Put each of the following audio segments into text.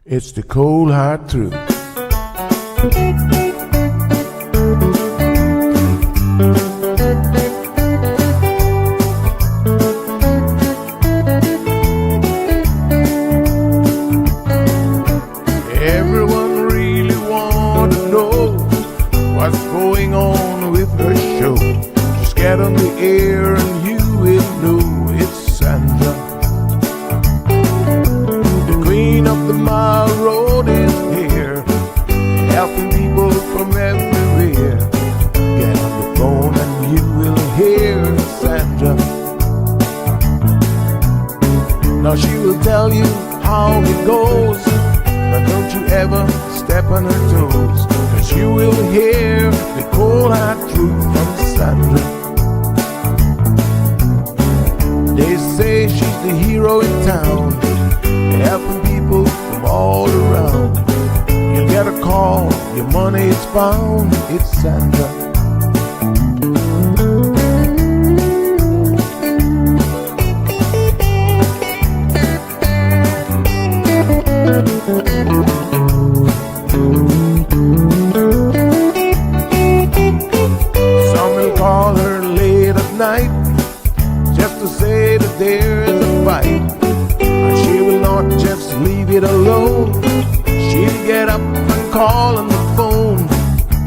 It's the cold hard truth. Everyone really want to know what's going on with her show. Just get on the air and you will know it's Sandra. The queen of the mile road is here, helping people from everywhere. Get on the phone and you will hear Sandra. Now she will tell you how it goes, but don't you ever step on her toes, 'cause you will hear the cold hard truth from Sandra. They say she's the hero in town, helping people from all around. You get a call, your money is found, it's Sandra. Some will call her late at night just to say that there is a fight, and she will not just leave it alone. She'll get up and call on the phone,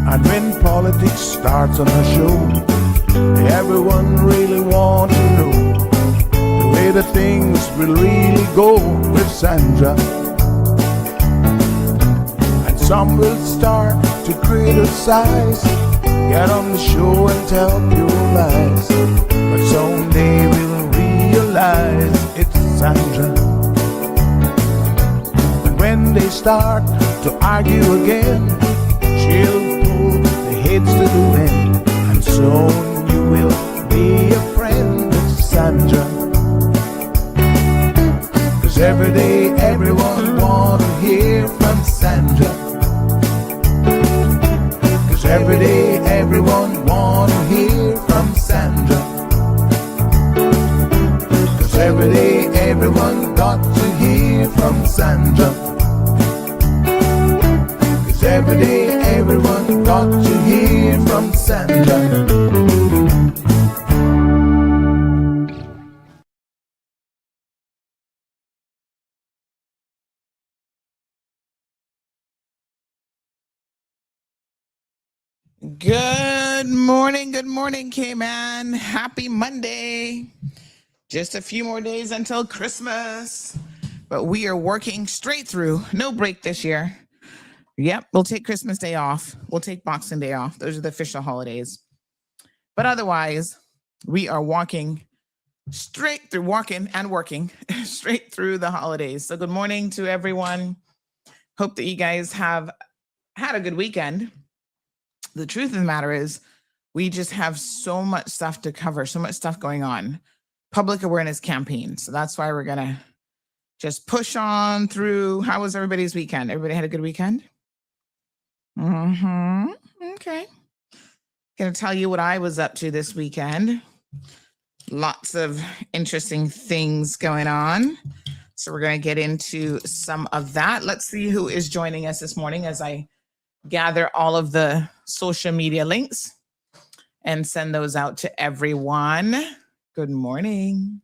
and when politics starts on her show, everyone really wants to know the way the things will really go with Sandra. Some will start to criticize, get on the show and tell pure lies, but someday we'll realize it's Sandra. And when they start to argue again, she'll pull the heads to the wind, and soon you will be a friend with Sandra. 'Cause every day everyone wanna hear from Sandra. Every day everyone wanna hear from Sandra. 'Cause every day everyone got to hear from Sandra. 'Cause every day everyone got to hear from Sandra. Good morning, K-Man. Happy Monday. Just a few more days until Christmas, but we are working straight through. No break this year. Yep, we'll take Christmas Day off. We'll take Boxing Day off. Those are the official holidays. But otherwise, we are walking straight through, walking and working straight through the holidays. So good morning to everyone. Hope that you guys have had a good weekend. The truth of the matter is, we just have so much stuff to cover, so much stuff going on. Public awareness campaign. So that's why we're going to just push on through. How was everybody's weekend? Everybody had a good weekend? Okay. Going to tell you what I was up to this weekend. Lots of interesting things going on. So we're going to get into some of that. Let's see who is joining us this morning as I gather all of the social media links and send those out to everyone. Good morning.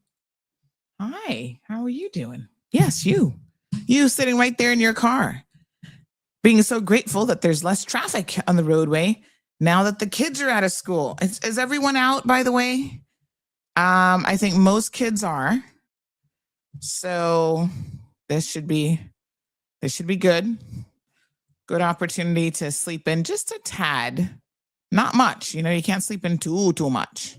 Hi, how are you doing? Yes, you sitting right there in your car, being so grateful that there's less traffic on the roadway now that the kids are out of school. Is everyone out, by the way? I think most kids are. So this should be good. Good opportunity to sleep in just a tad. Not much. You can't sleep in too much.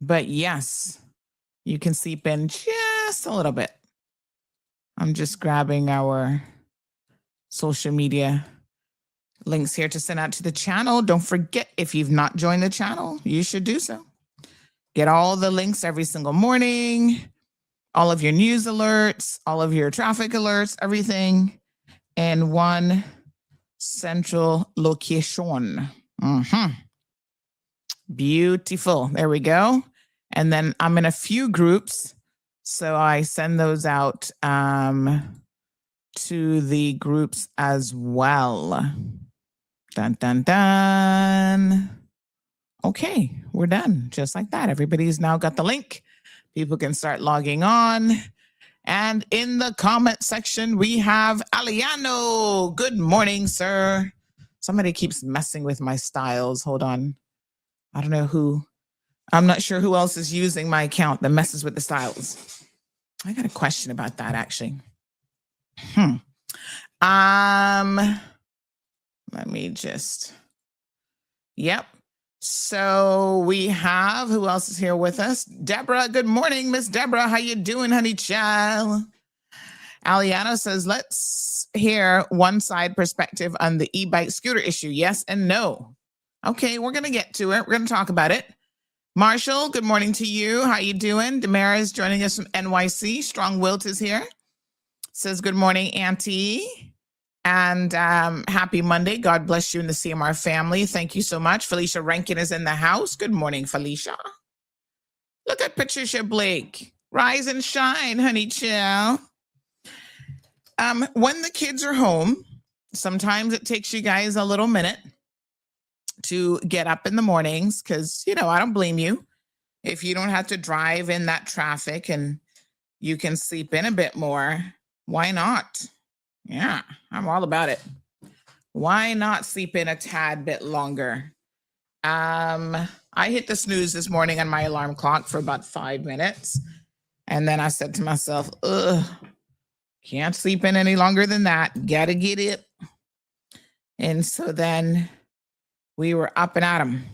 But yes, you can sleep in just a little bit. I'm just grabbing our social media links here to send out to the channel. Don't forget, if you've not joined the channel, you should do so. Get all the links every single morning. All of your news alerts, all of your traffic alerts, everything in one central location. Beautiful. There we go. And then I'm in a few groups So I send those out to the groups as well. Dun, dun, dun. Okay, we're done. Just like that. Everybody's now got the link. People can start logging on. And in the comment section, we have Aliano. Good morning, sir. Somebody keeps messing with my styles. Hold on. I don't know who. I'm not sure who else is using my account that messes with the styles. I got a question about that, actually. Let me just. Yep. So we have, who else is here with us? Deborah. Good morning, Miss Deborah. How you doing, honey child? Aliano says, let's hear one side perspective on the e-bike scooter issue. Yes and no. Okay, we're going to get to it. We're going to talk about it. Marshall, good morning to you. How you doing? Demara is joining us from NYC. Strong Wilt is here. Says, good morning, Auntie. And happy Monday. God bless you and the CMR family. Thank you so much. Felicia Rankin is in the house. Good morning, Felicia. Look at Patricia Blake. Rise and shine, honey chill. When the kids are home, sometimes it takes you guys a little minute to get up in the mornings because, I don't blame you. If you don't have to drive in that traffic and you can sleep in a bit more, why not? Yeah, I'm all about it. Why not sleep in a tad bit longer? I hit the snooze this morning on my alarm clock for about 5 minutes. And then I said to myself, can't sleep in any longer than that. Gotta get it. And so then we were up and at 'em.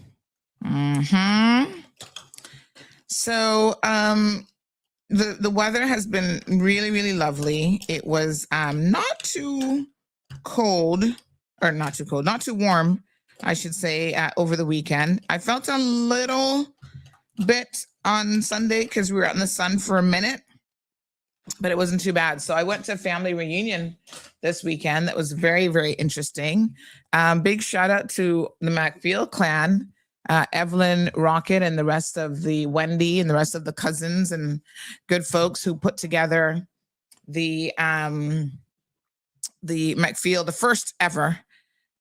So the weather has been really, really lovely. It was not too warm, I should say, over the weekend. I felt a little bit on Sunday because we were out in the sun for a minute, but it wasn't too bad. So I went to a family reunion this weekend. That was very, very interesting. Big shout out to the McField clan. Evelyn Rocket and the rest of the Wendy and the rest of the cousins and good folks who put together the McField, the first ever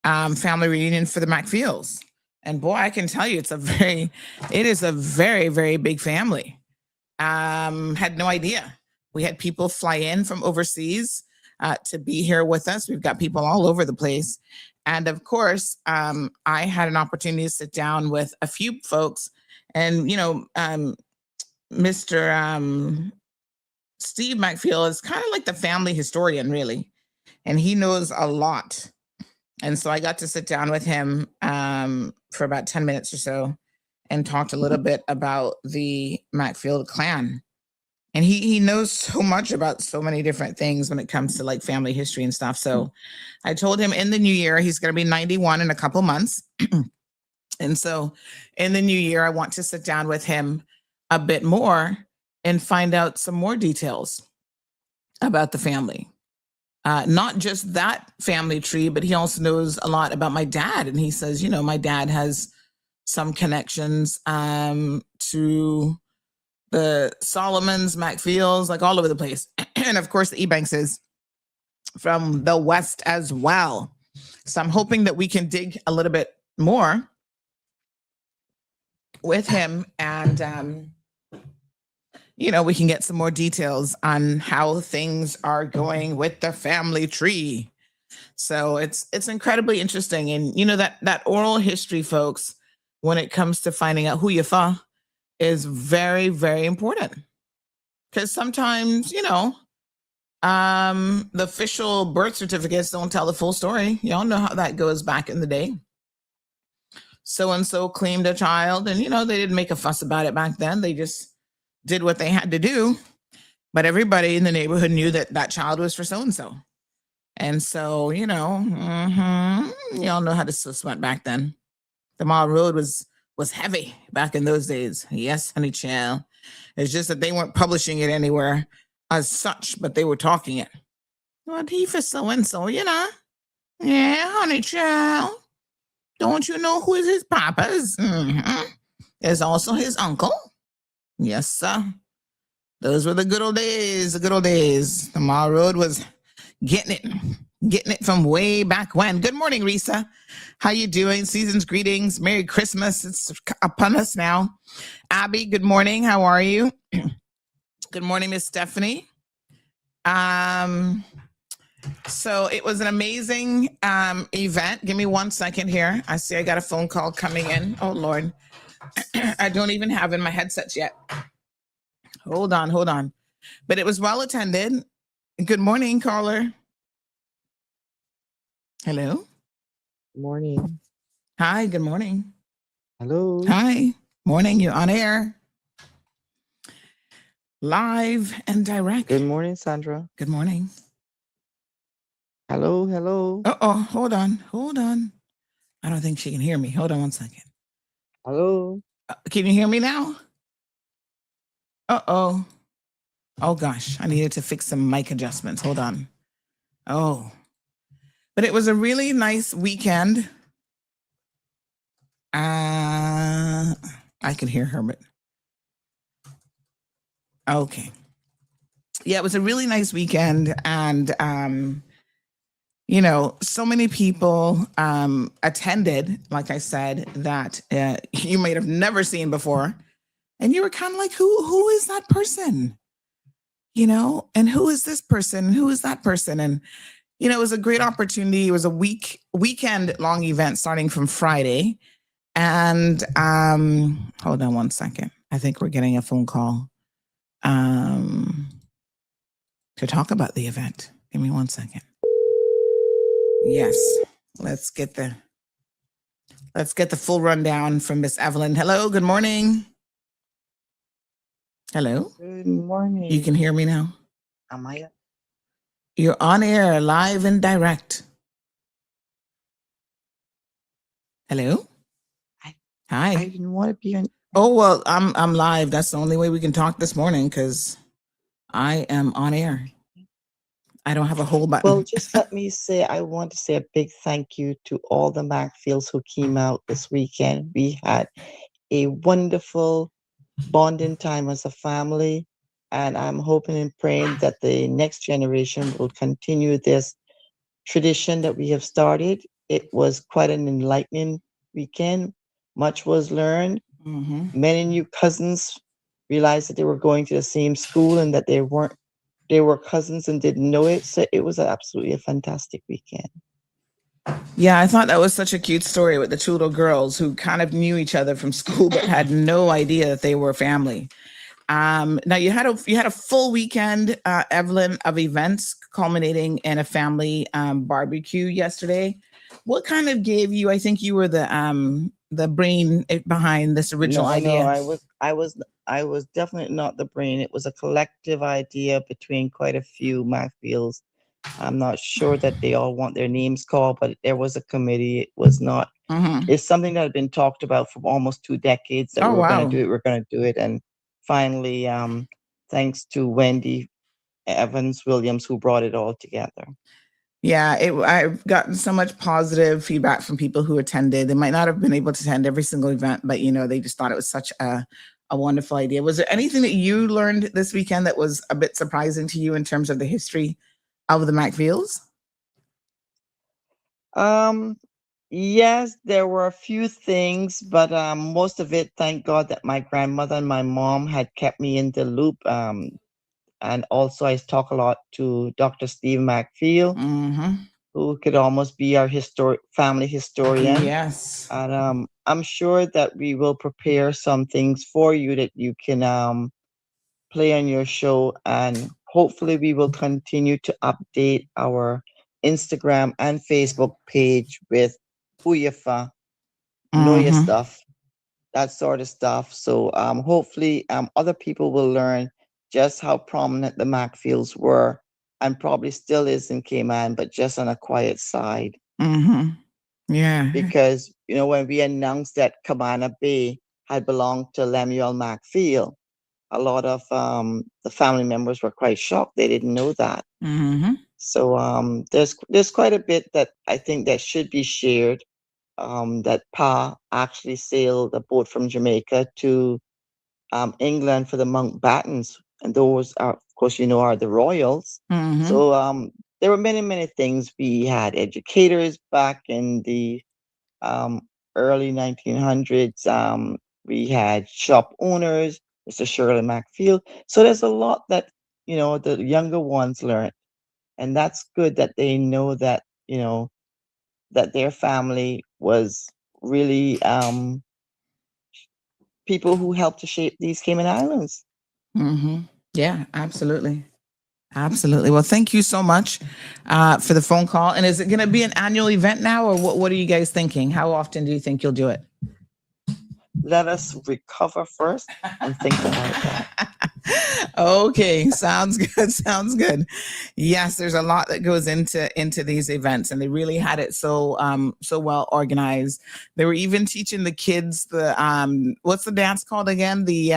family reunion for the McFields. And boy, I can tell you, it is a very, very big family. Had no idea. We had people fly in from overseas to be here with us. We've got people all over the place. And of course, I had an opportunity to sit down with a few folks. And, Mr. Steve McField is kind of like the family historian, really. And he knows a lot. And so I got to sit down with him for about 10 minutes or so and talked a little bit about the McField clan. And he knows so much about so many different things when it comes to like family history and stuff. So I told him in the new year, he's going to be 91 in a couple months. And so in the new year, I want to sit down with him a bit more and find out some more details about the family. Not just that family tree, but he also knows a lot about my dad. And he says, my dad has some connections to the Solomons, McFields, like all over the place. And of course, the Ebanks is from the West as well. So I'm hoping that we can dig a little bit more with him and, we can get some more details on how things are going with the family tree. So it's incredibly interesting. And, that oral history, folks, when it comes to finding out who you are, is very, very important. Because sometimes, the official birth certificates don't tell the full story. Y'all know how that goes back in the day. So-and-so claimed a child and, they didn't make a fuss about it back then. They just did what they had to do. But everybody in the neighborhood knew that child was for so-and-so. And so, y'all know how this went back then. The Mall Road was heavy back in those days. Yes, honey child. It's just that they weren't publishing it anywhere as such, but they were talking it. What he for so-and-so, Yeah, honey child. Don't you know who is his papa's? There's also his uncle. Yes, sir. Those were the good old days. The good old days. The Mile Road was getting it from way back when. Good morning, Risa. How you doing? Season's greetings. Merry Christmas. It's upon us now. Abby, good morning. How are you? Good morning, Miss Stephanie. So it was an amazing event. Give me 1 second here. I see I got a phone call coming in. Oh Lord. I don't even have in my headsets yet. Hold on. But it was well attended. Good morning, caller. Hello. Morning. Hi, good morning. Hello. Hi. Morning, you're on air. Live and direct. Good morning, Sandra. Good morning. Hello. Uh-oh, hold on. I don't think she can hear me. Hold on 1 second. Hello. Can you hear me now? Uh-oh. Oh gosh, I needed to fix some mic adjustments. Hold on. Oh. But it was a really nice weekend. I could hear her, but okay. Yeah, it was a really nice weekend, and so many people attended, like I said, that you might have never seen before, and you were kind of like, who is that person? And who is this person? Who is that person? And it was a great opportunity. It was a weekend long event starting from Friday. And hold on 1 second. I think we're getting a phone call to talk about the event. Give me 1 second. Yes, let's get the full rundown from Miss Evelyn. Hello, good morning. Hello. Good morning. You can hear me now? Am I? You're on air, live and direct. Hello. Hi. I didn't want to be on. Oh well, I'm live. That's the only way we can talk this morning because I am on air. I don't have a whole button. Well, just let me say, I want to say a big thank you to all the Macfields who came out this weekend. We had a wonderful bonding time as a family, and I'm hoping and praying that the next generation will continue this tradition that we have started. It was quite an enlightening weekend. Much was learned. Mm-hmm. Many new cousins realized that they were going to the same school and that they were cousins and didn't know it. So it was absolutely a fantastic weekend. Yeah, I thought that was such a cute story with the two little girls who kind of knew each other from school but had no idea that they were family. Now you had a full weekend, Evelyn, of events culminating in a family barbecue yesterday. What kind of gave you? I think you were the brain behind this original idea. No, I was definitely not the brain. It was a collective idea between quite a few Macfields. I'm not sure that they all want their names called, but there was a committee. It was not. Mm-hmm. It's something that had been talked about for almost 2 decades that we were going to do it. We're going to do it, and finally, thanks to Wendy Evans Williams, who brought it all together. Yeah, I've gotten so much positive feedback from people who attended. They might not have been able to attend every single event, but they just thought it was such a wonderful idea. Was there anything that you learned this weekend that was a bit surprising to you in terms of the history of the Macfields? Yes, there were a few things, but most of it, thank God that my grandmother and my mom had kept me in the loop. And also I talk a lot to Dr. Steve Macfield, Mm-hmm. who could almost be our family historian. Yes. And I'm sure that we will prepare some things for you that you can play on your show, and hopefully we will continue to update our Instagram and Facebook page with Huyafa, know your stuff, that sort of stuff. So hopefully other people will learn just how prominent the Macfields were, and probably still is in Cayman, but just on a quiet side. Mm-hmm. Yeah. Because when we announced that Cabana Bay had belonged to Lemuel Macfield, a lot of the family members were quite shocked. They didn't know that. Mm-hmm. So there's quite a bit that I think that should be shared. That Pa actually sailed a boat from Jamaica to England for the Mountbattens and those are, of course, are the royals. Mm-hmm. So there were many, many things. We had educators back in the um, early 1900s. We had shop owners, Mr. Shirley Macfield. So there's a lot that, the younger ones learn. And that's good that they know that, that their family was really people who helped to shape these Cayman Islands. Mm-hmm. Yeah, absolutely. Absolutely. Well, thank you so much for the phone call. And is it going to be an annual event now, or what are you guys thinking? How often do you think you'll do it? Let us recover first and think about that. Okay, sounds good. Sounds good. Yes, there's a lot that goes into these events, and they really had it so well organized. They were even teaching the kids what's the dance called again? They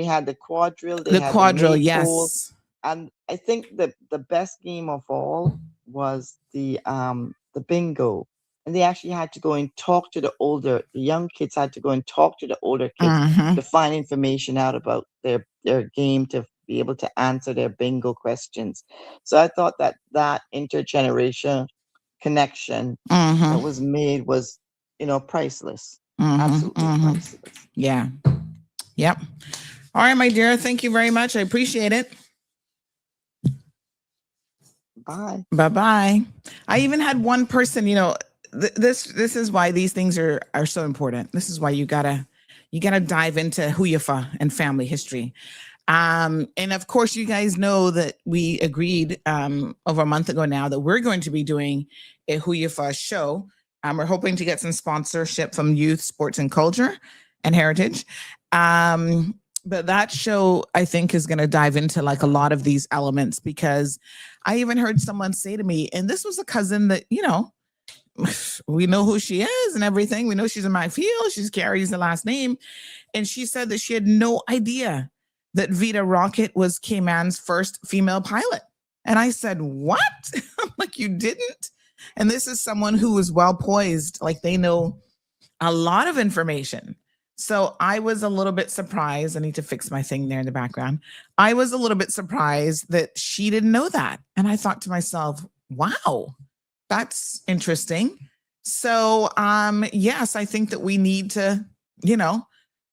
had the quadrille, they The had the quadrille. maypole, Yes. and I think the best game of all was the bingo. And they actually had to go and talk to the young kids had to go and talk to the older kids Mm-hmm. to find information out about their game to be able to answer their bingo questions. So I thought that intergenerational connection Mm-hmm. that was made was, priceless. Mm-hmm. Absolutely Mm-hmm. priceless. Yeah. Yep. All right, my dear. Thank you very much. I appreciate it. Bye. Bye bye. I even had one person, this is why these things are so important. This is why you gotta dive into Huyafa and family history. And of course, you guys know that we agreed over a month ago now that we're going to be doing a Huyafa show. We're hoping to get some sponsorship from Youth, Sports, and Culture and Heritage. But that show, I think, is going to dive into like a lot of these elements, because I even heard someone say to me, and this was a cousin that, we know who she is and everything. We know she's in my field. She carries the last name. And she said that she had no idea that Vita Rocket was Cayman's first female pilot. And I said, what? I'm like, you didn't? And this is someone who is well poised. Like, they know a lot of information. So I was a little bit surprised. I need to fix my thing there in the background. I was a little bit surprised that she didn't know that. And I thought to myself, wow, that's interesting. So yes, I think that we need to,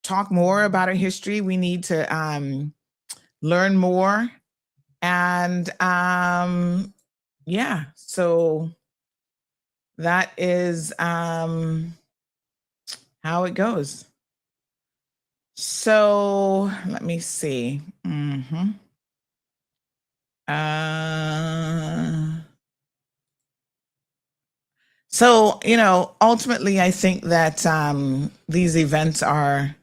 talk more about our history. We need to learn more. And yeah, so that is how it goes. So let me see. So, ultimately, I think that these events are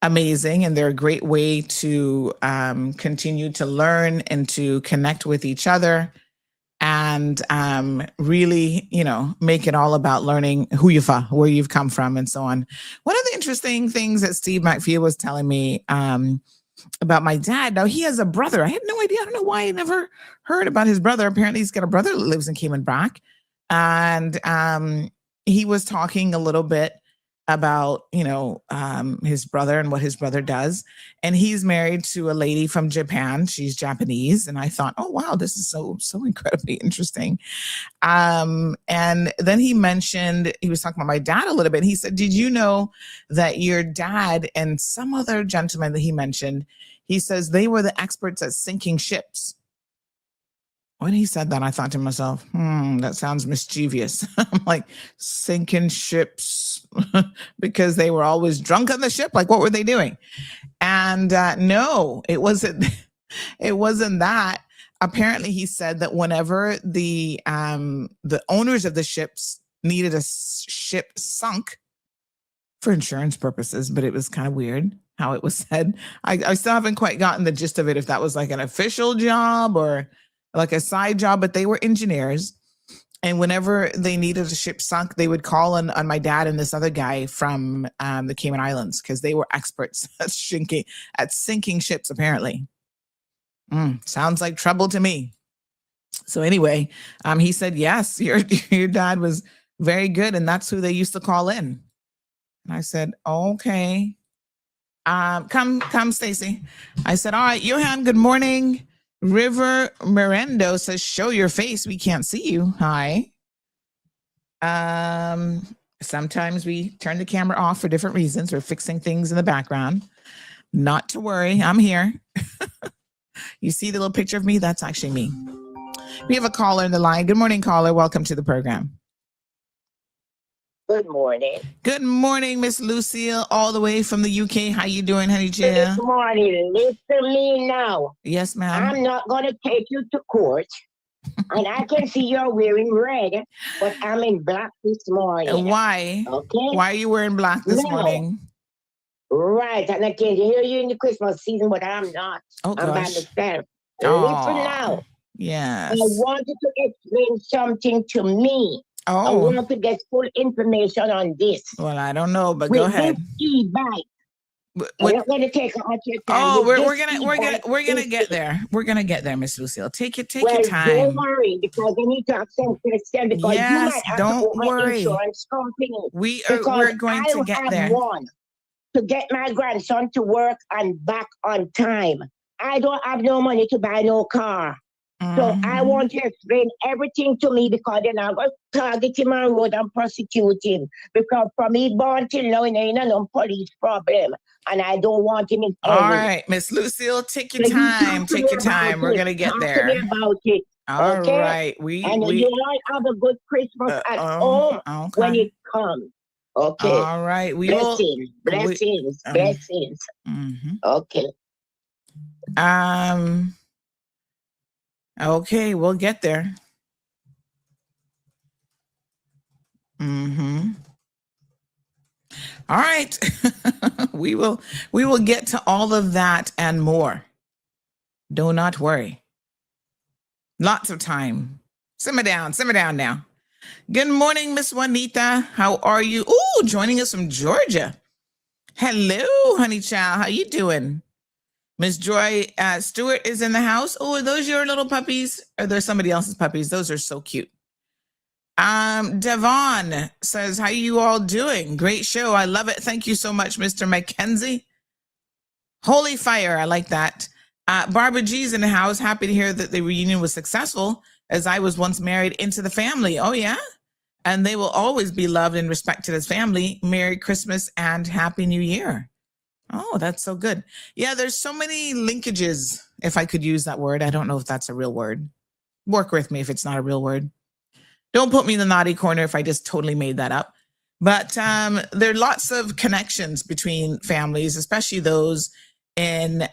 amazing, and they're a great way to continue to learn and to connect with each other, and really, make it all about learning who you are, where you've come from, and so on. One of the interesting things that Steve McPhee was telling me about my dad. Now, he has a brother. I had no idea. I don't know why I never heard about his brother. Apparently, he's got a brother that lives in Cayman Brac. And he was talking a little bit about, his brother and what his brother does. And he's married to a lady from Japan. She's Japanese. And I thought, oh, wow, this is so incredibly interesting. And then he was talking about my dad a little bit. He said, did you know that your dad and some other gentleman that he mentioned, he says they were the experts at sinking ships. When he said that, I thought to myself, that sounds mischievous. I'm like, sinking ships because they were always drunk on the ship? Like, what were they doing? And no, it wasn't. It wasn't that. Apparently, he said that whenever the owners of the ships needed a ship sunk for insurance purposes, but it was kind of weird how it was said. I still haven't quite gotten the gist of it, if that was like an official job or like a side job, but they were engineers. And whenever they needed a ship sunk, they would call on my dad and this other guy from the Cayman Islands, because they were experts at sinking ships, apparently. Sounds like trouble to me. So anyway, he said, yes, your dad was very good, and that's who they used to call in. And I said, okay. Come, Stacy. I said, all right, Johan, good morning. River Mirendo says, show your face. We can't see you. Hi. Sometimes we turn the camera off for different reasons. We're fixing things in the background. Not to worry, I'm here. You see the little picture of me? That's actually me. We have a caller in the line. Good morning, caller. Welcome to the program. Good morning. Good morning, Miss Lucille, all the way from the UK. How you doing, honey Good Jill? morning. Listen to me now. Yes, ma'am. I'm not going to take you to court. And I can see you're wearing red, but I'm in black this morning. Why? Okay. Why are you wearing black this morning? Right. And I can hear you in the Christmas season, but I'm not. Oh, I'm by gosh. myself. Oh, Listen now. yes. I want you to explain something to me. I Oh, want to get full information on this. well, I don't know, but With go ahead. this e-bike, I'm With- not going to take much your time. oh, With we're this gonna e-bike, get there. We're gonna get there, Miss Lucille. Take your Well, time. don't worry, because they need to have some question, because you Yes, might have don't to open worry. insurance company. We're Because going I to get have there. one to get my grandson to work and back on time. I don't have no money to buy no car. So I Mhm. want you to explain everything to me, because then I'm going to target him on road and prosecute him. Because from he born till now, he ain't no police problem. And I don't want him in All any. right, Miss Lucille, take your So you time. talk to Take me your about time. We're it. gonna get Talk to me there. about it. All Okay? right. And We you all have a good Christmas at home when okay. it comes. Okay. All right. We will. Blessings. Blessings. Mhm. Okay. Okay, we'll get there. All right. we will get to all of that and more. Do not worry. Lots of time. Simmer down now. Good morning, Miss Juanita. How are you? Ooh, joining us from Georgia. Hello, honey child. How you doing? Miss Joy Stewart is in the house. Oh, are those your little puppies? Or are there somebody else's puppies? Those are so cute. Devon says, how you all doing? Great show. I love it. Thank you so much, Mr. Mackenzie. Holy fire. I like that. Barbara G's in the house. Happy to hear that the reunion was successful, as I was once married into the family. Oh, yeah? And they will always be loved and respected as family. Merry Christmas and Happy New Year. Oh, that's so good. Yeah, there's so many linkages, if I could use that word. I don't know if that's a real word. Work with me if it's not a real word. Don't put me in the naughty corner if I just totally made that up. But there are lots of connections between families, especially those in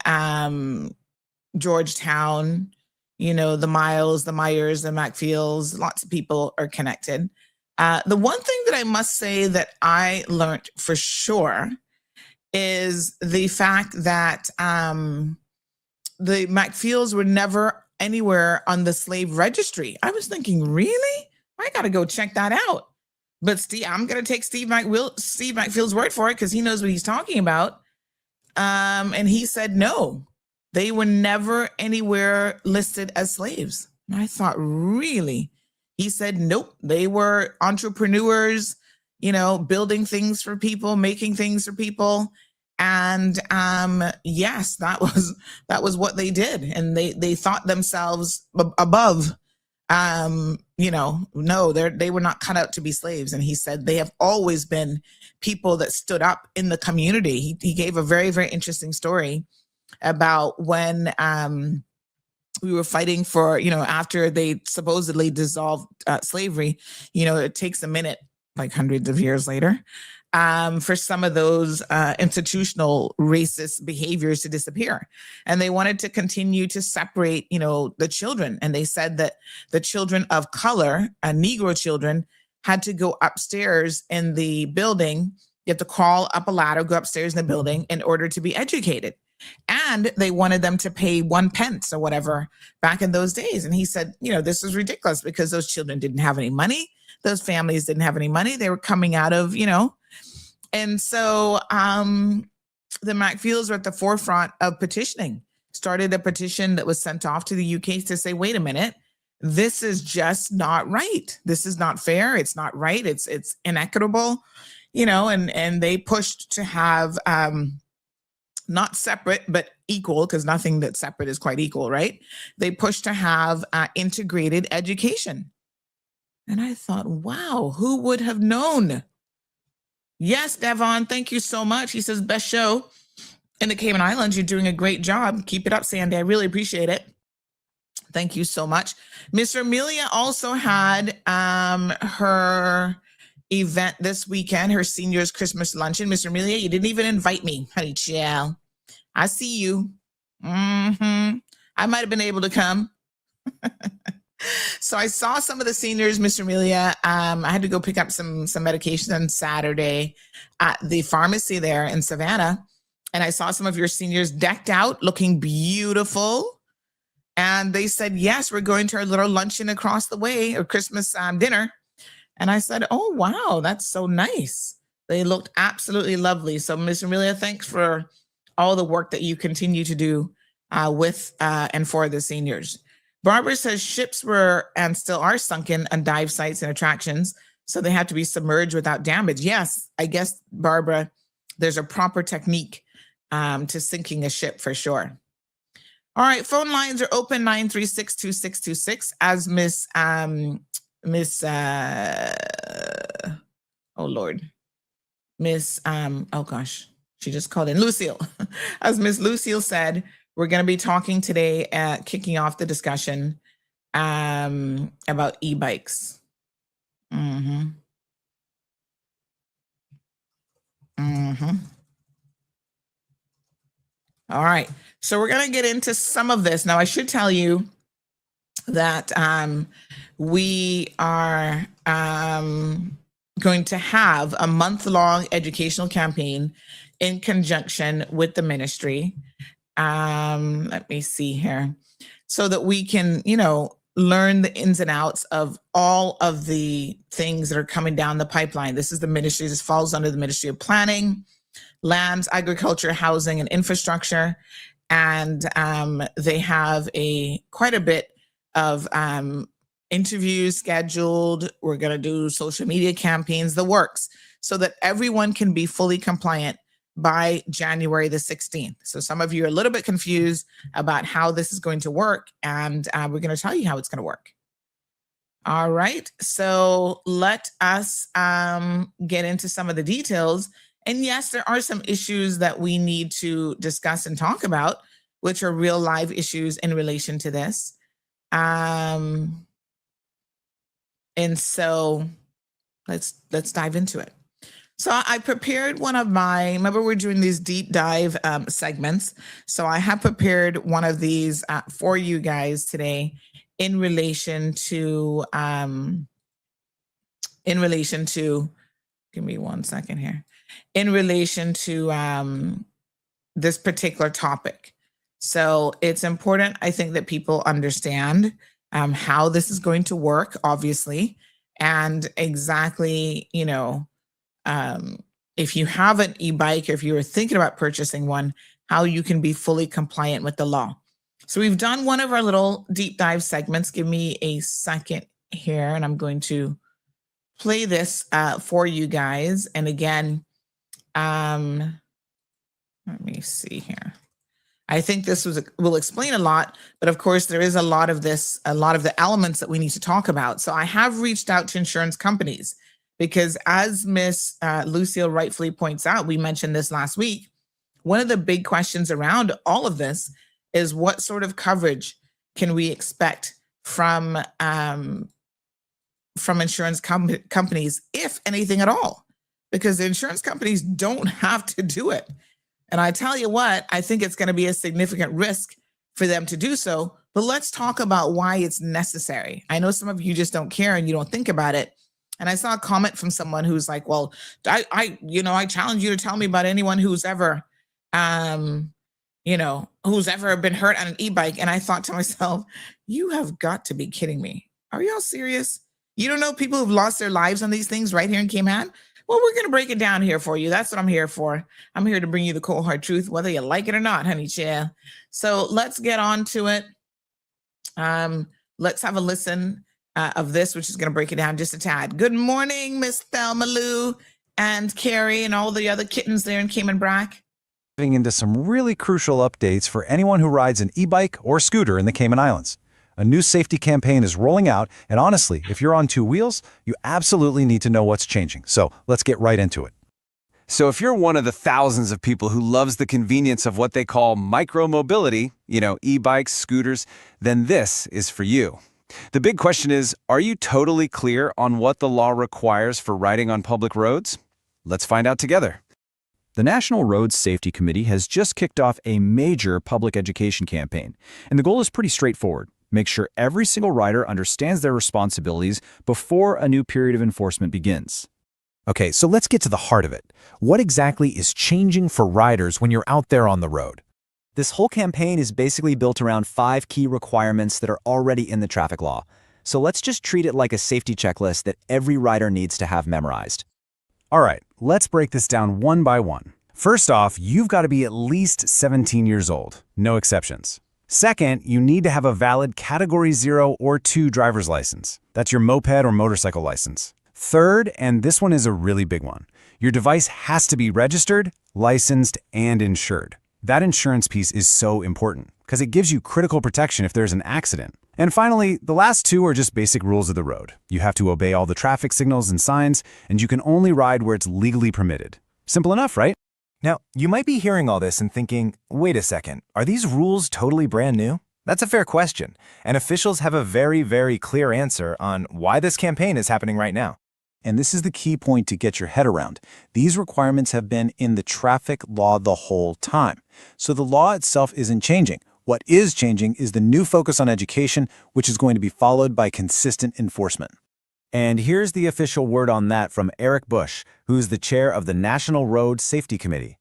Georgetown, you know, the Miles, the Myers, the McFeels, lots of people are connected. The one thing that I must say that I learned for sure is the fact that the McFeels were never anywhere on the slave registry. I was thinking, really? I got to go check that out. But I'm going to take Steve McField's word for it, because he knows what he's talking about. And he said, no, they were never anywhere listed as slaves. And I thought, really? He said, nope, they were entrepreneurs, you know, building things for people, making things for people. And yes, that was what they did. And they thought themselves above. You know, no, they were not cut out to be slaves. And he said they have always been people that stood up in the community. He gave a very, very interesting story about when we were fighting for, you know, after they supposedly dissolved slavery, you know, it takes a minute, like hundreds of years later, for some of those institutional racist behaviors to disappear. And they wanted to continue to separate, you know, the children. And they said that the children of color, Negro children, had to go upstairs in the building. You have to crawl up a ladder, go upstairs in the building in order to be educated. And they wanted them to pay 1 pence or whatever back in those days. And he said, you know, this is ridiculous, because those children didn't have any money. Those families didn't have any money. They were coming out of, you know. And so the McFeels were at the forefront of petitioning, started a petition that was sent off to the UK to say, wait a minute, this is just not right. This is not fair. It's not right. It's inequitable, you know, and they pushed to have not separate, but equal, because nothing that's separate is quite equal, right? They push to have integrated education. And I thought, wow, who would have known? Yes, Devon, thank you so much. He says, best show in the Cayman Islands. You're doing a great job. Keep it up, Sandy. I really appreciate it. Thank you so much. Miss Amelia also had her event this weekend, her seniors Christmas luncheon. Miss Amelia, you didn't even invite me, honey child. I see you. I might have been able to come. So I saw some of the seniors, Miss Amelia. I had to go pick up some medication on Saturday at the pharmacy there in Savannah. And I saw some of your seniors decked out, looking beautiful. And they said, yes, we're going to our little luncheon across the way, or Christmas dinner. And I said, oh, wow, that's so nice. They looked absolutely lovely. So Miss Amelia, thanks for all the work that you continue to do with and for the seniors. Barbara says ships were and still are sunken on dive sites and attractions, so they have to be submerged without damage. Yes, I guess, Barbara, there's a proper technique to sinking a ship for sure. All right, phone lines are open 936-2626 as oh gosh, she just called in, Lucille. As Miss Lucille said, we're going to be talking today kicking off the discussion about e-bikes. All right, so we're going to get into some of this. Now, I should tell you that we are going to have a month-long educational campaign in conjunction with the ministry. Let me see here, so that we can, learn the ins and outs of all of the things that are coming down the pipeline. This is the ministry. This falls under the Ministry of Planning, Lands, Agriculture, Housing, and Infrastructure. And they have quite a bit of interviews scheduled. We're going to do social media campaigns, the works, so that everyone can be fully compliant by January the 16th. So some of you are a little bit confused about how this is going to work, and we're going to tell you how it's going to work. All right, so let us get into some of the details. And yes, there are some issues that we need to discuss and talk about, which are real live issues in relation to this. And so let's dive into it. So I prepared one of remember we're doing these deep dive segments. So I have prepared one of these for you guys today in relation to, give me 1 second here, in relation to this particular topic. So it's important, I think, that people understand how this is going to work, obviously, and exactly, if you have an e-bike, or if you were thinking about purchasing one, how you can be fully compliant with the law. So we've done one of our little deep dive segments. Give me a second here, and I'm going to play this for you guys. And again, let me see here. I think this will explain a lot, but of course there is a lot of the elements that we need to talk about. So I have reached out to insurance companies because, as Miss Lucille rightfully points out, we mentioned this last week. One of the big questions around all of this is what sort of coverage can we expect from insurance companies, if anything at all, because the insurance companies don't have to do it. And I tell you what, I think it's going to be a significant risk for them to do so. But let's talk about why it's necessary. I know some of you just don't care and you don't think about it. And I saw a comment from someone who's like, well, I challenge you to tell me about anyone who's ever, who's ever been hurt on an e-bike. And I thought to myself, you have got to be kidding me. Are y'all serious? You don't know people who've lost their lives on these things right here in Cayman? Well, we're going to break it down here for you. That's what I'm here for. I'm here to bring you the cold hard truth, whether you like it or not, honey child. So let's get on to it. Let's have a listen of this, which is going to break it down just a tad. Good morning, Miss Thelma Lou and Carrie and all the other kittens there in Cayman Brack. Diving into some really crucial updates for anyone who rides an e-bike or scooter in the Cayman Islands. A new safety campaign is rolling out, and honestly, if you're on two wheels, you absolutely need to know what's changing. So let's get right into it. So if you're one of the thousands of people who loves the convenience of what they call micro-mobility, e-bikes, scooters, then this is for you. The big question is, are you totally clear on what the law requires for riding on public roads? Let's find out together. The National Road Safety Committee has just kicked off a major public education campaign, and the goal is pretty straightforward. Make sure every single rider understands their responsibilities before a new period of enforcement begins. Okay, so let's get to the heart of it. What exactly is changing for riders when you're out there on the road? This whole campaign is basically built around 5 key requirements that are already in the traffic law. So let's just treat it like a safety checklist that every rider needs to have memorized. All right, let's break this down one by one. First off, you've got to be at least 17 years old, no exceptions. Second, you need to have a valid Category 0 or 2 driver's license. That's your moped or motorcycle license. Third, and this one is a really big one, your device has to be registered, licensed, and insured. That insurance piece is so important because it gives you critical protection if there's an accident. And finally, the last 2 are just basic rules of the road. You have to obey all the traffic signals and signs, and you can only ride where it's legally permitted. Simple enough, right? Now, you might be hearing all this and thinking, wait a second, are these rules totally brand new? That's a fair question, and officials have a very, very clear answer on why this campaign is happening right now. And this is the key point to get your head around. These requirements have been in the traffic law the whole time. So the law itself isn't changing. What is changing is the new focus on education, which is going to be followed by consistent enforcement. And here's the official word on that from Eric Bush, who's the chair of the National Road Safety Committee.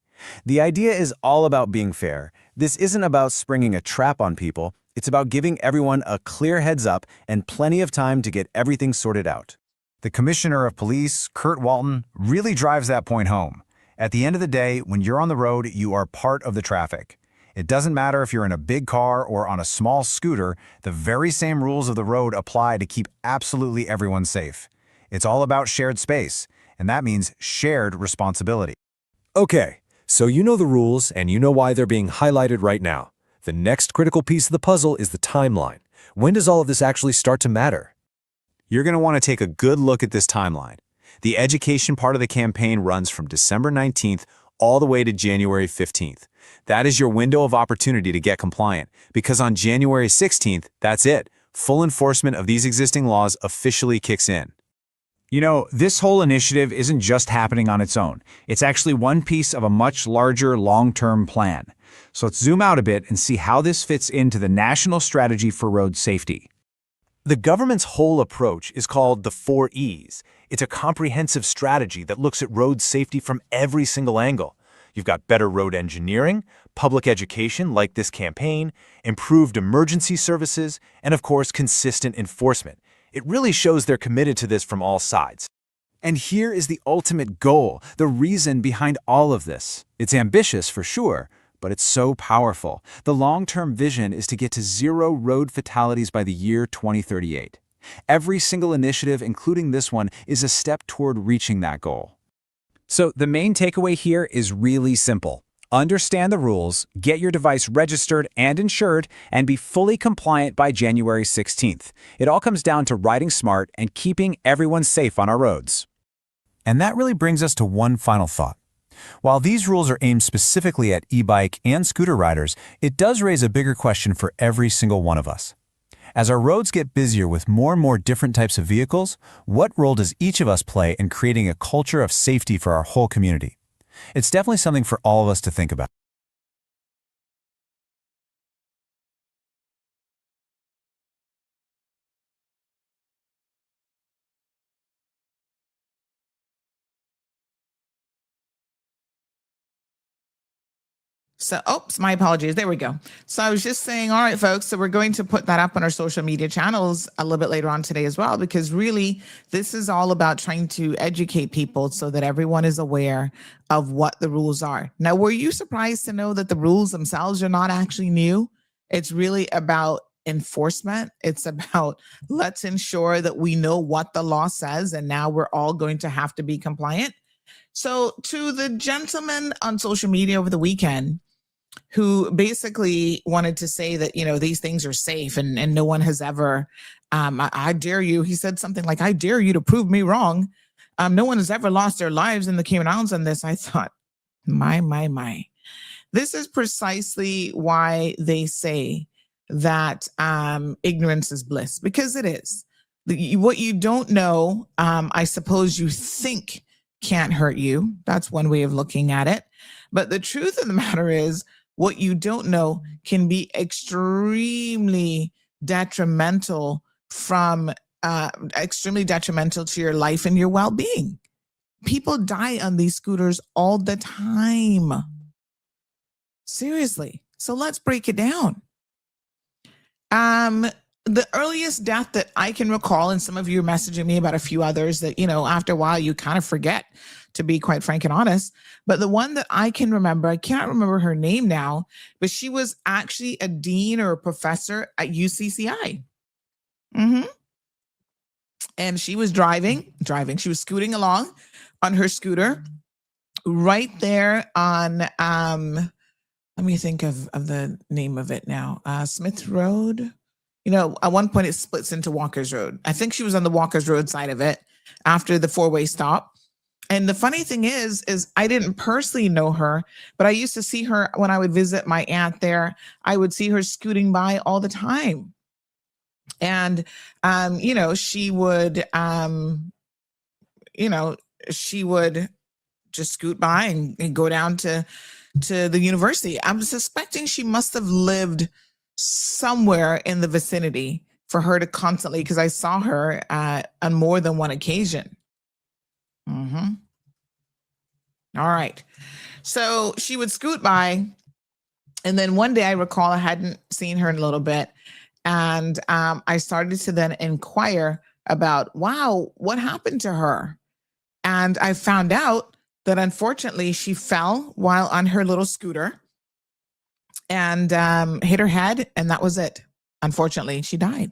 The idea is all about being fair. This isn't about springing a trap on people. It's about giving everyone a clear heads up and plenty of time to get everything sorted out. The Commissioner of Police, Kurt Walton, really drives that point home. At the end of the day, when you're on the road, you are part of the traffic. It doesn't matter if you're in a big car or on a small scooter, the very same rules of the road apply to keep absolutely everyone safe. It's all about shared space, and that means shared responsibility. Okay, so you know the rules and you know why they're being highlighted right now. The next critical piece of the puzzle is the timeline. When does all of this actually start to matter? You're going to want to take a good look at this timeline. The education part of the campaign runs from December 19th all the way to January 15th. That is your window of opportunity to get compliant, because on January 16th, that's it. Full enforcement of these existing laws officially kicks in. This whole initiative isn't just happening on its own. It's actually one piece of a much larger long-term plan. So let's zoom out a bit and see how this fits into the national strategy for road safety. The government's whole approach is called the 4 E's. It's a comprehensive strategy that looks at road safety from every single angle. You've got better road engineering, public education like this campaign, improved emergency services, and of course, consistent enforcement. It really shows they're committed to this from all sides. And here is the ultimate goal, the reason behind all of this. It's ambitious for sure, but it's so powerful. The long-term vision is to get to 0 road fatalities by the year 2038. Every single initiative, including this one, is a step toward reaching that goal. So the main takeaway here is really simple. Understand the rules, get your device registered and insured, and be fully compliant by January 16th. It all comes down to riding smart and keeping everyone safe on our roads. And that really brings us to one final thought. While these rules are aimed specifically at e-bike and scooter riders, it does raise a bigger question for every single one of us. As our roads get busier with more and more different types of vehicles, what role does each of us play in creating a culture of safety for our whole community? It's definitely something for all of us to think about. So, oops, my apologies. There we go. So I was just saying, all right, folks, so we're going to put that up on our social media channels a little bit later on today as well, because really this is all about trying to educate people so that everyone is aware of what the rules are. Now, were you surprised to know that the rules themselves are not actually new? It's really about enforcement. It's about let's ensure that we know what the law says, and now we're all going to have to be compliant. So to the gentleman on social media over the weekend who basically wanted to say that, these things are safe and no one has ever, I dare you. He said something like, I dare you to prove me wrong. No one has ever lost their lives in the Cayman Islands on this. I thought, my. This is precisely why they say that ignorance is bliss, because it is. What you don't know, I suppose you think can't hurt you. That's one way of looking at it. But the truth of the matter is, what you don't know can be extremely detrimental extremely detrimental to your life and your well-being. People die on these scooters all the time. Seriously. So let's break it down. The earliest death that I can recall, and some of you are messaging me about a few others that, after a while you kind of forget, to be quite frank and honest. But the one that I can remember, I can't remember her name now, but she was actually a dean or a professor at UCCI. And she was driving, she was scooting along on her scooter right there on, let me think of the name of it now. Smith Road. At one point it splits into Walker's Road. I think she was on the Walker's Road side of it after the four-way stop. And the funny thing is I didn't personally know her, but I used to see her when I would visit my aunt there. I would see her scooting by all the time. And, she would, she would just scoot by and go down to the university. I'm suspecting she must have lived somewhere in the vicinity for her to constantly, because I saw her on more than one occasion. All right. So she would scoot by. And then one day I recall I hadn't seen her in a little bit. And I started to then inquire about, wow, what happened to her? And I found out that unfortunately she fell while on her little scooter and hit her head. And that was it. Unfortunately, she died.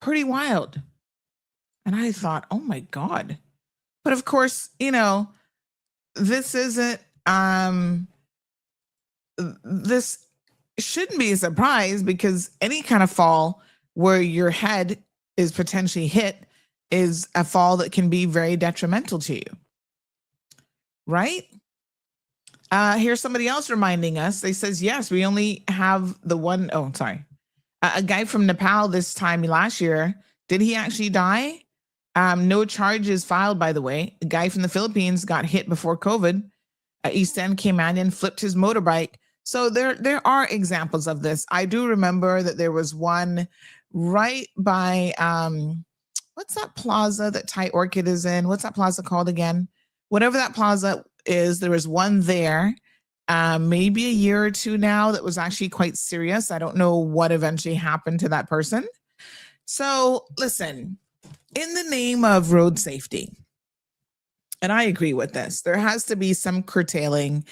Pretty wild. And I thought, oh my God. But of course, this isn't, this shouldn't be a surprise, because any kind of fall where your head is potentially hit is a fall that can be very detrimental to you. Right? Here's somebody else reminding us. They says, yes, we only have the one. Oh, sorry. A guy from Nepal this time last year. Did he actually die? No charges filed, by the way. A guy from the Philippines got hit before COVID. East End came in, flipped his motorbike. So there are examples of this. I do remember that there was one right by, what's that plaza that Thai Orchid is in? What's that plaza called again? Whatever that plaza is, there was one there, maybe a year or two now, that was actually quite serious. I don't know what eventually happened to that person. So listen, in the name of road safety, and I agree with this, there has to be some curtailing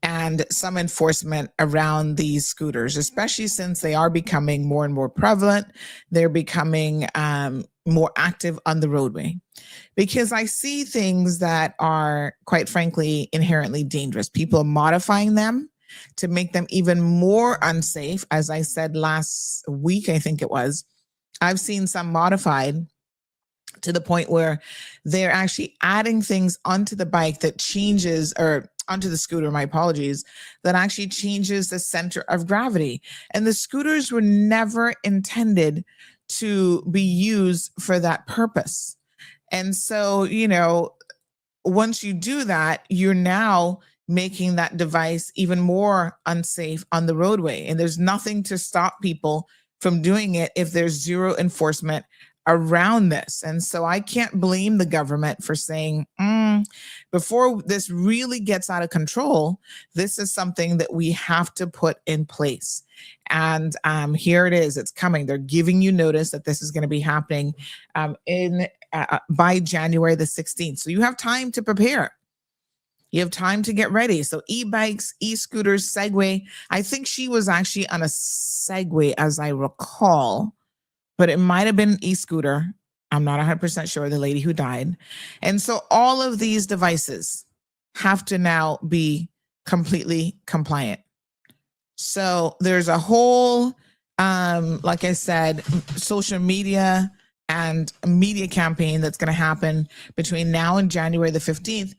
and some enforcement around these scooters, especially since they are becoming more and more prevalent. They're becoming more active on the roadway, because I see things that are, quite frankly, inherently dangerous. People are modifying them to make them even more unsafe. As I said last week, I think it was, I've seen some modified to the point where they're actually adding things onto the bike that changes, or onto the scooter, my apologies, that actually changes the center of gravity. And the scooters were never intended to be used for that purpose. And so, once you do that, you're now making that device even more unsafe on the roadway. And there's nothing to stop people from doing it if there's zero enforcement around this. And so I can't blame the government for saying, before this really gets out of control, this is something that we have to put in place. And here it is, it's coming. They're giving you notice that this is going to be happening by January the 16th. So you have time to prepare. You have time to get ready. So e-bikes, e-scooters, Segway. I think she was actually on a Segway, as I recall, but it might have been an e-scooter. I'm not 100% sure, the lady who died. And so all of these devices have to now be completely compliant. So there's a whole, like I said, social media and media campaign that's going to happen between now and January the 15th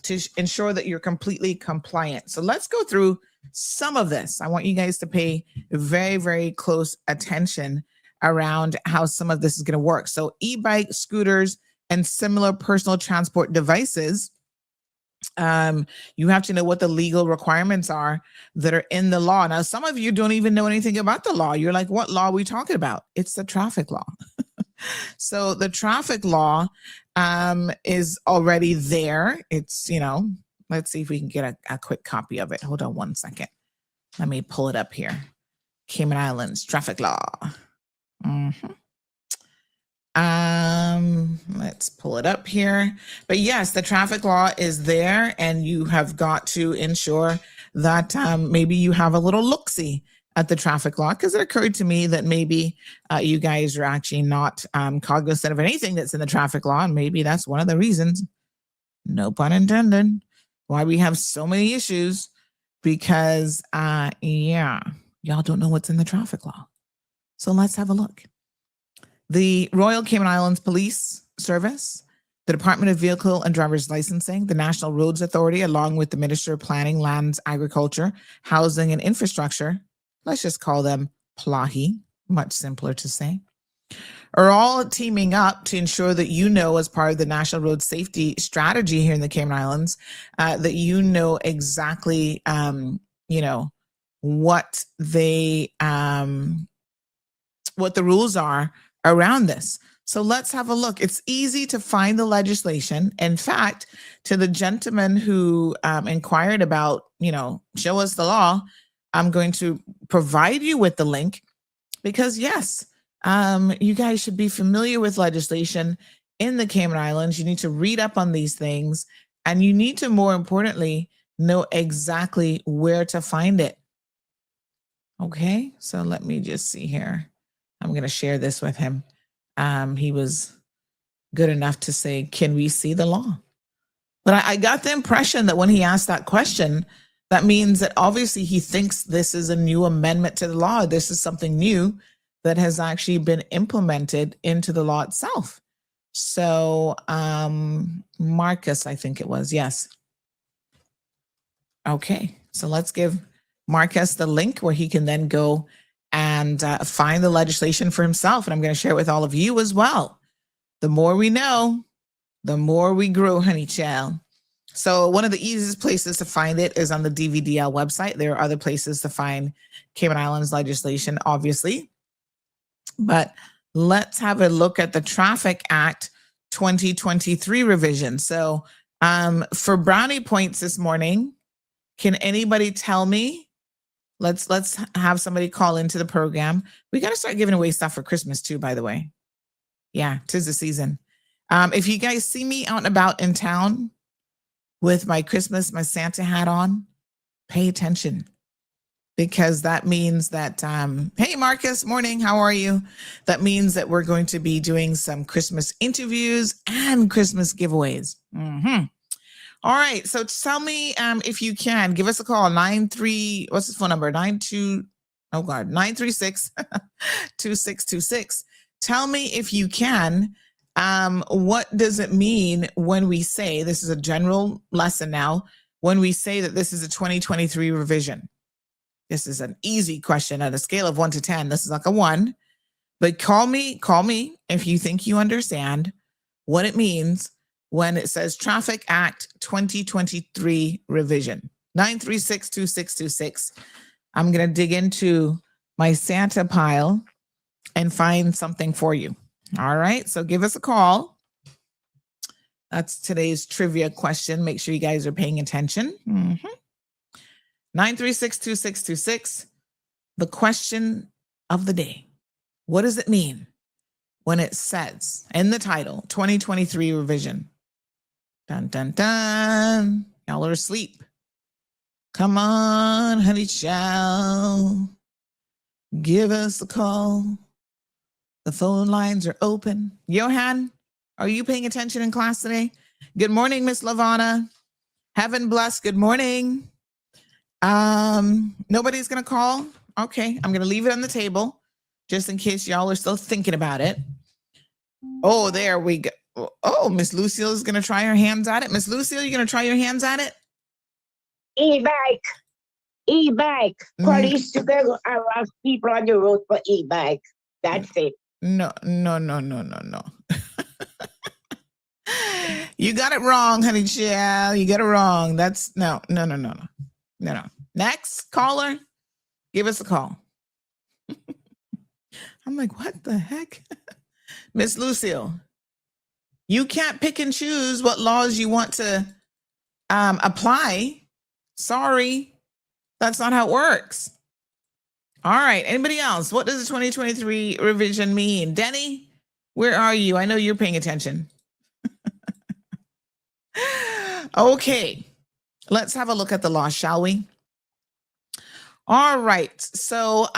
to ensure that you're completely compliant. So let's go through some of this. I want you guys to pay very, very close attention around how some of this is going to work. So e-bike, scooters, and similar personal transport devices, you have to know what the legal requirements are that are in the law. Now, some of you don't even know anything about the law. You're like, what law are we talking about? It's the traffic law. So the traffic law is already there. It's, let's see if we can get a quick copy of it. Hold on one second. Let me pull it up here. Cayman Islands traffic law. Let's pull it up here. But yes, the traffic law is there, and you have got to ensure that maybe you have a little look-see at the traffic law, because it occurred to me that maybe you guys are actually not cognizant of anything that's in the traffic law, and maybe that's one of the reasons, no pun intended, why we have so many issues, because y'all don't know what's in the traffic law. So let's have a look. The Royal Cayman Islands Police Service, the Department of Vehicle and Driver's Licensing, the National Roads Authority, along with the Minister of Planning, Lands, Agriculture, Housing, and Infrastructure, let's just call them PLAHI, much simpler to say, are all teaming up to ensure that as part of the National Road Safety Strategy here in the Cayman Islands, that exactly, what the rules are around this. So let's have a look. It's easy to find the legislation. In fact, to the gentleman who inquired about, show us the law, I'm going to provide you with the link, because yes, you guys should be familiar with legislation in the Cayman Islands. You need to read up on these things, and you need to, more importantly, know exactly where to find it. Okay, so let me just see here. I'm going to share this with him. He was good enough to say, can we see the law? But I got the impression that when he asked that question, that means that obviously he thinks this is a new amendment to the law. This is something new that has actually been implemented into the law itself. So Marcus, I think it was, yes. Okay, so let's give Marcus the link where he can then go and find the legislation for himself. And I'm going to share it with all of you as well. The more we know, the more we grow, honey child. So one of the easiest places to find it is on the DVDL website. There are other places to find Cayman Islands legislation, obviously. But let's have a look at the Traffic Act 2023 revision. So for brownie points this morning, can anybody tell me? Let's have somebody call into the program. We got to start giving away stuff for Christmas too, by the way. Yeah, 'tis the season. If you guys see me out and about in town with my Santa hat on, pay attention, because that means that, hey, Marcus, morning, how are you? That means that we're going to be doing some Christmas interviews and Christmas giveaways. All right, so tell me if you can, give us a call, what's his phone number? 936-2626. Tell me if you can, what does it mean when we say, this is a general lesson now, when we say that this is a 2023 revision? This is an easy question at a scale of 1 to 10. This is like a 1, but call me if you think you understand what it means when it says Traffic Act 2023 revision. 936-2626. I'm going to dig into my Santa pile and find something for you. All right, so give us a call. That's today's trivia question. Make sure you guys are paying attention. 936-2626. The question of the day. What does it mean when it says in the title, 2023 revision? Dun, dun, dun. Y'all are asleep. Come on, honey child. Give us a call. The phone lines are open. Johan, are you paying attention in class today? Good morning, Miss Lavana. Heaven bless. Good morning. Nobody's gonna call. Okay, I'm gonna leave it on the table just in case y'all are still thinking about it. Oh, there we go. Oh, Miss Lucille is gonna try her hands at it. Miss Lucille, you gonna try your hands at it? E-bike. E-bike. Police to go arrest people on the road for e-bike. That's it. No. You got it wrong, honey child. You got it wrong. That's no. Next caller, give us a call. I'm like, what the heck? Miss Lucille, you can't pick and choose what laws you want to apply. Sorry, that's not how it works. All right, anybody else? What does the 2023 revision mean? Denny, where are you? I know you're paying attention. Okay, let's have a look at the law, shall we? All right, so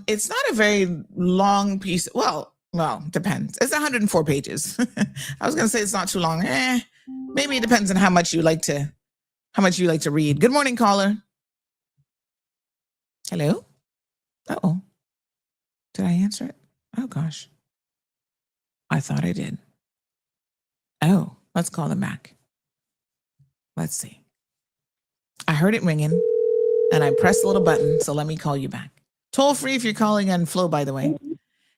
it's not a very long piece. Well, depends. It's 104 pages. I was gonna say it's not too long. Maybe it depends on how much you like to read. Good morning, caller. Hello. Uh-oh. Did I answer it? Oh gosh. I thought I did. Oh, let's call them back. Let's see. I heard it ringing and I pressed the little button, so let me call you back. Toll free if you're calling on Flow, by the way.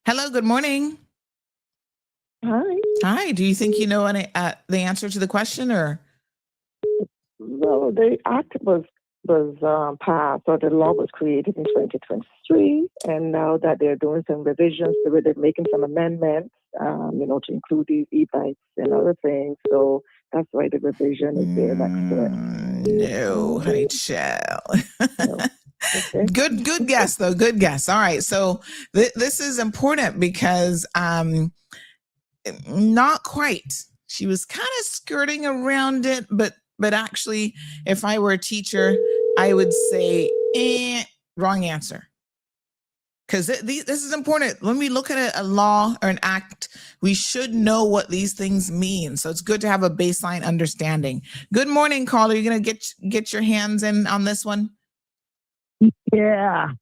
Hello, good morning. Hi. Hi, do you think you know the answer to the question, or? Well, the act was passed, or the law was created in 2023, and now that they're doing some revisions, they're making some amendments, to include these e-bikes and other things. So that's why the revision is there. That's correct. No, honey child. No. Okay. Good guess though. Good guess. All right. So this is important because not quite. She was kind of skirting around it, but actually, if I were a teacher, I would say, wrong answer. Because this is important. When we look at a law or an act, we should know what these things mean. So it's good to have a baseline understanding. Good morning, caller. You're gonna get your hands in on this one. Yeah.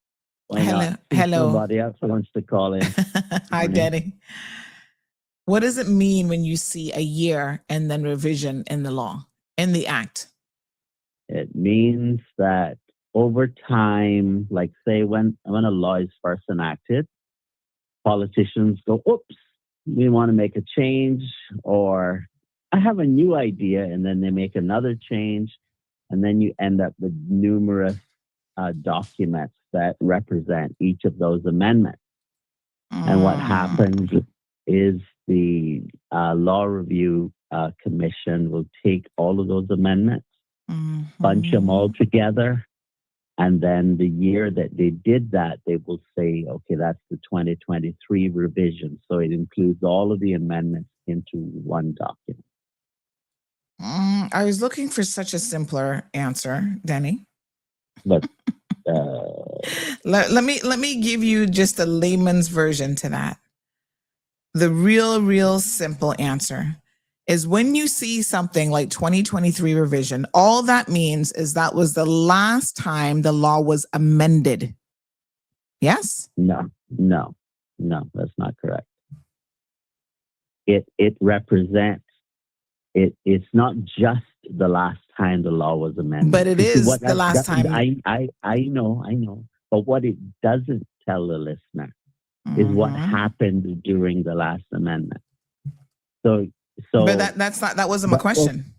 Hello. Somebody else wants to call in. Hi, Daddy. What does it mean when you see a year and then revision in the law, in the act? It means that over time, like say when a law is first enacted, politicians go, oops, we want to make a change, or I have a new idea, and then they make another change, and then you end up with numerous documents that represent each of those amendments. And what happens is the Law Review Commission will take all of those amendments, bunch them all together, and then the year that they did that, they will say, okay, that's the 2023 revision. So it includes all of the amendments into one document. I was looking for such a simpler answer, Denny. But let me give you just a layman's version to that. The real simple answer is when you see something like 2023 revision, all that means is that was the last time the law was amended. Yes? No, that's not correct. It represents, it's not just the last time the law was amended. But it is the last time. I know. But what it doesn't tell the listener is what happened during the last amendment. So but that wasn't my question.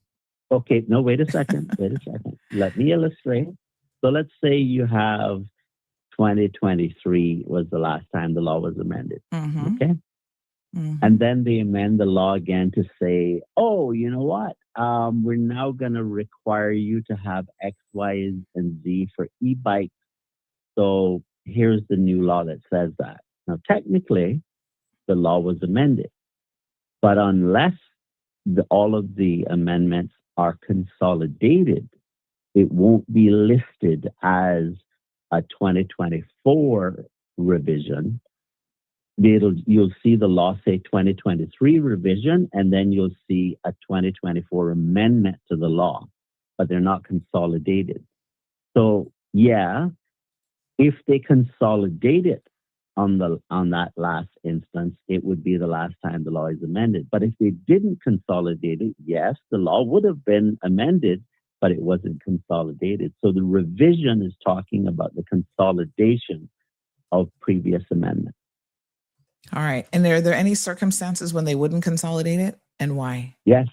Okay, no, wait a second. Let me illustrate. So let's say you have 2023 was the last time the law was amended. Okay? And then they amend the law again to say, oh, you know what? We're now going to require you to have X, Y, and Z for e-bikes. So here's the new law that says that. Now, technically, the law was amended. But unless all of the amendments are consolidated, it won't be listed as a 2024 revision. you'll see the law say 2023 revision, and then you'll see a 2024 amendment to the law, but they're not consolidated. So yeah, if they consolidate it on that last instance, it would be the last time the law is amended. But if they didn't consolidate it, yes, the law would have been amended, but it wasn't consolidated. So the revision is talking about the consolidation of previous amendments. All right. And are there any circumstances when they wouldn't consolidate it, and why? Yes.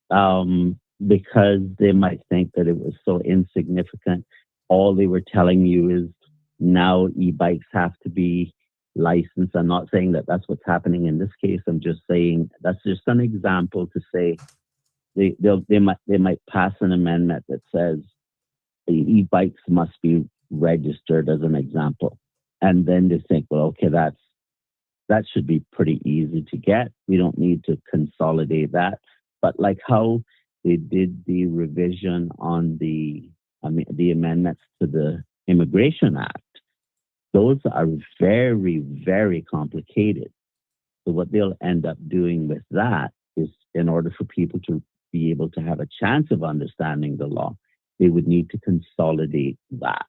Because they might think that it was so insignificant. All they were telling you is now e-bikes have to be licensed. I'm not saying that that's what's happening in this case. I'm just saying that's just an example to say they might pass an amendment that says the e-bikes must be registered, as an example, and then they think, well, okay, that should be pretty easy to get. We don't need to consolidate that. But like how they did the revision on the amendments to the Immigration Act, those are very, very complicated. So what they'll end up doing with that is, in order for people to be able to have a chance of understanding the law, they would need to consolidate that.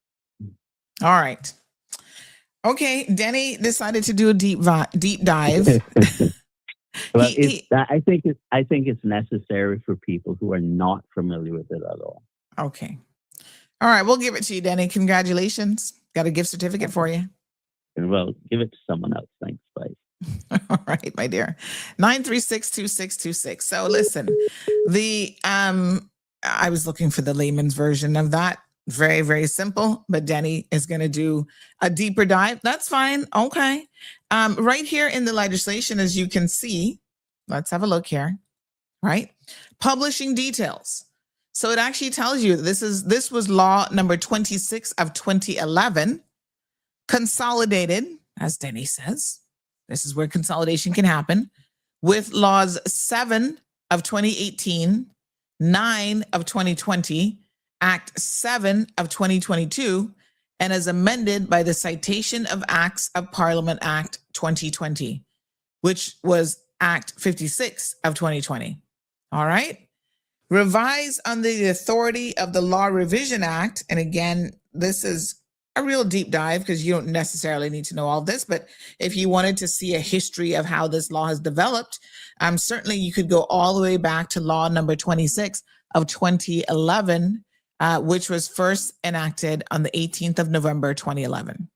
All right. Okay, Denny decided to do a deep dive. Well, I think it's necessary for people who are not familiar with it at all. Okay. All right, we'll give it to you, Denny. Congratulations. Got a gift certificate for you. Well, give it to someone else. Thanks. Bye. All right, my dear. 936-2626. So listen, I was looking for the layman's version of that. Very, very simple, but Denny is going to do a deeper dive. That's fine. Okay. Right here in the legislation, as you can see, let's have a look here, right? Publishing details. So it actually tells you this was law number 26 of 2011, consolidated, as Denny says. This is where consolidation can happen, with laws 7 of 2018, 9 of 2020, Act 7 of 2022, and as amended by the Citation of Acts of Parliament Act 2020, which was Act 56 of 2020. All right. Revise under the authority of the Law Revision Act. And again, this is a real deep dive because you don't necessarily need to know all this, but if you wanted to see a history of how this law has developed, certainly you could go all the way back to law number 26 of 2011, which was first enacted on the 18th of November, 2011.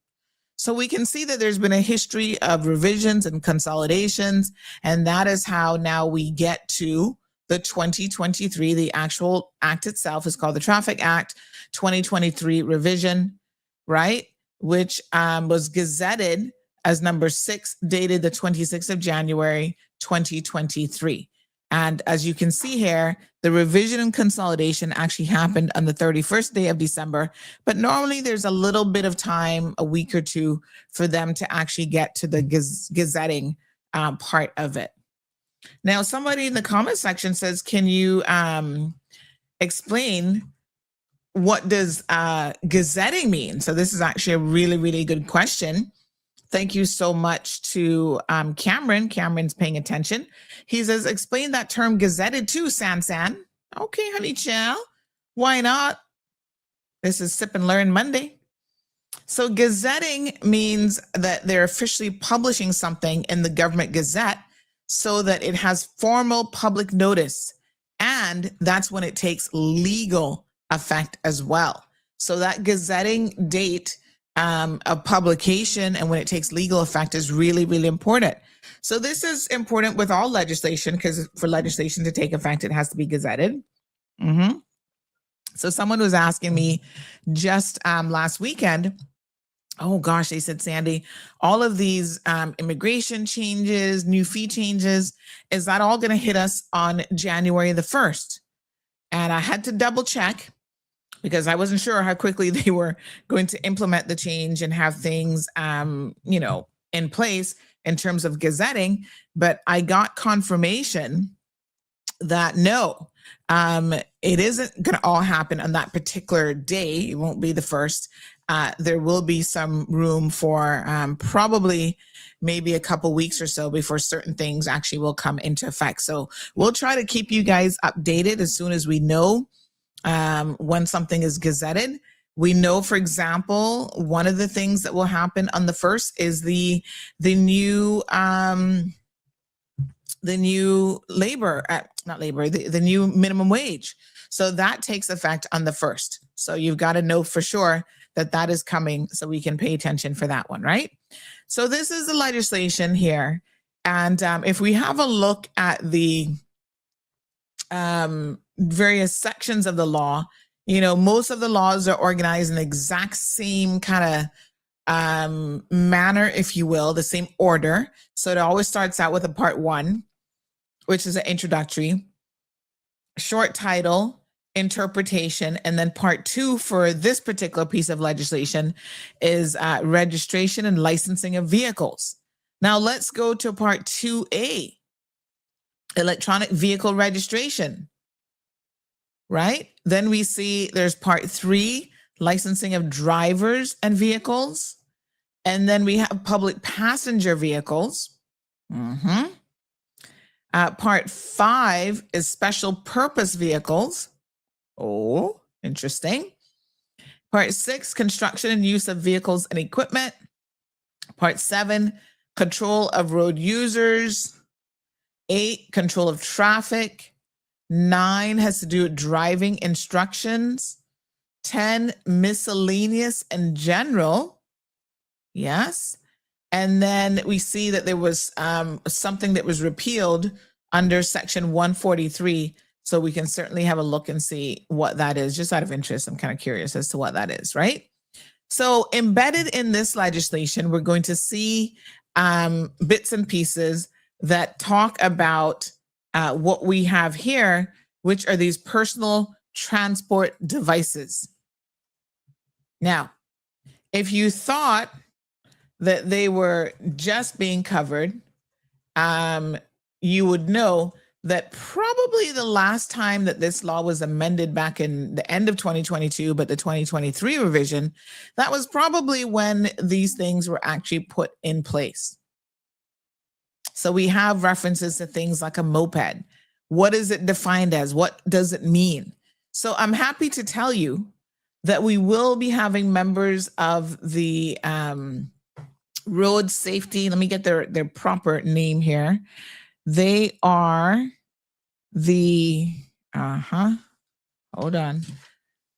So we can see that there's been a history of revisions and consolidations, and that is how now we get to the 2023, the actual act itself is called the Traffic Act 2023 revision, right? Which was gazetted as number 6, dated the 26th of January, 2023. And as you can see here, the revision and consolidation actually happened on the 31st day of December, but normally there's a little bit of time, a week or two, for them to actually get to the gazetting part of it. Now, somebody in the comment section says, can you explain what does gazetting mean? So this is actually a really, really good question. Thank you so much to Cameron. Cameron's paying attention. He says, explain that term gazetted too, San. Okay, honey child. Why not? This is Sip and Learn Monday. So gazetting means that they're officially publishing something in the government gazette so that it has formal public notice. And that's when it takes legal effect as well. So that gazetting date of publication and when it takes legal effect is really, really important. So this is important with all legislation, because for legislation to take effect, it has to be gazetted. So someone was asking me just last weekend, oh gosh, they said, Sandy, all of these immigration changes, new fee changes, is that all going to hit us on January the 1st? And I had to double check because I wasn't sure how quickly they were going to implement the change and have things, in place in terms of gazetting. But I got confirmation that no, it isn't going to all happen on that particular day. It won't be the 1st. there will be some room for probably maybe a couple weeks or so before certain things actually will come into effect. So we'll try to keep you guys updated as soon as we know when something is gazetted. We know, for example, one of the things that will happen on the 1st is the new the new minimum wage. So that takes effect on the 1st. So you've got to know for sure that that is coming so we can pay attention for that one, right? So this is the legislation here. And if we have a look at the various sections of the law, you know, most of the laws are organized in the exact same kind of manner, if you will, the same order. So it always starts out with a part 1, which is an introductory, short title, interpretation, and then part 2 for this particular piece of legislation is registration and licensing of vehicles. Now let's go to part 2A, electronic vehicle registration, right? Then we see there's part 3, licensing of drivers and vehicles. And then we have public passenger vehicles. Part 5 is special purpose vehicles. Oh, interesting. Part 6, construction and use of vehicles and equipment. Part 7, control of road users. 8, control of traffic. 9 has to do with driving instructions. 10, miscellaneous and general. Yes. And then we see that there was something that was repealed under section 143. So we can certainly have a look and see what that is. Just out of interest, I'm kind of curious as to what that is, right? So embedded in this legislation, we're going to see bits and pieces that talk about what we have here, which are these personal transport devices. Now, if you thought that they were just being covered, you would know that probably the last time that this law was amended back in the end of 2022, but the 2023 revision, that was probably when these things were actually put in place. So we have references to things like a moped. What is it defined as? What does it mean? So I'm happy to tell you that we will be having members of the road safety. Let me get their proper name here. They are the, hold on.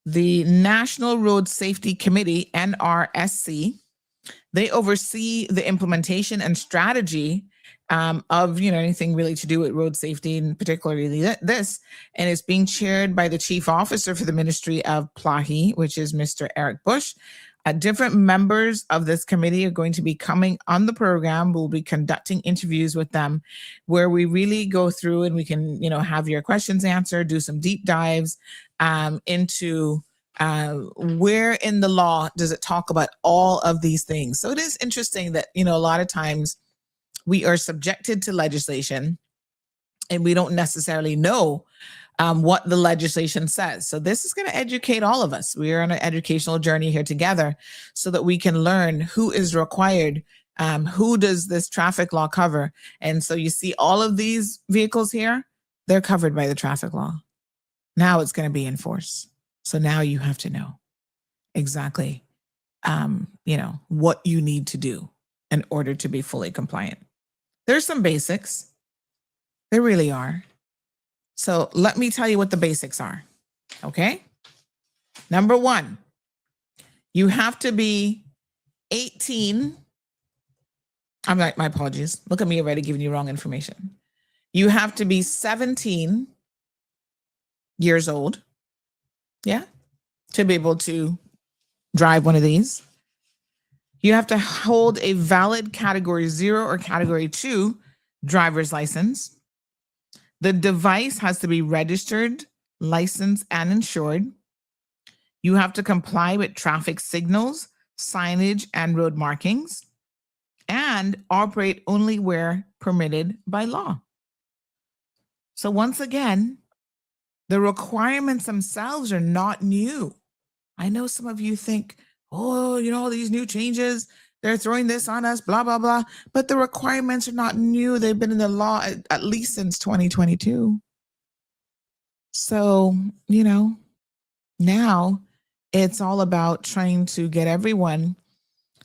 The National Road Safety Committee, NRSC. They oversee the implementation and strategy of anything really to do with road safety, and particularly this, and it's being chaired by the chief officer for the Ministry of Plahi, which is Mr. Eric Bush. Different members of this committee are going to be coming on the program. We'll be conducting interviews with them where we really go through and we can, have your questions answered, do some deep dives into where in the law does it talk about all of these things. So it is interesting that, a lot of times we are subjected to legislation and we don't necessarily know what the legislation says. So this is going to educate all of us. We are on an educational journey here together so that we can learn who is required, who does this traffic law cover. And so you see all of these vehicles here, they're covered by the traffic law. Now it's going to be enforced. So now you have to know exactly, what you need to do in order to be fully compliant. There's some basics. There really are. So let me tell you what the basics are, okay? Number 1, you have to be 18. My apologies. Look at me already giving you wrong information. You have to be 17 years old, to be able to drive one of these. You have to hold a valid Category 0 or Category 2 driver's license. The device has to be registered, licensed, and insured. You have to comply with traffic signals, signage, and road markings, and operate only where permitted by law. So once again, the requirements themselves are not new. I know some of you think, oh, all these new changes, they're throwing this on us, blah, blah, blah. But the requirements are not new. They've been in the law at least since 2022. So, now it's all about trying to get everyone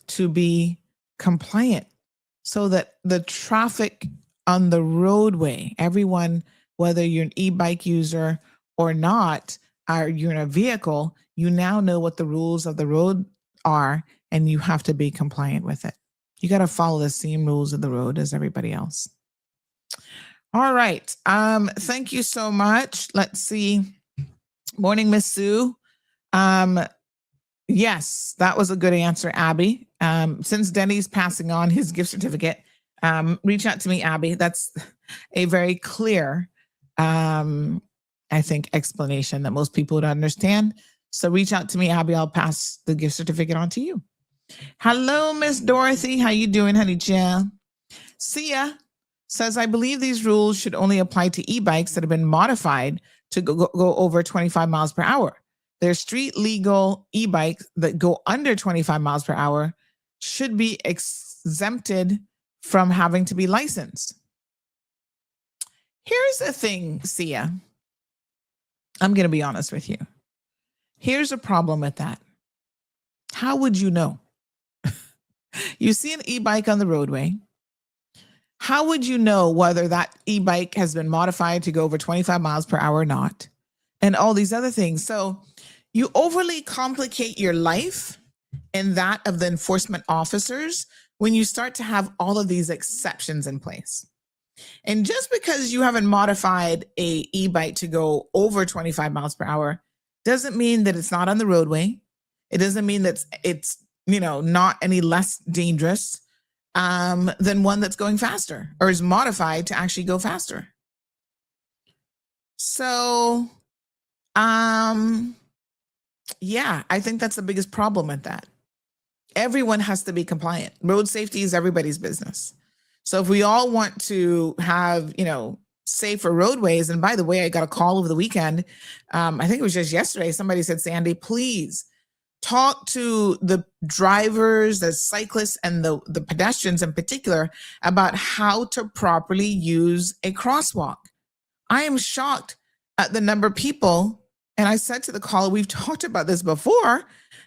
to be compliant so that the traffic on the roadway, everyone, whether you're an e-bike user or not, or you're in a vehicle, you now know what the rules of the road are, and you have to be compliant with it. You got to follow the same rules of the road as everybody else. All right. Thank you so much. Let's see. Morning, Miss Sue. Yes, that was a good answer, Abby. Since Denny's passing on his gift certificate, reach out to me, Abby. That's a very clear, I think, explanation that most people would understand. So reach out to me, Abby. I'll pass the gift certificate on to you. Hello, Miss Dorothy. How you doing, honey chill? Sia says, I believe these rules should only apply to e-bikes that have been modified to go over 25 miles per hour. Their street legal e-bikes that go under 25 miles per hour should be exempted from having to be licensed. Here's the thing, Sia. I'm going to be honest with you. Here's a problem with that. How would you know? You see an e-bike on the roadway. How would you know whether that e-bike has been modified to go over 25 miles per hour or not? And all these other things. So you overly complicate your life and that of the enforcement officers when you start to have all of these exceptions in place. And just because you haven't modified a e-bike to go over 25 miles per hour doesn't mean that it's not on the roadway. It doesn't mean that it's not any less dangerous than one that's going faster or is modified to actually go faster. So, yeah, I think that's the biggest problem with that. Everyone has to be compliant. Road safety is everybody's business. So if we all want to have, safer roadways, and by the way, I got a call over the weekend. I think it was just yesterday. Somebody said, Sandy, please talk to the drivers, the cyclists, and the pedestrians in particular about how to properly use a crosswalk. I am shocked at the number of people, and I said to the caller, we've talked about this before,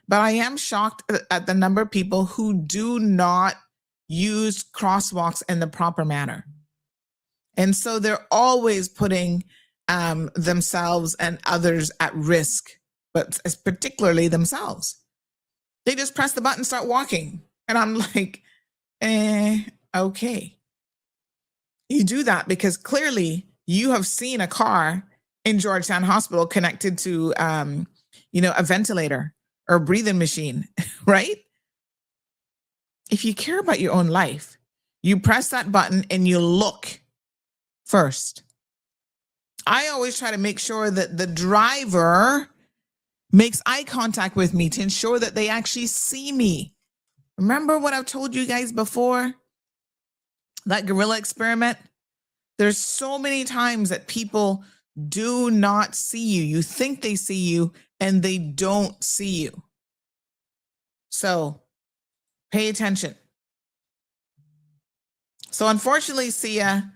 but I am shocked at the number of people who do not use crosswalks in the proper manner. And so they're always putting themselves and others at risk, but particularly themselves. They just press the button, start walking. And I'm like, okay. You do that because clearly you have seen a car in Georgetown Hospital connected to, a ventilator or a breathing machine, right? If you care about your own life, you press that button and you look first. I always try to make sure that the driver makes eye contact with me to ensure that they actually see me. Remember what I've told you guys before? That gorilla experiment? There's so many times that people do not see you. You think they see you and they don't see you. So pay attention. So unfortunately, Sia,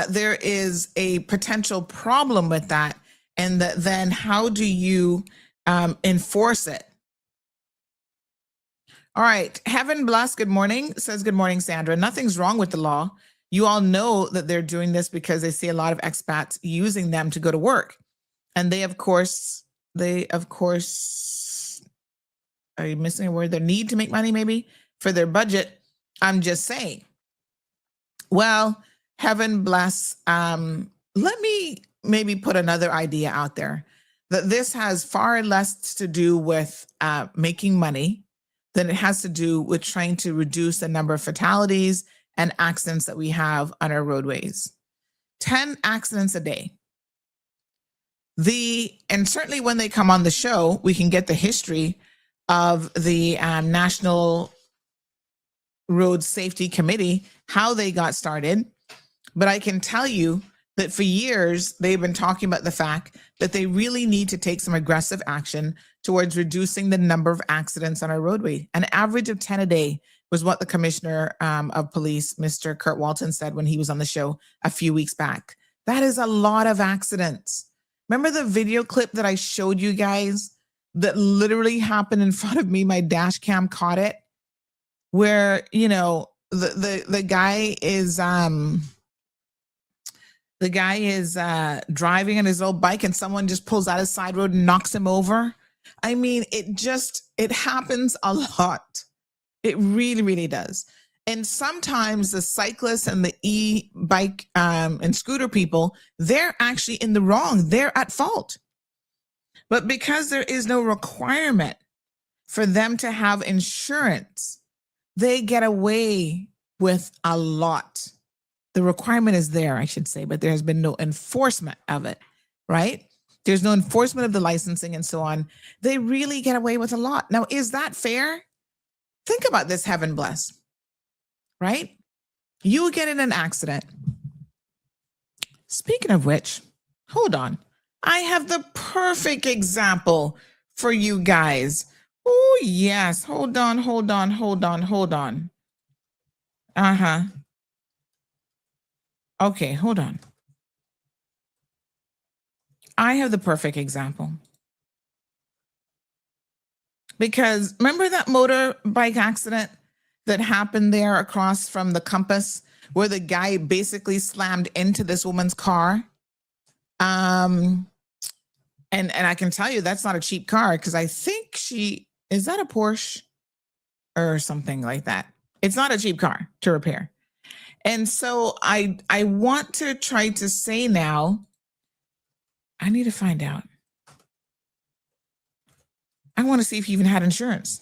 there is a potential problem with that. And then how do you enforce it? All right. Heaven Bless, good morning, says, good morning, Sandra. Nothing's wrong with the law. You all know that they're doing this because they see a lot of expats using them to go to work. And they, of course, are you missing a word? Their need to make money, maybe, for their budget. I'm just saying. Well, Heaven Bless, let me maybe put another idea out there, that this has far less to do with making money than it has to do with trying to reduce the number of fatalities and accidents that we have on our roadways. 10 accidents a day. And certainly when they come on the show, we can get the history of the National Road Safety Committee, how they got started. But I can tell you that for years, they've been talking about the fact that they really need to take some aggressive action towards reducing the number of accidents on our roadway. An average of 10 a day was what the commissioner of police, Mr. Kurt Walton, said when he was on the show a few weeks back. That is a lot of accidents. Remember the video clip that I showed you guys that literally happened in front of me? My dash cam caught it, where, you know, the guy is driving on his old bike and someone just pulls out a side road and knocks him over. I mean, it happens a lot. It really, really does. And sometimes the cyclists and the e-bike and scooter people, they're actually in the wrong. They're at fault. But because there is no requirement for them to have insurance, they get away with a lot. The requirement is there, I should say, but there has been no enforcement of it, right? There's no enforcement of the licensing and so on. They really get away with a lot. Now, is that fair? Think about this, heaven bless, right? You get in an accident. Speaking of which, hold on. I have the perfect example for you guys. Oh, yes. Hold on. Uh-huh. Okay, hold on. I have the perfect example. Because remember that motorbike accident that happened there across from the Compass, where the guy basically slammed into this woman's car? And I can tell you that's not a cheap car, because I think is that a Porsche or something like that? It's not a cheap car to repair. And so I want to try to say now, I need to find out. I want to see if he even had insurance.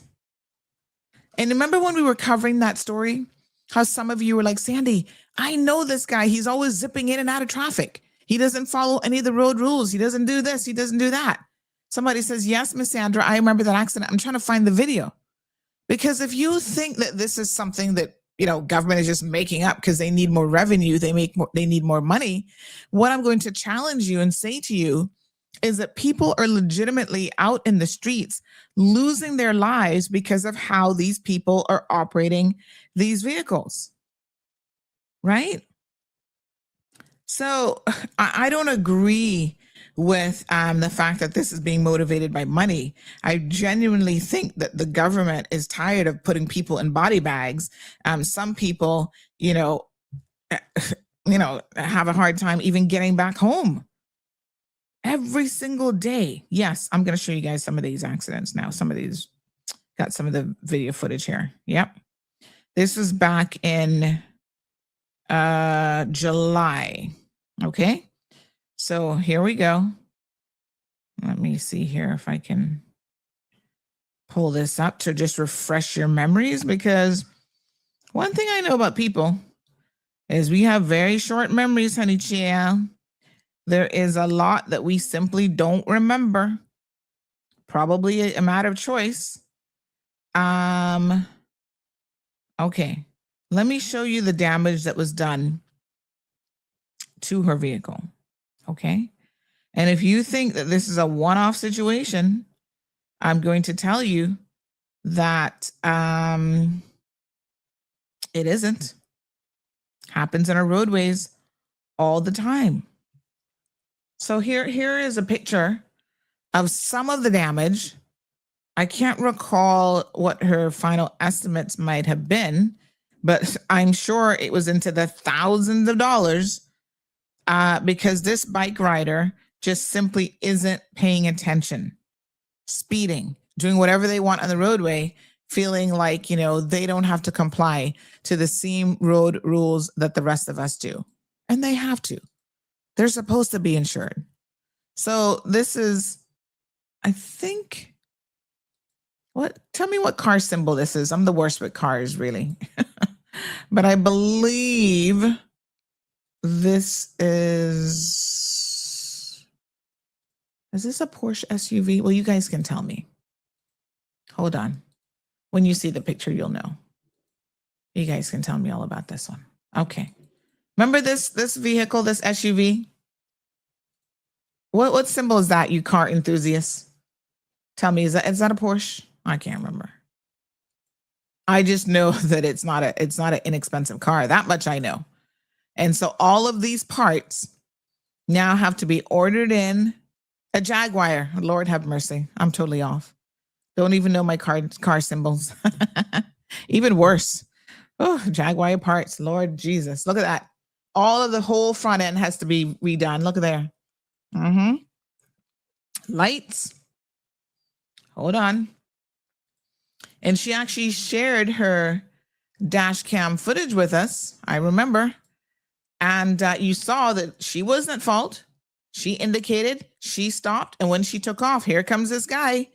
And remember when we were covering that story, how some of you were like, Sandy, I know this guy. He's always zipping in and out of traffic. He doesn't follow any of the road rules. He doesn't do this. He doesn't do that. Somebody says, yes, Miss Sandra, I remember that accident. I'm trying to find the video. Because if you think that this is something that, you know, government is just making up because they need more revenue, they need more money, what I'm going to challenge you and say to you is that people are legitimately out in the streets losing their lives because of how these people are operating these vehicles, right? So I don't agree with the fact that this is being motivated by money. I genuinely think that the government is tired of putting people in body bags. Some people, have a hard time even getting back home every single day. Yes, I'm going to show you guys some of these accidents now. Some of these, got some of the video footage here. Yep. This was back in July. Okay. So here we go. Let me see here if I can pull this up to just refresh your memories, because one thing I know about people is we have very short memories, honey child. There is a lot that we simply don't remember. Probably a matter of choice. Okay. Let me show you the damage that was done to her vehicle. Okay. And if you think that this is a one-off situation, I'm going to tell you that it isn't. Happens on our roadways all the time. So here is a picture of some of the damage. I can't recall what her final estimates might have been, but I'm sure it was into the thousands of dollars because this bike rider just simply isn't paying attention, speeding, doing whatever they want on the roadway, feeling like, they don't have to comply to the same road rules that the rest of us do. And they have to. They're supposed to be insured. So this is, I think, tell me what car symbol this is. I'm the worst with cars, really. But I believe this is this a Porsche SUV? Well, you guys can tell me. Hold on. When you see the picture, you'll know. You guys can tell me all about this one. Okay. Remember this vehicle, this SUV? What symbol is that, you car enthusiasts? Tell me, is that a Porsche? I can't remember. I just know that it's not an inexpensive car. That much I know. And so all of these parts now have to be ordered in. A Jaguar. Lord have mercy. I'm totally off. Don't even know my car symbols. Even worse. Oh, Jaguar parts. Lord Jesus. Look at that. All of the whole front end has to be redone. Look at there. Mm-hmm. Lights. Hold on. And she actually shared her dash cam footage with us. I remember. And you saw that she wasn't at fault. She indicated, she stopped. And when she took off, here comes this guy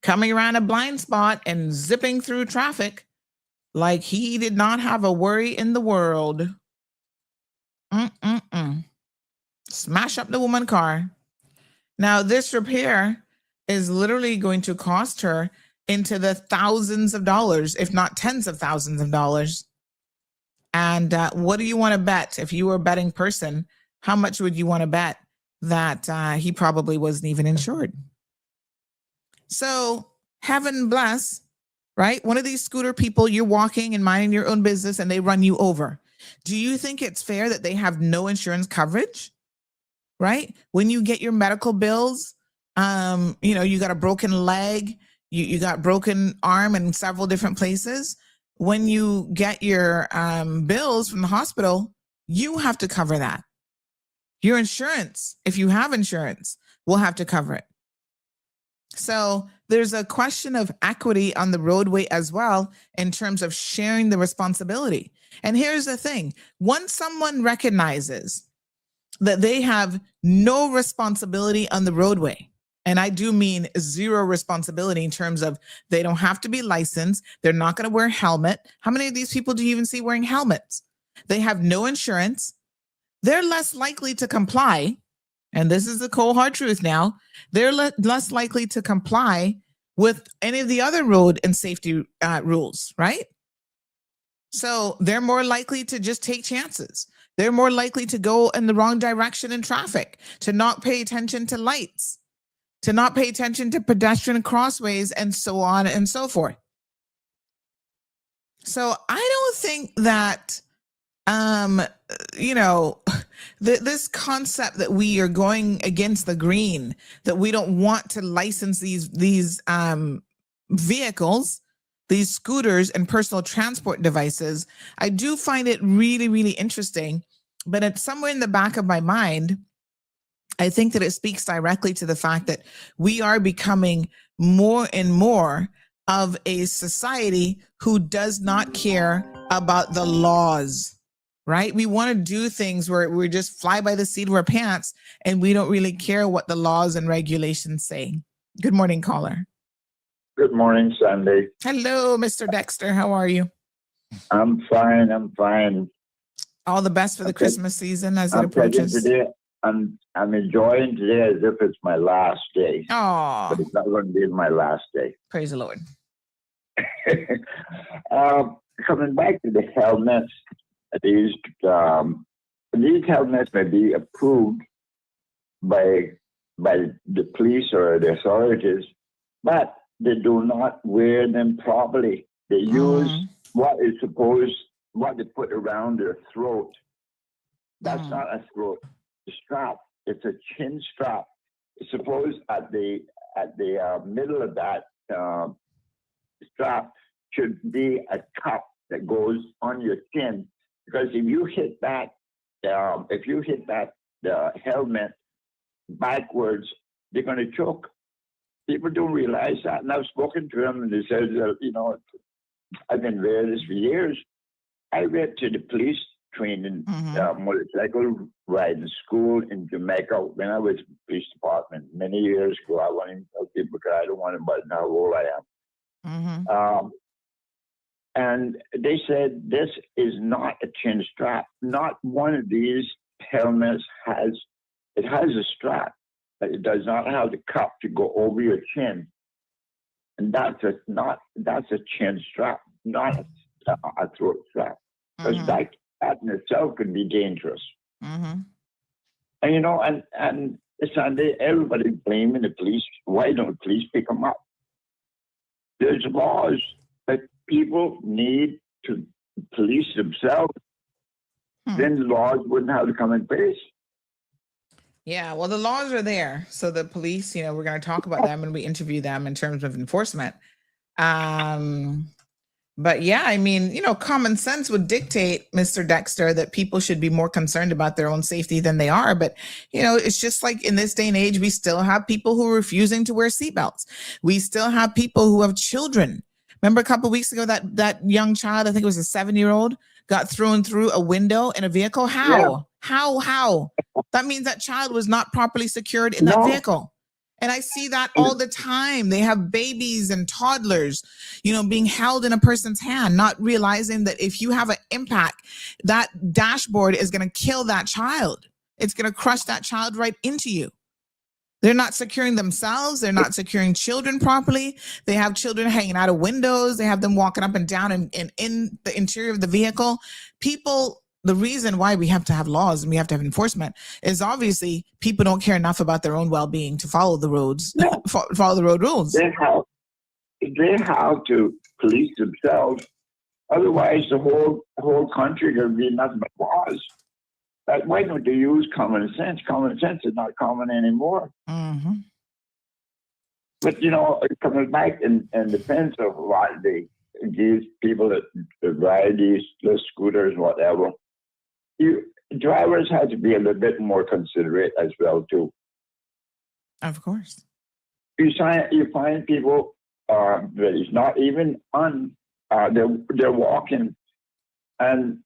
coming around a blind spot and zipping through traffic like he did not have a worry in the world. Smash up the woman's car. Now, this repair is literally going to cost her into the thousands of dollars, if not tens of thousands of dollars. And what do you want to bet? If you were a betting person, how much would you want to bet that he probably wasn't even insured? So heaven bless, right? One of these scooter people, you're walking and minding your own business and they run you over. Do you think it's fair that they have no insurance coverage, right? When you get your medical bills, you got a broken leg, you got broken arm in several different places. When you get your bills from the hospital, you have to cover that. Your insurance, if you have insurance, will have to cover it. So there's a question of equity on the roadway as well in terms of sharing the responsibility. And here's the thing. Once someone recognizes that they have no responsibility on the roadway, and I do mean zero responsibility in terms of they don't have to be licensed. They're not going to wear a helmet. How many of these people do you even see wearing helmets? They have no insurance. They're less likely to comply. And this is the cold hard truth now. They're less likely to comply with any of the other road and safety rules, right? So they're more likely to just take chances. They're more likely to go in the wrong direction in traffic, to not pay attention to lights, to not pay attention to pedestrian crossways, and so on and so forth. So I don't think that, this concept that we are going against the green, that we don't want to license these vehicles, these scooters and personal transport devices, I do find it really, really interesting. But it's somewhere in the back of my mind, I think that it speaks directly to the fact that we are becoming more and more of a society who does not care about the laws, right? We want to do things where we just fly by the seat of our pants and we don't really care what the laws and regulations say. Good morning, caller. Good morning, Sandy. Hello, Mr. Dexter. How are you? I'm fine. All the best for the Christmas season as it I'm approaches. Today, I'm enjoying today as if it's my last day. Oh, but it's not going to be my last day. Praise the Lord. Coming back to the helmets, these helmets may be approved by the police or the authorities, but they do not wear them properly. They use what they put around their throat. That's not a throat strap. It's a chin strap. Suppose at the middle of that strap should be a cup that goes on your chin, because if you hit that helmet backwards, they're going to choke. People don't realize that, and I've spoken to them, and they said, I've been wearing this for years. I went to the police training motorcycle riding school in Jamaica when I was in the police department many years ago. I want to tell people because I don't want to but know how old I am. And they said this is not a chin strap. Not one of these helmets has a strap, but it does not have the cup to go over your chin. And that's a chin strap, not a throat strap. Because that in itself could be dangerous. And and Sunday, everybody's blaming the police. Why don't the police pick them up? there's laws that people need to police themselves. Then the laws wouldn't have to come in place. Yeah, well, the laws are there. So the police, we're going to talk about them when we interview them in terms of enforcement. But yeah, I mean, common sense would dictate, Mr. Dexter, that people should be more concerned about their own safety than they are. But, it's just like in this day and age, we still have people who are refusing to wear seatbelts. We still have people who have children. Remember a couple of weeks ago, that young child, I think it was a 7-year-old, got thrown through a window in a vehicle? How? Yeah. How? That means that child was not properly secured in that vehicle. And I see that all the time. They have babies and toddlers, being held in a person's hand, not realizing that if you have an impact, that dashboard is going to kill that child. It's going to crush that child right into you. They're not securing themselves. They're not securing children properly. They have children hanging out of windows. They have them walking up and down and in the interior of the vehicle. The reason why we have to have laws and we have to have enforcement is obviously people don't care enough about their own well-being to follow the roads, follow the road rules. They have to police themselves. Otherwise, the whole country going to be nothing but laws. Why don't they use common sense? Common sense is not common anymore. Mm-hmm. But coming back in defense of what these people that ride these scooters, whatever. Drivers have to be a little bit more considerate as well too. Of course. You find people that is not even on. They're walking, and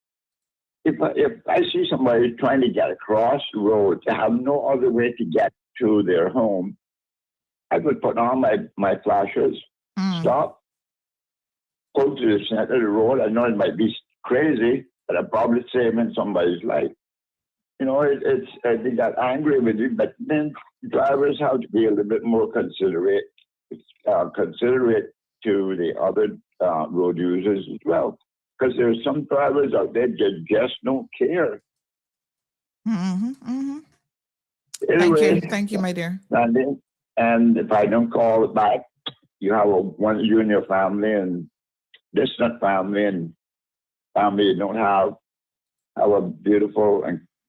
if I see somebody trying to get across the road, to have no other way to get to their home, I would put on my flashers, stop, go to the center of the road. I know it might be crazy, but I'm probably saving somebody's life. They got angry with you, but then drivers have to be a little bit more considerate to the other road users as well. Because there's some drivers out there that just don't care. Mm-hmm, mm-hmm. Anyway, Thank you, my dear. And if I don't call it back, you have you and your family and distant family and family you don't have a beautiful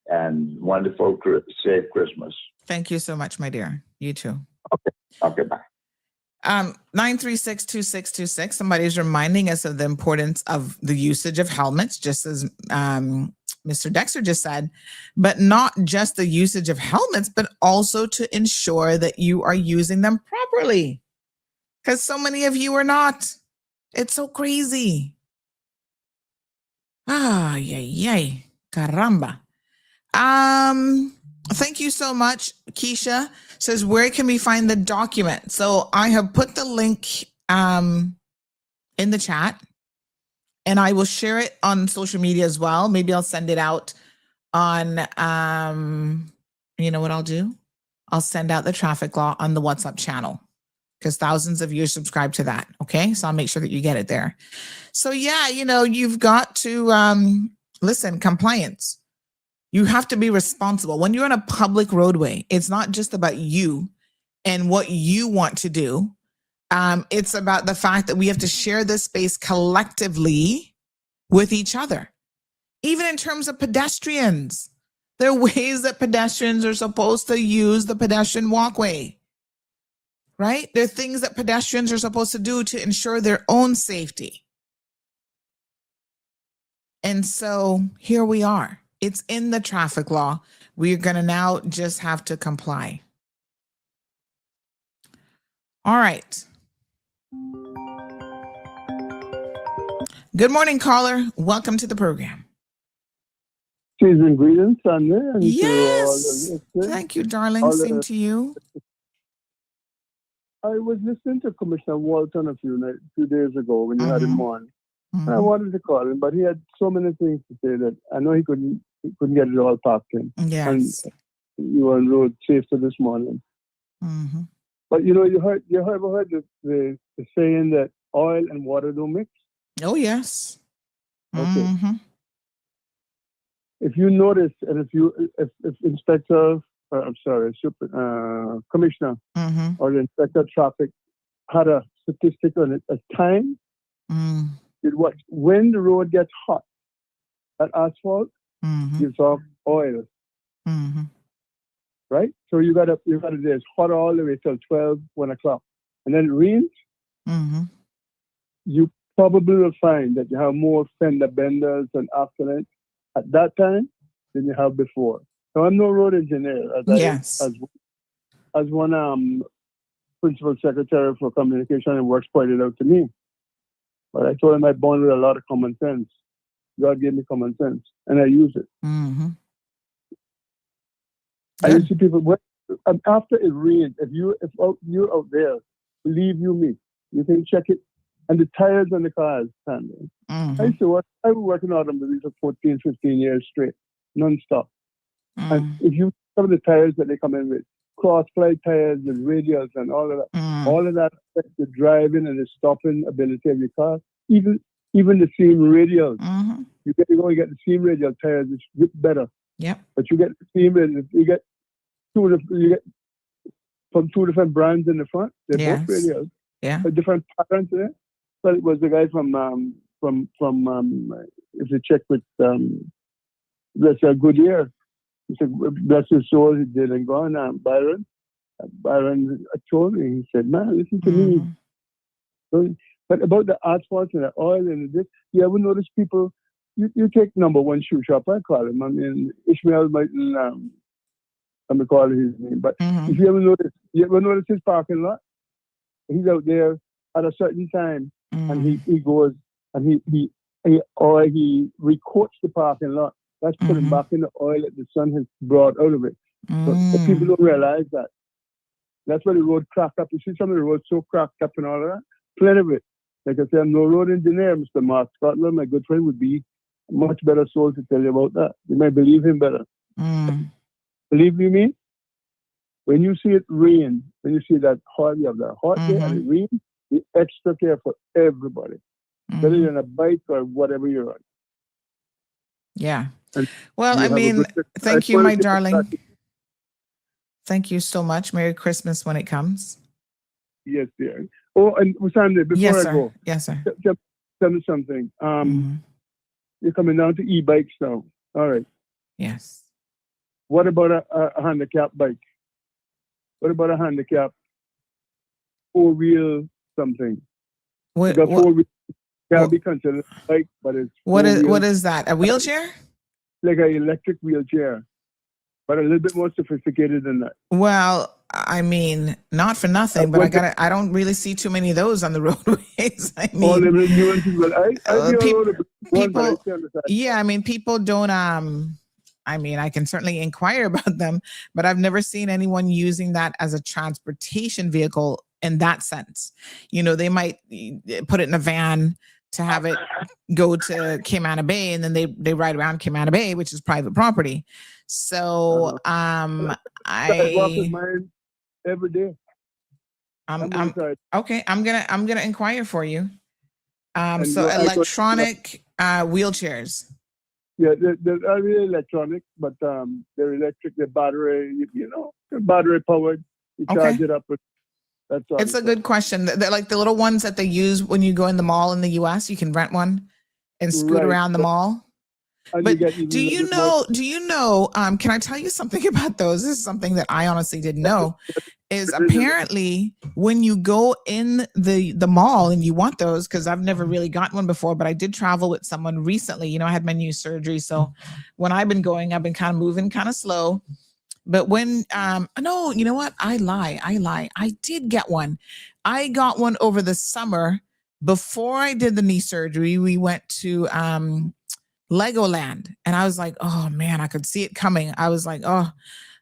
and wonderful, safe Christmas. Thank you so much, my dear. You too. Okay, bye. 936-2626. Somebody's reminding us of the importance of the usage of helmets, just as Mr. Dexter just said, but not just the usage of helmets, but also to ensure that you are using them properly. Because so many of you are not. It's so crazy. Yay. Caramba. Thank you so much. Keisha says, where can we find the document? So I have put the link in the chat and I will share it on social media as well. Maybe I'll send it out on, you know what I'll do? I'll send out the traffic law on the WhatsApp channel because thousands of you subscribe to that. Okay. So I'll make sure that you get it there. So yeah, you've got to, listen, compliance. You have to be responsible. When you're on a public roadway, it's not just about you and what you want to do. It's about the fact that we have to share this space collectively with each other. Even in terms of pedestrians, there are ways that pedestrians are supposed to use the pedestrian walkway, right? There are things that pedestrians are supposed to do to ensure their own safety. And so here we are. It's in the traffic law. We're going to now just have to comply. All right. Good morning, caller. Welcome to the program. Season greetings, Sunday. And yes. Thank you, darling. Same to you. I was listening to Commissioner Walton a few days ago when you had him on. I wanted to call him, but he had so many things to say that I know he couldn't get it all packed in. Yes. And you were on road safer this morning. But you ever heard the saying that oil and water don't mix? Oh, yes. Okay. If you notice, and if Commissioner or the Inspector of Traffic had a statistic on it. At time, it watch when the road gets hot, that asphalt gives off oil. Right? So you gotta it's hot all the way till 1 o'clock. And then it rains, you probably will find that you have more fender benders and accidents at that time than you have before. So I'm no road engineer, as one principal secretary for communication and works pointed out to me. But I told him I born with a lot of common sense. God gave me common sense, and I use it. I see people after it rains. If you're out there, believe you me, you can check it, and the tires on the cars standing. I used to work. I was working on them for 14, 15 years straight, non-stop. And if you some of the tires that they come in with, cross-fly tires and radials and all of that affects the driving and the stopping ability of your car. Even the seam radials. You get the seam radial tires, it's better. Yep. But you get the seam radials, you get from two different brands in the front. They're both radials. Yeah. A different patterns there. But it was the guy from if you check with let's say Goodyear. He said, bless his soul, he did and gone. Byron told me, he said, man, listen to me. But about the asphalt and the oil and this, you ever notice people, you take number one shoe shop, I call him. I mean, Ishmael mightn't, let me call his name. But if you ever notice his parking lot, he's out there at a certain time and he goes and he recoats the parking lot. That's putting back in the oil that the sun has brought out of it. So if people don't realize that, that's why the road cracked up. You see some of the roads so cracked up and all of that? Plenty of it. Like I said, I'm no road engineer, Mr. Mark Scotland. My good friend would be a much better soul to tell you about that. You might believe him better. Believe me? When you see it rain, when you see that hot, you have that hot day and it rains, be extra careful, everybody. Whether you're on a bike or whatever you're on. Yeah. Well, I mean, thank you, my darling. Thank you so much. Merry Christmas when it comes. Yes, dear. Oh, and Sandy, before I go. Yes, sir. Tell me something. You're coming down to e-bikes now. All right. Yes. What about a handicap bike? What about a handicap four-wheel something? Four-wheel can be considered a bike, but it's what is that? A wheelchair? Like an electric wheelchair, but a little bit more sophisticated than that. Well, I mean, not for nothing, but I don't really see too many of those on the roadways. I mean, all the nuances, but people, yeah, I mean, people don't, I mean, I can certainly inquire about them, but I've never seen anyone using that as a transportation vehicle in that sense. You know, they might put it in a van to have it go to Cayman Bay, and then they ride around Cayman Bay, which is private property. So, I walk with mine every day. Okay. I'm gonna inquire for you. So electronic wheelchairs. Yeah, they're really electronic, but they're electric. They're battery, they're battery powered. You charge it up. That's all. It's a good question. They're like the little ones that they use when you go in the mall in the US. You can rent one and scoot around the mall. But do you know, can I tell you something about those? This is something that I honestly didn't know. Is apparently when you go in the mall and you want those, because I've never really gotten one before, but I did travel with someone recently. You know, I had my knee surgery. So when I've been going, I've been kind of moving kind of slow. But when, no, you know what? I lie. I did get one. I got one over the summer. Before I did the knee surgery, we went to Legoland. And I was like, oh man, I could see it coming. I was like, oh,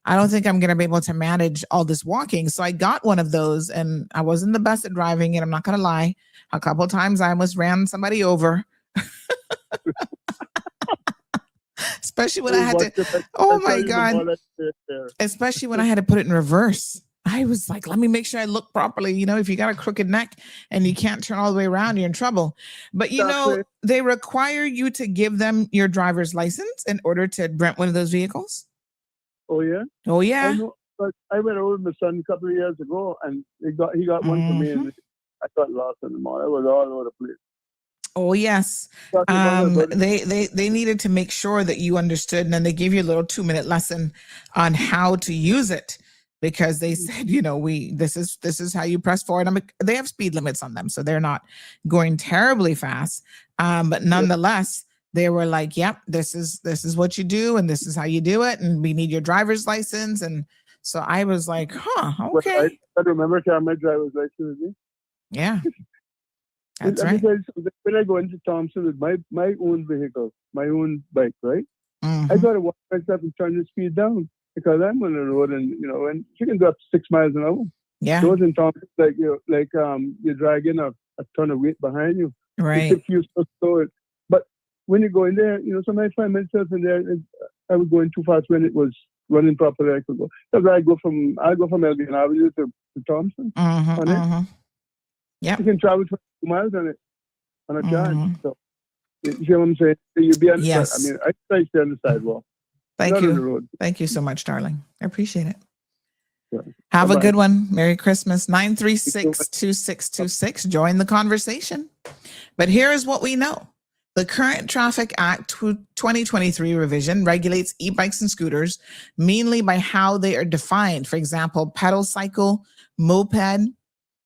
I don't think I'm going to be able to manage all this walking. So I got one of those, and I wasn't the best at driving it. I'm not going to lie. A couple of times I almost ran somebody over. Especially when I had to, oh my God. Especially when I had to put it in reverse. I was like, let me make sure I look properly. You know, if you got a crooked neck and you can't turn all the way around, you're in trouble. But you know, they require you to give them your driver's license in order to rent one of those vehicles. Oh yeah. Oh yeah. I went over with my son a couple of years ago, and he got one for me. And I got lost in the mall. I was all over the place. Oh yes. They needed to make sure that you understood, and then they gave you a little 2-minute lesson on how to use it, because they said, this is how you press forward. They have speed limits on them, so they're not going terribly fast. But nonetheless, they were like, "Yep, this is what you do, and this is how you do it, and we need your driver's license." And so I was like, "Huh, okay." I remember to have my driver's license with me. Yeah. That's Let me right. tell you something. When I go into Thompson with my own vehicle, my own bike, right? Mhm. I gotta watch myself and turn the speed down because I'm on the road, and and you can go up 6 miles an hour. Yeah. Those in Thompson, you're dragging a ton of weight behind you. Right. If you so slow it. But when you go in there, sometimes I find myself in there. I was going too fast when it was running properly. I could go because I go from Elgin Avenue to Thompson on it. Yep. You can travel 22 miles on it on a charge. Mhm. So you see what I'm saying? You be on. Yes. I mean, I try to stay on the sidewalk. Thank not on the you. road. Thank you so much, darling. I appreciate it. Yeah. Have a Bye-bye. good one. Merry Christmas. 936-2626. Join the conversation. But here is what we know. The current Traffic Act 2023 revision regulates e-bikes and scooters mainly by how they are defined. For example, pedal cycle, moped,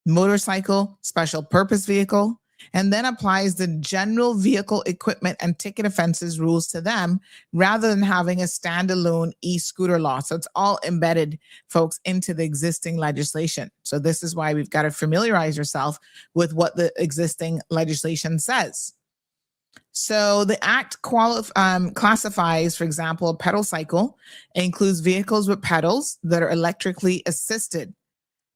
motorcycle, special purpose vehicle, and then applies the general vehicle equipment and ticket offenses rules to them rather than having a standalone e-scooter law. So it's all embedded, folks, into the existing legislation. So this is why we've got to familiarize yourself with what the existing legislation says. So the act classifies, for example, a pedal cycle includes vehicles with pedals that are electrically assisted,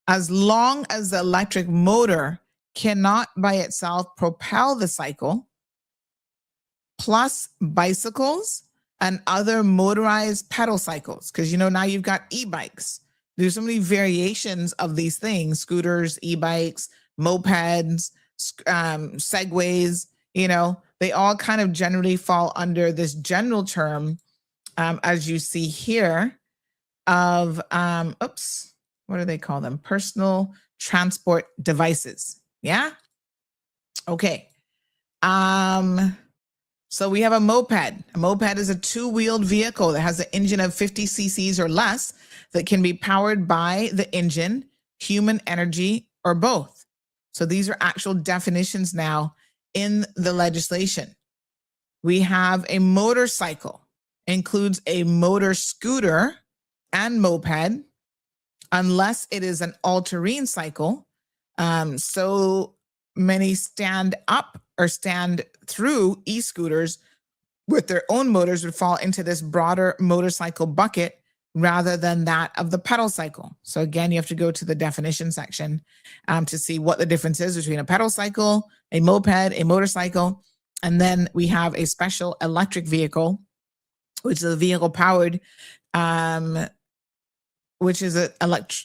as long as the electric motor cannot by itself propel the cycle, plus bicycles and other motorized pedal cycles. Because now you've got e-bikes. There's so many variations of these things: scooters, e-bikes, mopeds, segways. They all kind of generally fall under this general term, as you see here, of what do they call them? Personal transport devices. Yeah. Okay. So we have a moped. A moped is a two-wheeled vehicle that has an engine of 50 cc's or less that can be powered by the engine, human energy, or both. So these are actual definitions now in the legislation. We have a motorcycle, includes a motor scooter and moped, unless it is an all-terrain cycle. So many stand up or stand through e-scooters with their own motors would fall into this broader motorcycle bucket rather than that of the pedal cycle. So again, you have to go to the definition section to see what the difference is between a pedal cycle, a moped, a motorcycle. And then we have a special electric vehicle, which is a vehicle powered which is an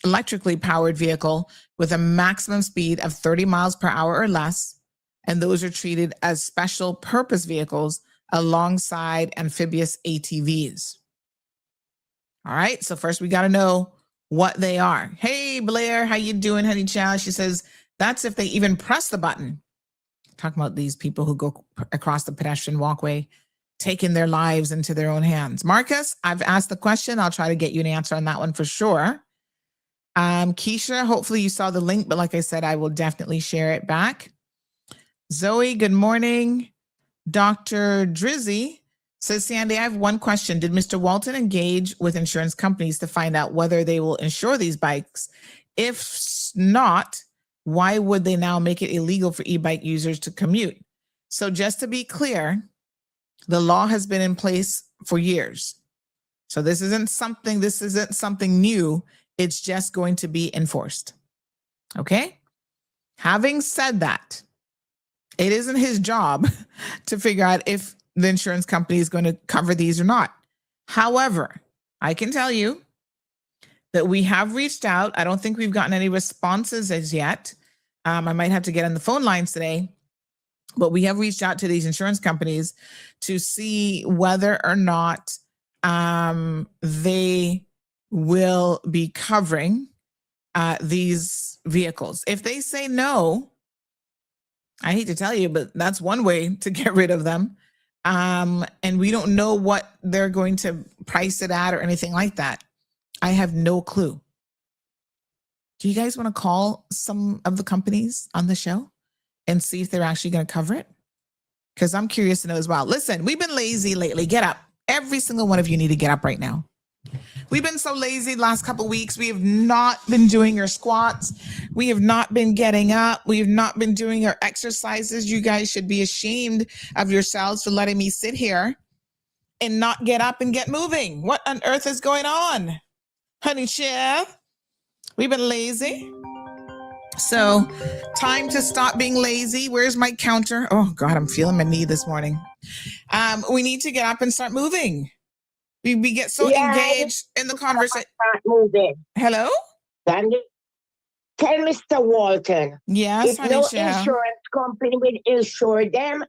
electrically powered vehicle with a maximum speed of 30 miles per hour or less. And those are treated as special purpose vehicles alongside amphibious ATVs. All right, so first we got to know what they are. Hey, Blair, how you doing, honey child? She says, that's if they even press the button. Talking about these people who go across the pedestrian walkway, taking their lives into their own hands. Marcus, I've asked the question. I'll try to get you an answer on that one for sure. Keisha, hopefully you saw the link, but like I said, I will definitely share it back. Zoe, good morning. Dr. Drizzy says, Sandy, I have one question. Did Mr. Walton engage with insurance companies to find out whether they will insure these bikes? If not, why would they now make it illegal for e-bike users to commute? So just to be clear, the law has been in place for years. So this isn't something new. It's just going to be enforced. Okay? Having said that, it isn't his job to figure out if the insurance company is going to cover these or not. However, I can tell you that we have reached out. I don't think we've gotten any responses as yet. I might have to get on the phone lines today. But we have reached out to these insurance companies to see whether or not they will be covering these vehicles. If they say no, I hate to tell you, but that's one way to get rid of them. And we don't know what they're going to price it at or anything like that. I have no clue. Do you guys want to call some of the companies on the show and see if they're actually going to cover it? Because I'm curious to know as well. Listen, we've been lazy lately. Get up. Every single one of you need to get up right now. We've been so lazy the last couple of weeks. We have not been doing our squats. We have not been getting up. We have not been doing our exercises. You guys should be ashamed of yourselves for letting me sit here and not get up and get moving. What on earth is going on? Honey Chef, we've been lazy. So time to stop being lazy. Where's my counter? Oh God, I'm feeling my knee this morning. We need to get up and start moving. We get so engaged in the conversation. Start moving. Hello? Sandy, tell Mr. Walton. Yes, if honey, no Cheryl. insurance company will insure them,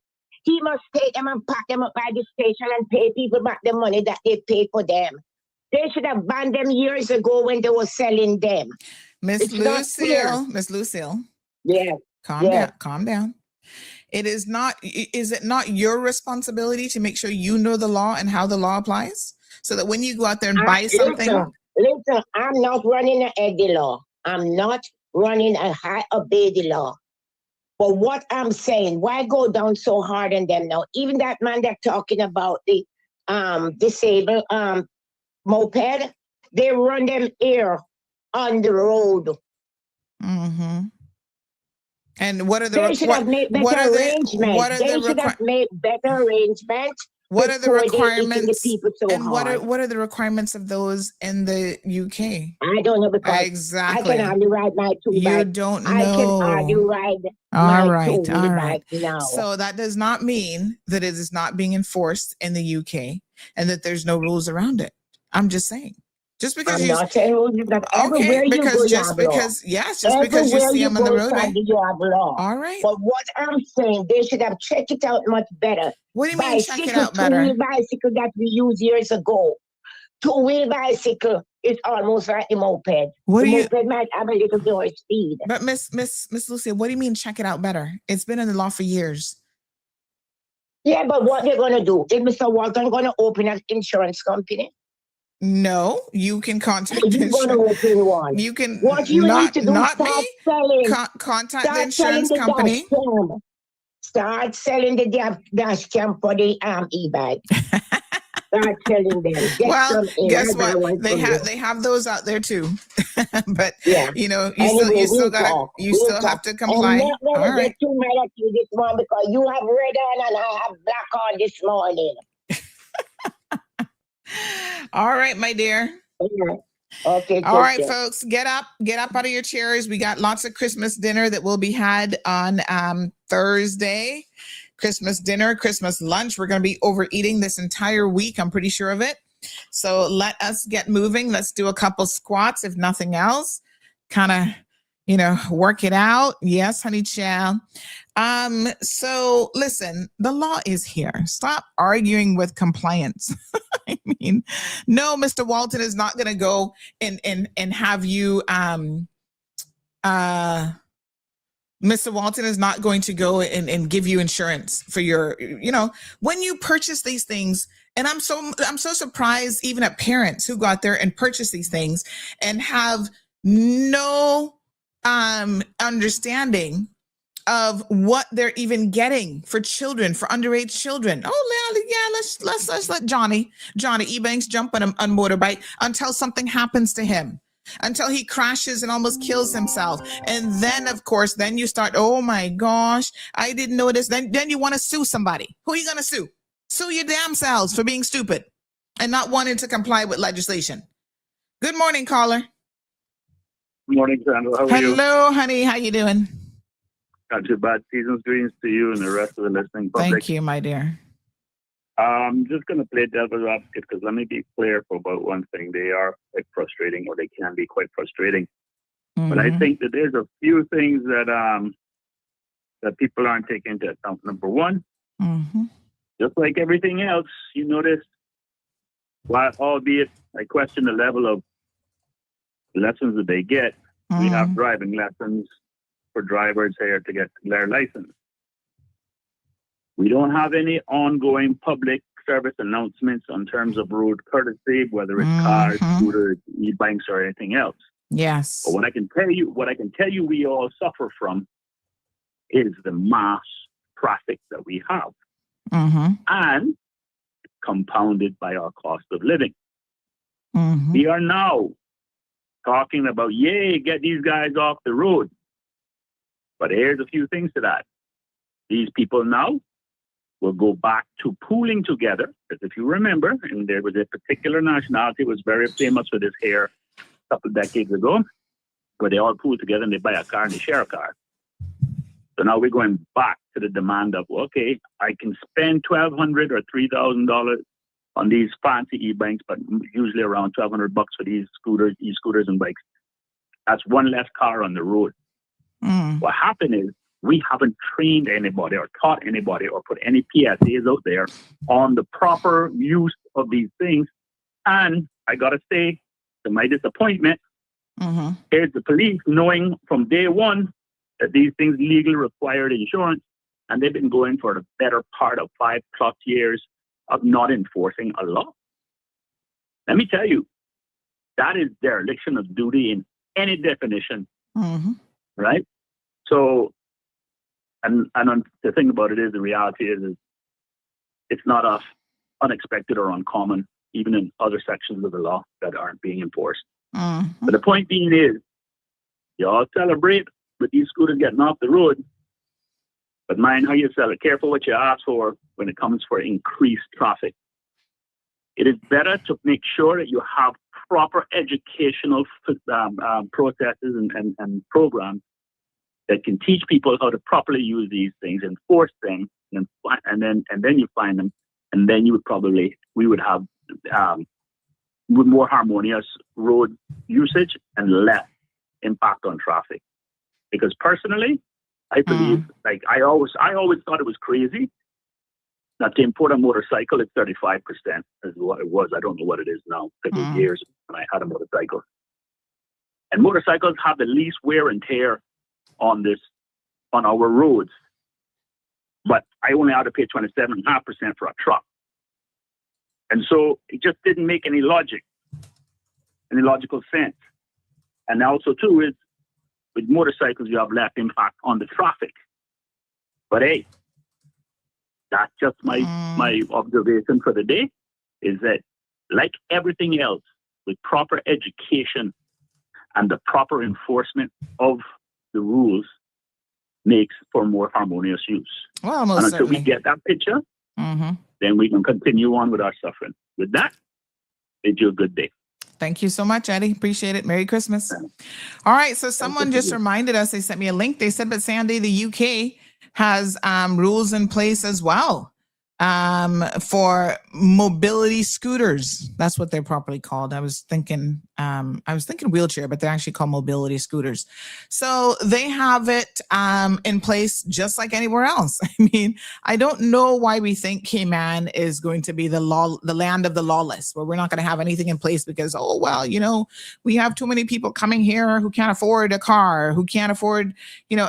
he must take them and pack them up by the station and pay people back the money that they pay for them. They should have banned them years ago when they were selling them. Miss Lucille. Yeah. Calm down. Is it not your responsibility to make sure you know the law and how the law applies? So that when you go out there and buy something. Listen, I'm not running the law. I'm not running obey the law. But what I'm saying, why go down so hard on them now? Even that man they're talking about, the disabled moped, they run them here on the road. Mm-hmm. And what are the they should have made better arrangements. They should have made better arrangements. What are the requirements? What are the requirements of those in the UK? I don't know, because exactly. I can hardly ride my two bikes. You don't know. I can hardly ride all my right. bike now. So that does not mean that it is not being enforced in the UK and that there's no rules around it. I'm just saying. Just because I'm not saying rules, but everywhere you go, just because you see them on the roadway. You have law. All right. But what I'm saying, they should have checked it out much better. What do you mean check it out better? Two-wheel bicycle that we used years ago. Two-wheel bicycle is almost like a moped. Moped might have a little more speed. But Miss Lucia, what do you mean check it out better? It's been in the law for years. Yeah, but what they're going to do? Is Mr. Walton going to open an insurance company? No, you can contact the insurance. You can what you need to do, not me. Contact the insurance company. Start selling the dash cam for the e-bike. Start selling them. Guess what? They have those out there too. But you know, you still have to comply. I'm not going to get too mad at you this morning because you have red on and I have black on this morning. All right, my dear. Okay. All right, folks, get up out of your chairs. We got lots of Christmas dinner that will be had on Thursday. Christmas dinner, Christmas lunch. We're going to be overeating this entire week. I'm pretty sure of it. So let us get moving. Let's do a couple squats, if nothing else. Kind of, work it out. Yes, honey child. So listen, the law is here. Stop arguing with compliance. I mean, no, Mr. Walton is not going to go and have you, Mr. Walton is not going to go and give you insurance for your, when you purchase these things. And I'm so surprised even at parents who go out there and purchase these things and have no understanding of what they're even getting for children, for underage children. Oh, yeah, let's let Johnny Ebanks jump on a motorbike until something happens to him, until he crashes and almost kills himself. And then, of course, then you start, oh my gosh, I didn't know this. Then you want to sue somebody. Who are you going to sue? Sue your damn selves for being stupid and not wanting to comply with legislation. Good morning, caller. Good morning, Sandra. How are you? Hello, honey. How you doing? Not too bad. Season's greetings to you and the rest of the listening public. Thank you, my dear. I'm just going to play devil's advocate because let me be clear about one thing. They are quite frustrating, or they can be quite frustrating. Mm-hmm. But I think that there's a few things that people aren't taking into account. Number one, just like everything else, you notice, albeit I question the level of lessons that they get, we have driving lessons for drivers here to get their license. We don't have any ongoing public service announcements in terms of road courtesy, whether it's cars, scooters, e-bikes, or anything else. Yes. But what I can tell you, we all suffer from is the mass traffic that we have, and compounded by our cost of living. We are now talking about, yay, get these guys off the road. But here's a few things to that. These people now will go back to pooling together, because if you remember, and there was a particular nationality was very famous for this here a couple of decades ago, where they all pool together and they buy a car and they share a car. So now we're going back to the demand of, okay, I can spend $1,200 or $3,000 on these fancy e-bikes, but usually around $1,200 for these scooters, e-scooters and bikes. That's one less car on the road. What happened is we haven't trained anybody or taught anybody or put any PSAs out there on the proper use of these things. And I got to say, to my disappointment, here's the police knowing from day one that these things legally required insurance, and they've been going for the better part of 5+ years of not enforcing a law. Let me tell you, that is dereliction of duty in any definition, right? So, and the thing about it is, the reality is it's not unexpected or uncommon, even in other sections of the law that aren't being enforced. But the point being is, y'all celebrate with these scooters getting off the road, but mind how you sell it. Careful what you ask for when it comes for increased traffic. It is better to make sure that you have proper educational processes and programs that can teach people how to properly use these things, enforce them, and then you find them, and then we would have more harmonious road usage and less impact on traffic. Because personally, I believe, like I always thought it was crazy that to import a motorcycle at 35% is what it was. I don't know what it is now. It was years when I had a motorcycle. And motorcycles have the least wear and tear on our roads. But I only had to pay 27.5% for a truck. And so it just didn't make any logical sense. And also too is, with motorcycles, you have less impact on the traffic. But hey, that's just my observation for the day, is that like everything else, with proper education and the proper enforcement of the rules makes for more harmonious use. Well, and until we get that picture, then we can continue on with our suffering. With that, bid you a good day. Thank you so much, Eddie. Appreciate it. Merry Christmas. All right. So someone just reminded us, they sent me a link. They said, but Sandy, the UK has rules in place as well for mobility scooters. That's what they're properly called. I was thinking wheelchair, but they're actually called mobility scooters. So they have it in place just like anywhere else. I mean, I don't know why we think Cayman is going to be the land of the lawless, where we're not going to have anything in place because, oh, well, we have too many people coming here who can't afford a car, who can't afford,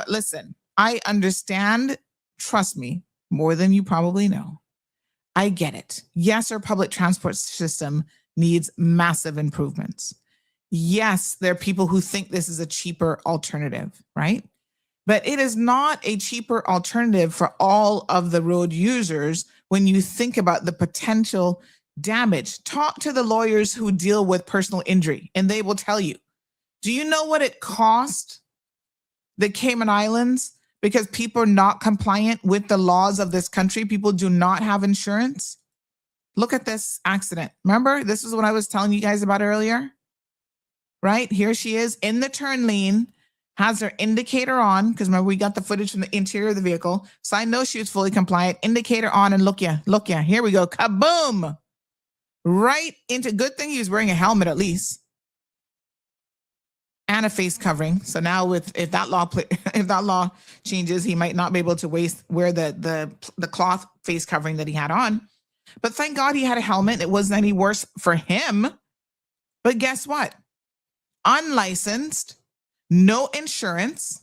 listen, I understand, trust me, more than you probably know. I get it. Yes, our public transport system needs massive improvements. Yes, there are people who think this is a cheaper alternative, right? But it is not a cheaper alternative for all of the road users when you think about the potential damage. Talk to the lawyers who deal with personal injury, and they will tell you. Do you know what it cost the Cayman Islands? Because people are not compliant with the laws of this country. People do not have insurance. Look at this accident. Remember, this is what I was telling you guys about earlier, right? Here she is in the turn lane, has her indicator on, because remember, we got the footage from the interior of the vehicle. So I know she was fully compliant. Indicator on, and look ya. Here we go. Kaboom! Right into, good thing he was wearing a helmet at least. And a face covering. So now if that law changes, he might not be able to wear the cloth face covering that he had on. But thank God he had a helmet. It wasn't any worse for him. But guess what? Unlicensed, no insurance.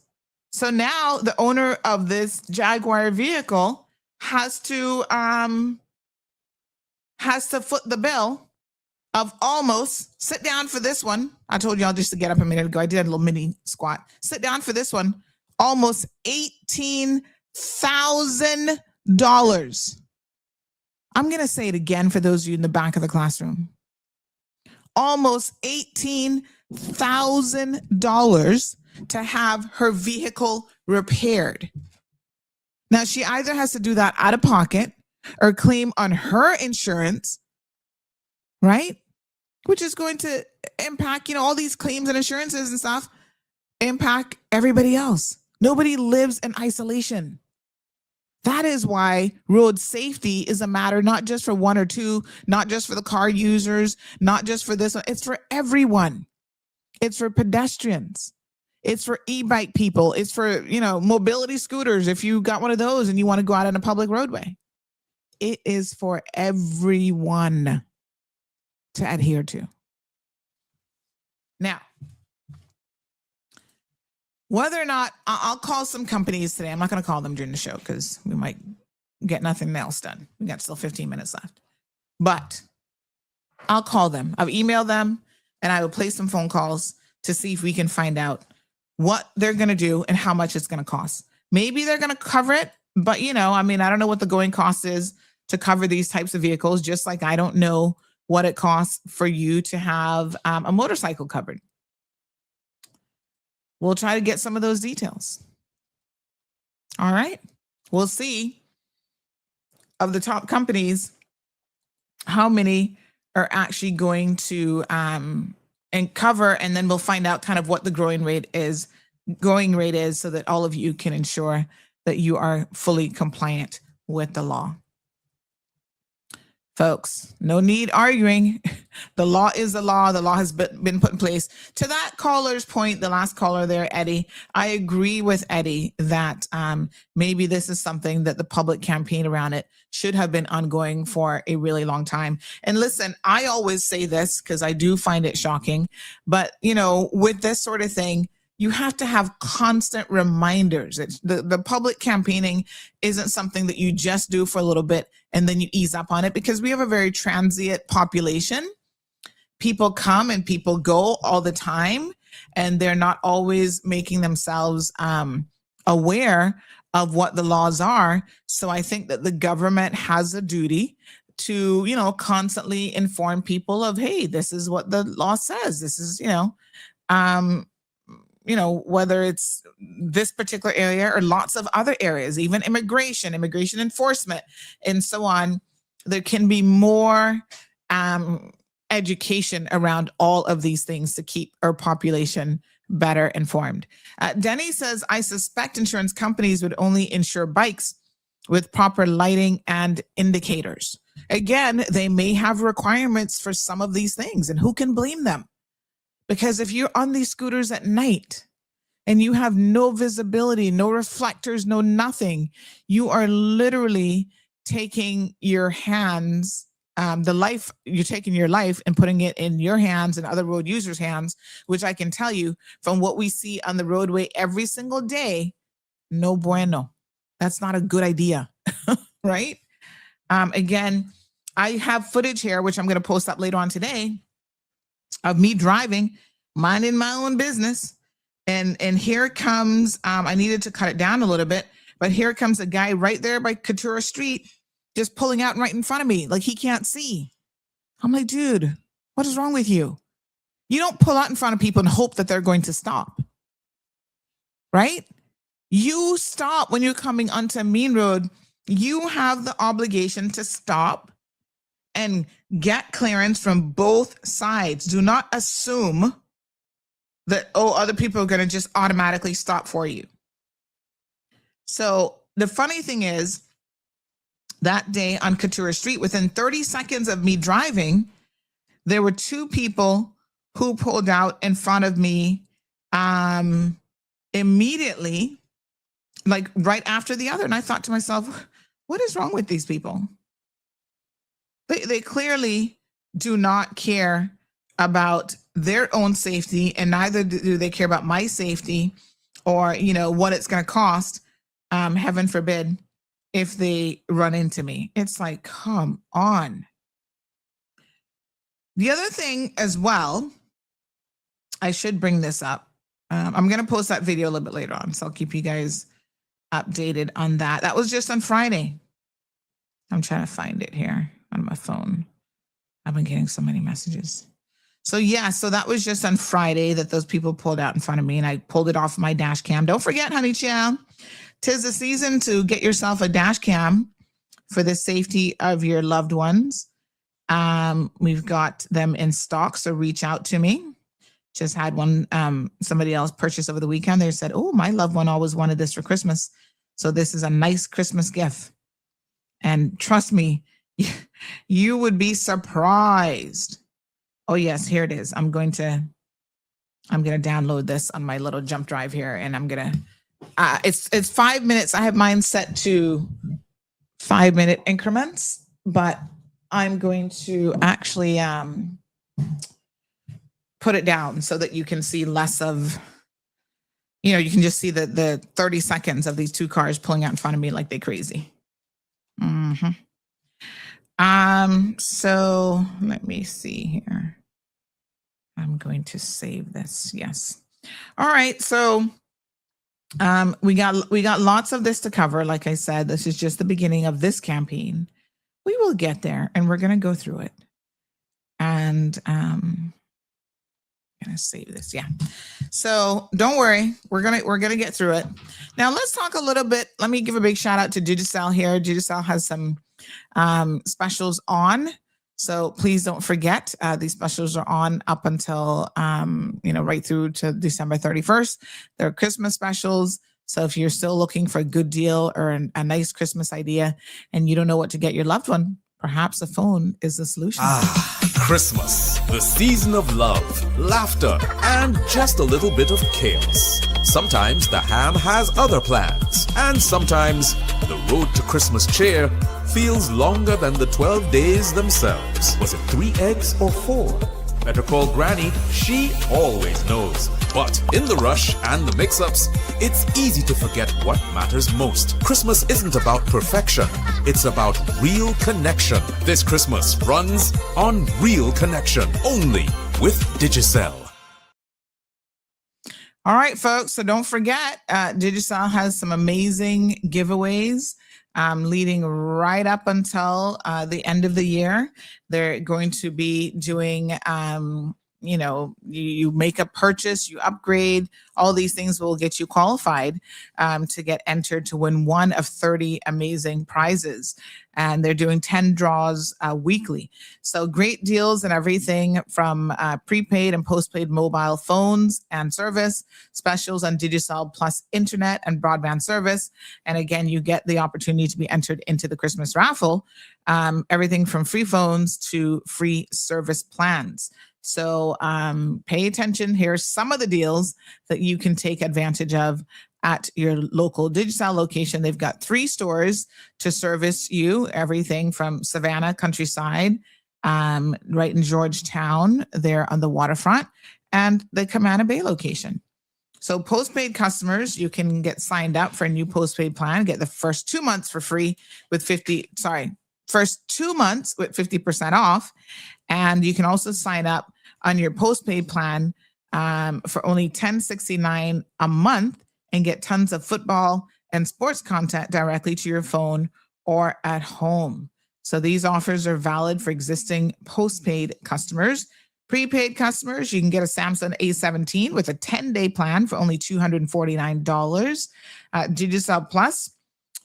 So now the owner of this Jaguar vehicle has to foot the bill of almost, sit down for this one. I told y'all just to get up a minute ago. I did a little mini squat. Sit down for this one. Almost $18,000. I'm going to say it again for those of you in the back of the classroom. Almost $18,000 to have her vehicle repaired. Now, she either has to do that out of pocket or claim on her insurance, right? Which is going to impact, all these claims and insurances and stuff impact everybody else. Nobody lives in isolation. That is why road safety is a matter not just for one or two, not just for the car users, not just for this one. It's for everyone. It's for pedestrians. It's for e-bike people. It's for, mobility scooters. If you got one of those and you want to go out on a public roadway, it is for everyone to adhere to. Now, whether or not I'll call some companies today, I'm not going to call them during the show because we might get nothing else done. We got still 15 minutes left, but I'll call them. I've emailed them and I will place some phone calls to see if we can find out what they're going to do and how much it's going to cost. Maybe they're going to cover it, but I don't know what the going cost is to cover these types of vehicles, just like I don't know what it costs for you to have a motorcycle covered. We'll try to get some of those details. All right. We'll see of the top companies, how many are actually going to and cover, and then we'll find out kind of what the going rate is so that all of you can ensure that you are fully compliant with the law. Folks, no need arguing. The law is the law. The law has been put in place. To that caller's point, the last caller there, Eddie, I agree with Eddie that maybe this is something that the public campaign around it should have been ongoing for a really long time. And listen, I always say this because I do find it shocking, but with this sort of thing, you have to have constant reminders. The public campaigning isn't something that you just do for a little bit and then you ease up on it, because we have a very transient population. People come and people go all the time, and they're not always making themselves aware of what the laws are. So I think that the government has a duty to, constantly inform people of, hey, this is what the law says. This is, whether it's this particular area or lots of other areas, even immigration enforcement, and so on. There can be more education around all of these things to keep our population better informed. Denny says, I suspect insurance companies would only insure bikes with proper lighting and indicators. Again, they may have requirements for some of these things, and who can blame them? Because if you're on these scooters at night and you have no visibility, no reflectors, no nothing, you are literally taking your hands, you're taking your life and putting it in your hands and other road users' hands, which I can tell you from what we see on the roadway every single day, no bueno. That's not a good idea, right? Again, I have footage here, which I'm going to post up later on today, of me driving, minding my own business. And here comes, I needed to cut it down a little bit, but here comes a guy right there by Couture Street, just pulling out right in front of me, like he can't see. I'm like, dude, what is wrong with you? You don't pull out in front of people and hope that they're going to stop, right? You stop when you're coming onto a main road. You have the obligation to stop and get clearance from both sides. Do not assume that, other people are going to just automatically stop for you. So the funny thing is, that day on Couture Street, within 30 seconds of me driving, there were two people who pulled out in front of me immediately, like right after the other. And I thought to myself, what is wrong with these people? They clearly do not care about their own safety, and neither do they care about my safety or, what it's going to cost, heaven forbid, if they run into me. It's like, come on. The other thing as well, I should bring this up. I'm going to post that video a little bit later on, so I'll keep you guys updated on that. That was just on Friday. I'm trying to find it here on my phone. I've been getting so many messages. So yeah, so that was just on Friday that those people pulled out in front of me, and I pulled it off my dash cam. Don't forget, honey child, 'tis the season to get yourself a dash cam for the safety of your loved ones. We've got them in stock, so reach out to me. Just had one, somebody else purchase over the weekend. They said, oh, my loved one always wanted this for Christmas. So this is a nice Christmas gift. And trust me, you would be surprised. Oh yes, here it is. I'm going to download this on my little jump drive here, and I'm gonna, it's 5 minutes. I have mine set to 5-minute increments, but I'm going to actually, put it down so that you can see less of, you can just see the 30 seconds of these two cars pulling out in front of me like they crazy. So let me see here. I'm going to save this. Yes. All right. So we got lots of this to cover. Like I said, this is just the beginning of this campaign. We will get there, and we're going to go through it. And gonna save this. Yeah. So don't worry, we're gonna get through it. Now let's talk a little bit. Let me give a big shout out to Digicel here. Digicel has some specials on. So please don't forget, these specials are on up until right through to December 31st. They're Christmas specials. So if you're still looking for a good deal or a nice Christmas idea and you don't know what to get your loved one, perhaps a phone is the solution. Christmas, the season of love, laughter, and just a little bit of chaos. Sometimes the ham has other plans, and sometimes the road to Christmas cheer feels longer than the 12 days themselves. Was it 3 eggs or 4? Better call Granny, she always knows. But in the rush and the mix-ups, it's easy to forget what matters most. Christmas isn't about perfection, it's about real connection. This Christmas runs on Real Connection, only with Digicel. All right, folks, so don't forget, Digicel has some amazing giveaways leading right up until the end of the year. They're going to be doing, you make a purchase, you upgrade, all these things will get you qualified to get entered to win one of 30 amazing prizes. And they're doing 10 draws weekly. So great deals and everything from prepaid and postpaid mobile phones and service, specials on Digicel Plus internet and broadband service. And again, you get the opportunity to be entered into the Christmas raffle, everything from free phones to free service plans. So pay attention. Here's some of the deals that you can take advantage of at your local Digicel location. They've got 3 stores to service you, everything from Savannah, Countryside, right in Georgetown, there on the waterfront, and the Camana Bay location. So postpaid customers, you can get signed up for a new postpaid plan, get the first 2 months for free with first 2 months with 50% off. And you can also sign up on your postpaid plan for only $10.69 a month and get tons of football and sports content directly to your phone or at home. So these offers are valid for existing postpaid customers. Prepaid customers, you can get a Samsung A17 with a 10-day plan for only $249. Digicel Plus,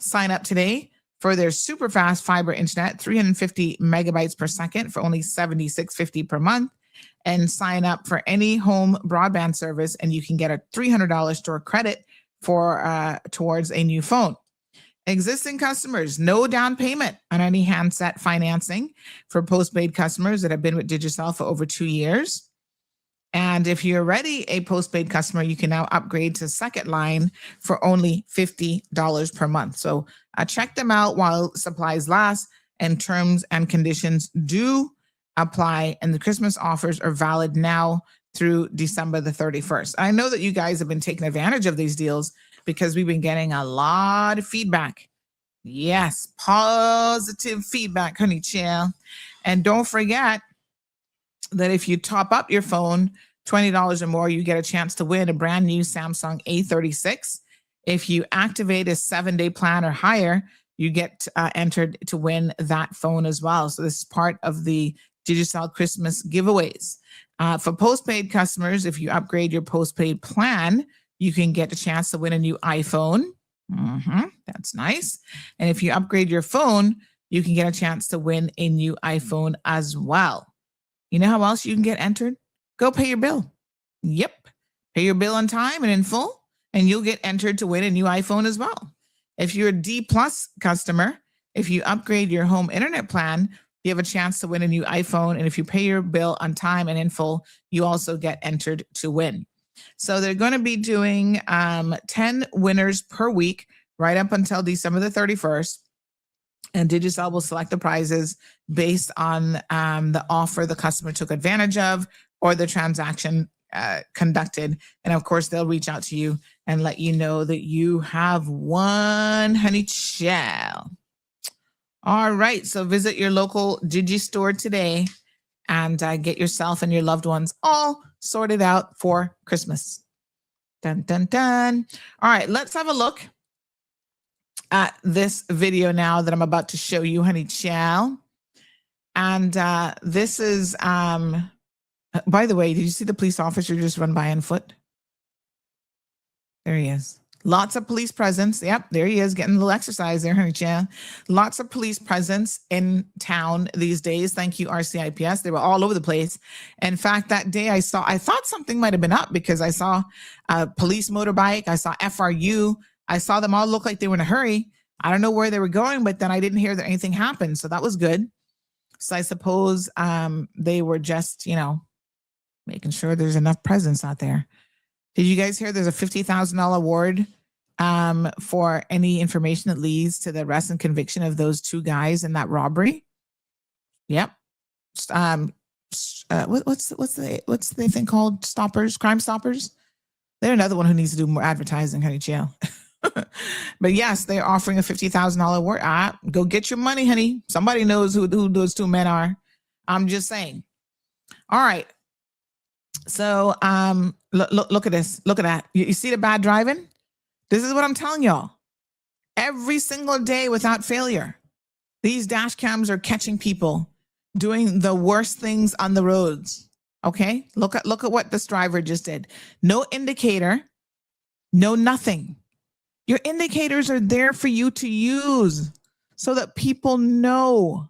sign up today for their super fast fiber internet, 350 megabytes per second for only $76.50 per month. And sign up for any home broadband service, and you can get a $300 store credit for towards a new phone. Existing customers, no down payment on any handset financing for postpaid customers that have been with Digicel for over 2 years. And if you're already a postpaid customer, you can now upgrade to second line for only $50 per month. So check them out while supplies last, and terms and conditions do apply. And the Christmas offers are valid now through December the 31st. I know that you guys have been taking advantage of these deals because we've been getting a lot of feedback. Yes, positive feedback, honey chill. And don't forget that if you top up your phone $20 or more, you get a chance to win a brand new Samsung A36. If you activate a 7-day plan or higher, you get entered to win that phone as well. So this is part of the Digicel Christmas giveaways. For postpaid customers, if you upgrade your postpaid plan, you can get a chance to win a new iPhone. That's nice. And if you upgrade your phone, you can get a chance to win a new iPhone as well. You know how else you can get entered? Go pay your bill. Yep. Pay your bill on time and in full, and you'll get entered to win a new iPhone as well. If you're a D Plus customer, if you upgrade your home internet plan, you have a chance to win a new iPhone. And if you pay your bill on time and in full, you also get entered to win. So they're going to be doing 10 winners per week right up until December the 31st. And Digicel will select the prizes based on the offer the customer took advantage of or the transaction conducted. And of course, they'll reach out to you and let you know that you have won, honey child. All right. So visit your local Digi store today and get yourself and your loved ones all sorted out for Christmas. Dun, dun, dun. All right. Let's have a look at this video now that I'm about to show you, honey child. And this is, by the way, did you see the police officer just run by on foot? There he is. Lots of police presence. Yep, there he is getting a little exercise there, honey child. Lots of police presence in town these days. Thank you, RCIPS. They were all over the place. In fact, that day I thought something might have been up because I saw a police motorbike. I saw FRU. I saw them all look like they were in a hurry. I don't know where they were going, but then I didn't hear that anything happened. So that was good. So I suppose they were just, making sure there's enough presence out there. Did you guys hear there's a $50,000 award for any information that leads to the arrest and conviction of those two guys in that robbery? Yep. What's the thing called? Stoppers, Crime Stoppers. They're another one who needs to do more advertising, honey chill. But yes, they're offering a $50,000 award. Go get your money, honey. Somebody knows who those two men are. I'm just saying. All right. So look at this. Look at that. You see the bad driving? This is what I'm telling y'all. Every single day without failure, these dash cams are catching people doing the worst things on the roads. Okay? Look at what this driver just did. No indicator, no nothing. Your indicators are there for you to use so that people know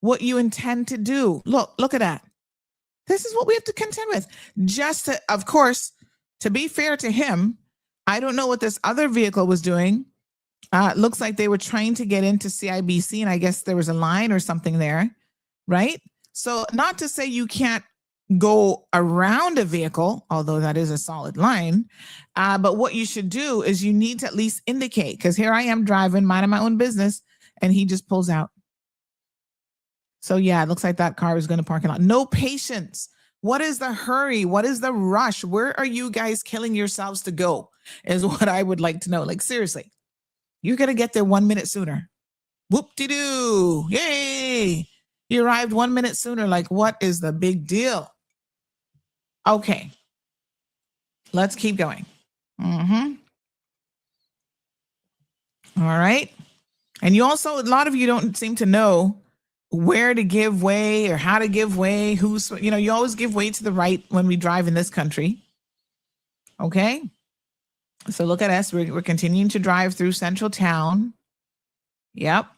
what you intend to do. Look at that. This is what we have to contend with. Just to, of course, to be fair to him, I don't know what this other vehicle was doing. Looks like they were trying to get into CIBC, and I guess there was a line or something there, right? So not to say you can't go around a vehicle, although that is a solid line. But what you should do is you need to at least indicate, because here I am driving, minding my own business, and he just pulls out. So yeah, it looks like that car is going to park a lot. No patience. What is the hurry? What is the rush? Where are you guys killing yourselves to go is what I would like to know. Like, seriously, you're going to get there 1 minute sooner. Whoop-de-doo. Yay. You arrived 1 minute sooner. Like, what is the big deal? Okay. Let's keep going. All right. And you also, a lot of you don't seem to know where to give way or how to give way. You always give way to the right when we drive in this country. Okay. So look at us. We're continuing to drive through central town. Yep.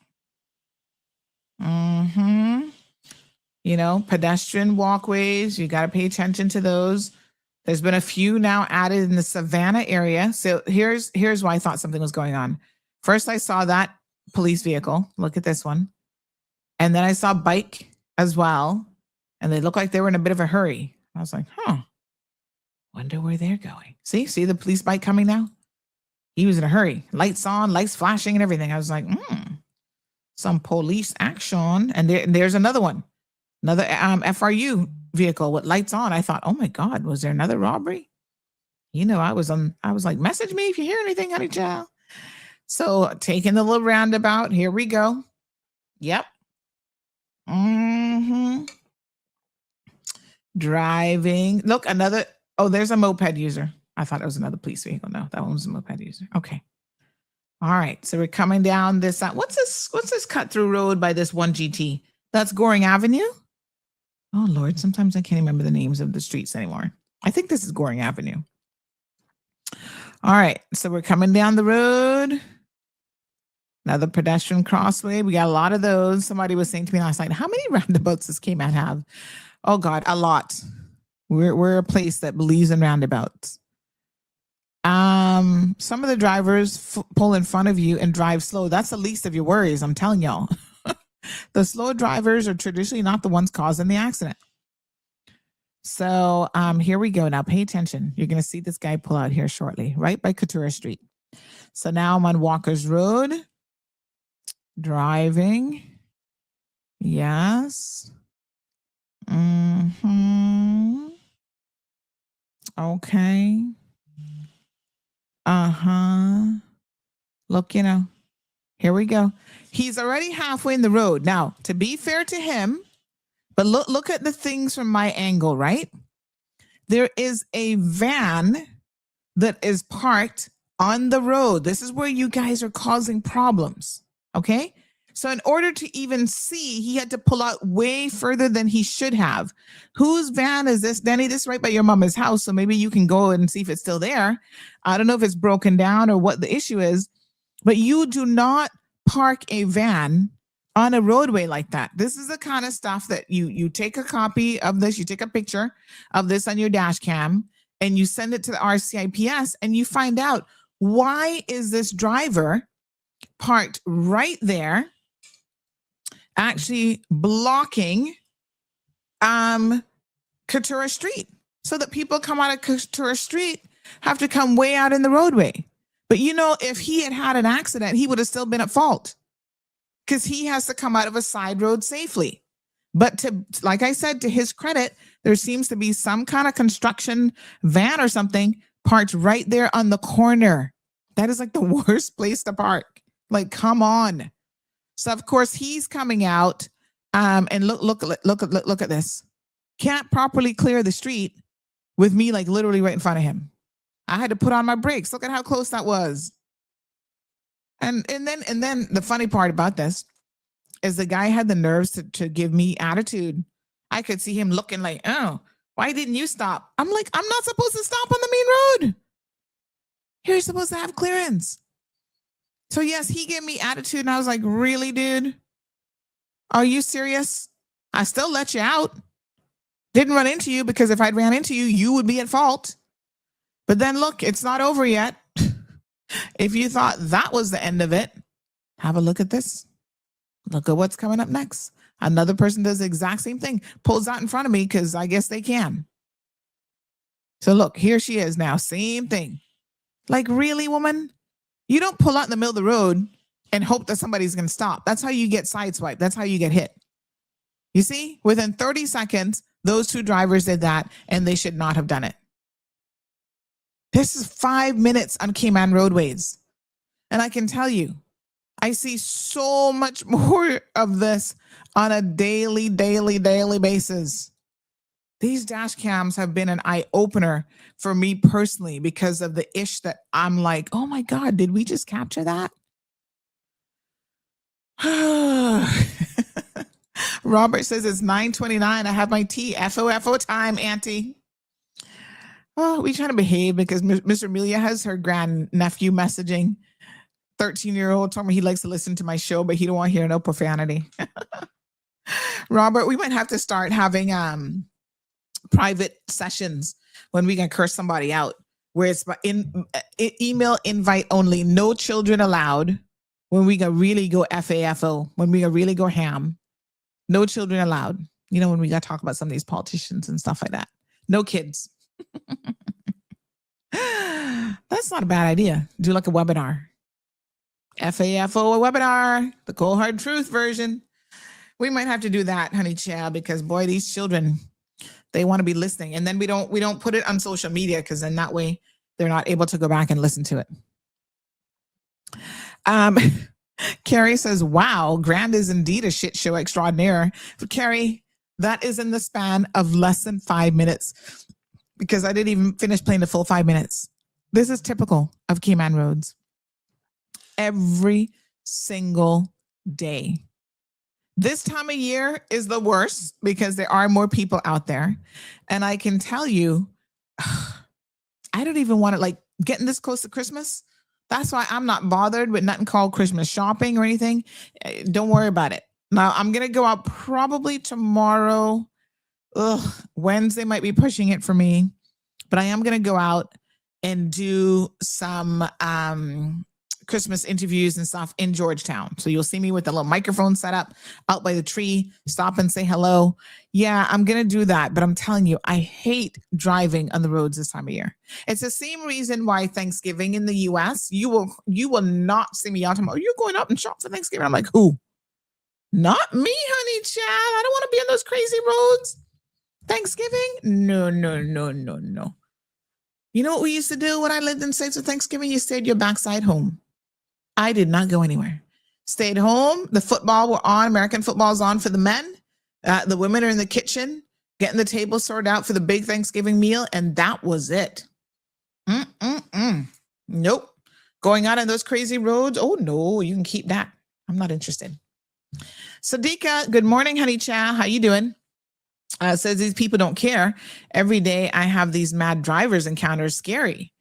Pedestrian walkways. You got to pay attention to those. There's been a few now added in the Savannah area. So here's why I thought something was going on. First, I saw that police vehicle. Look at this one. And then I saw a bike as well. And they look like they were in a bit of a hurry. I was like, wonder where they're going. See the police bike coming now? He was in a hurry. Lights on, lights flashing and everything. I was like, some police action. And there's another one. Another FRU vehicle with lights on. I thought, oh my God, was there another robbery? I was like, message me if you hear anything, honey child. So taking the little roundabout, here we go. Yep. Driving. Look, another. Oh, there's a moped user. I thought it was another police vehicle. No, that one was a moped user. Okay. All right. So we're coming down this. What's this cut through road by this 1GT? That's Goring Avenue. Oh Lord, sometimes I can't remember the names of the streets anymore. I think this is Goring Avenue. All right. So we're coming down the road. Another pedestrian crossway. We got a lot of those. Somebody was saying to me last night, how many roundabouts does Cayman have? Oh God, a lot. We're a place that believes in roundabouts. Some of the drivers pull in front of you and drive slow. That's the least of your worries, I'm telling y'all. The slow drivers are traditionally not the ones causing the accident. So here we go. Now pay attention. You're going to see this guy pull out here shortly, right by Couture Street. So now I'm on Walker's Road. Driving. Yes. Okay. Look, here we go. He's already halfway in the road. Now, to be fair to him, but look at the things from my angle, right? There is a van that is parked on the road. This is where you guys are causing problems. Okay. So in order to even see, he had to pull out way further than he should have. Whose van is this? Danny, this is right by your mama's house. So maybe you can go and see if it's still there. I don't know if it's broken down or what the issue is, but you do not park a van on a roadway like that. This is the kind of stuff that you take a copy of this, you take a picture of this on your dash cam and you send it to the RCIPS and you find out, why is this driver parked right there actually blocking Couture Street, so that people come out of Couture Street have to come way out in the roadway. But if he had had an accident, he would have still been at fault because he has to come out of a side road safely. But like I said, to his credit, there seems to be some kind of construction van or something parked right there on the corner. That is like the worst place to park. Like, come on. So of course he's coming out, and look at this. Can't properly clear the street with me like literally right in front of him. I had to put on my brakes. Look at how close that was. And then the funny part about this is the guy had the nerves to give me attitude. I could see him looking like, oh, why didn't you stop? I'm like, I'm not supposed to stop on the main road. You're supposed to have clearance. So yes, he gave me attitude and I was like, really, dude? Are you serious? I still let you out. Didn't run into you because if I'd ran into you, you would be at fault. But then look, it's not over yet. If you thought that was the end of it, have a look at this. Look at what's coming up next. Another person does the exact same thing, pulls out in front of me because I guess they can. So look, here she is now, same thing. Like, really, woman? You don't pull out in the middle of the road and hope that somebody's going to stop. That's how you get sideswiped. That's how you get hit. You see, within 30 seconds, those two drivers did that and they should not have done it. This is 5 minutes on Cayman roadways. And I can tell you, I see so much more of this on a daily basis. These dash cams have been an eye opener for me personally because of the ish that I'm like, oh my God, did we just capture that? Robert says it's 9:29. I have my tea. FO time, Auntie. Oh, we trying to behave because Mr. Amelia has her grandnephew messaging. 13-year-old told me he likes to listen to my show, but he don't want to hear no profanity. Robert, we might have to start having private sessions when we can curse somebody out, where it's email invite only, no children allowed. When we can really go FAFO, when we can really go ham, no children allowed. When we got to talk about some of these politicians and stuff like that. No kids. That's not a bad idea. Do like a webinar. FAFO, a webinar, the cold hard truth version. We might have to do that, honey child, because boy, these children, they want to be listening. And then we don't put it on social media because then that way they're not able to go back and listen to it. Carrie says, wow, Grand is indeed a shit show extraordinaire. But Carrie, that is in the span of less than 5 minutes because I didn't even finish playing the full 5 minutes. This is typical of Cayman roads. Every single day. This time of year is the worst because there are more people out there. And I can tell you, I don't even want to, like, getting this close to Christmas. That's why I'm not bothered with nothing called Christmas shopping or anything. Don't worry about it. Now, I'm going to go out probably tomorrow. Wednesday might be pushing it for me. But I am going to go out and do some Christmas interviews and stuff in Georgetown. So you'll see me with a little microphone set up out by the tree, stop and say hello. Yeah, I'm going to do that. But I'm telling you, I hate driving on the roads this time of year. It's the same reason why Thanksgiving in the US, you will not see me out tomorrow. You're going up and shop for Thanksgiving. I'm like, who? Not me, honey child. I don't want to be on those crazy roads. Thanksgiving? No. You know what we used to do when I lived in States for Thanksgiving? You stayed your backside home. I did not go anywhere. Stayed home. The football were on. American football's on for the men. The women are in the kitchen, getting the table sorted out for the big Thanksgiving meal. And that was it. Nope. Going out on those crazy roads. Oh, no, you can keep that. I'm not interested. Sadiqa, good morning, honey chow. How you doing? Says these people don't care. Every day I have these mad drivers encounters. Scary.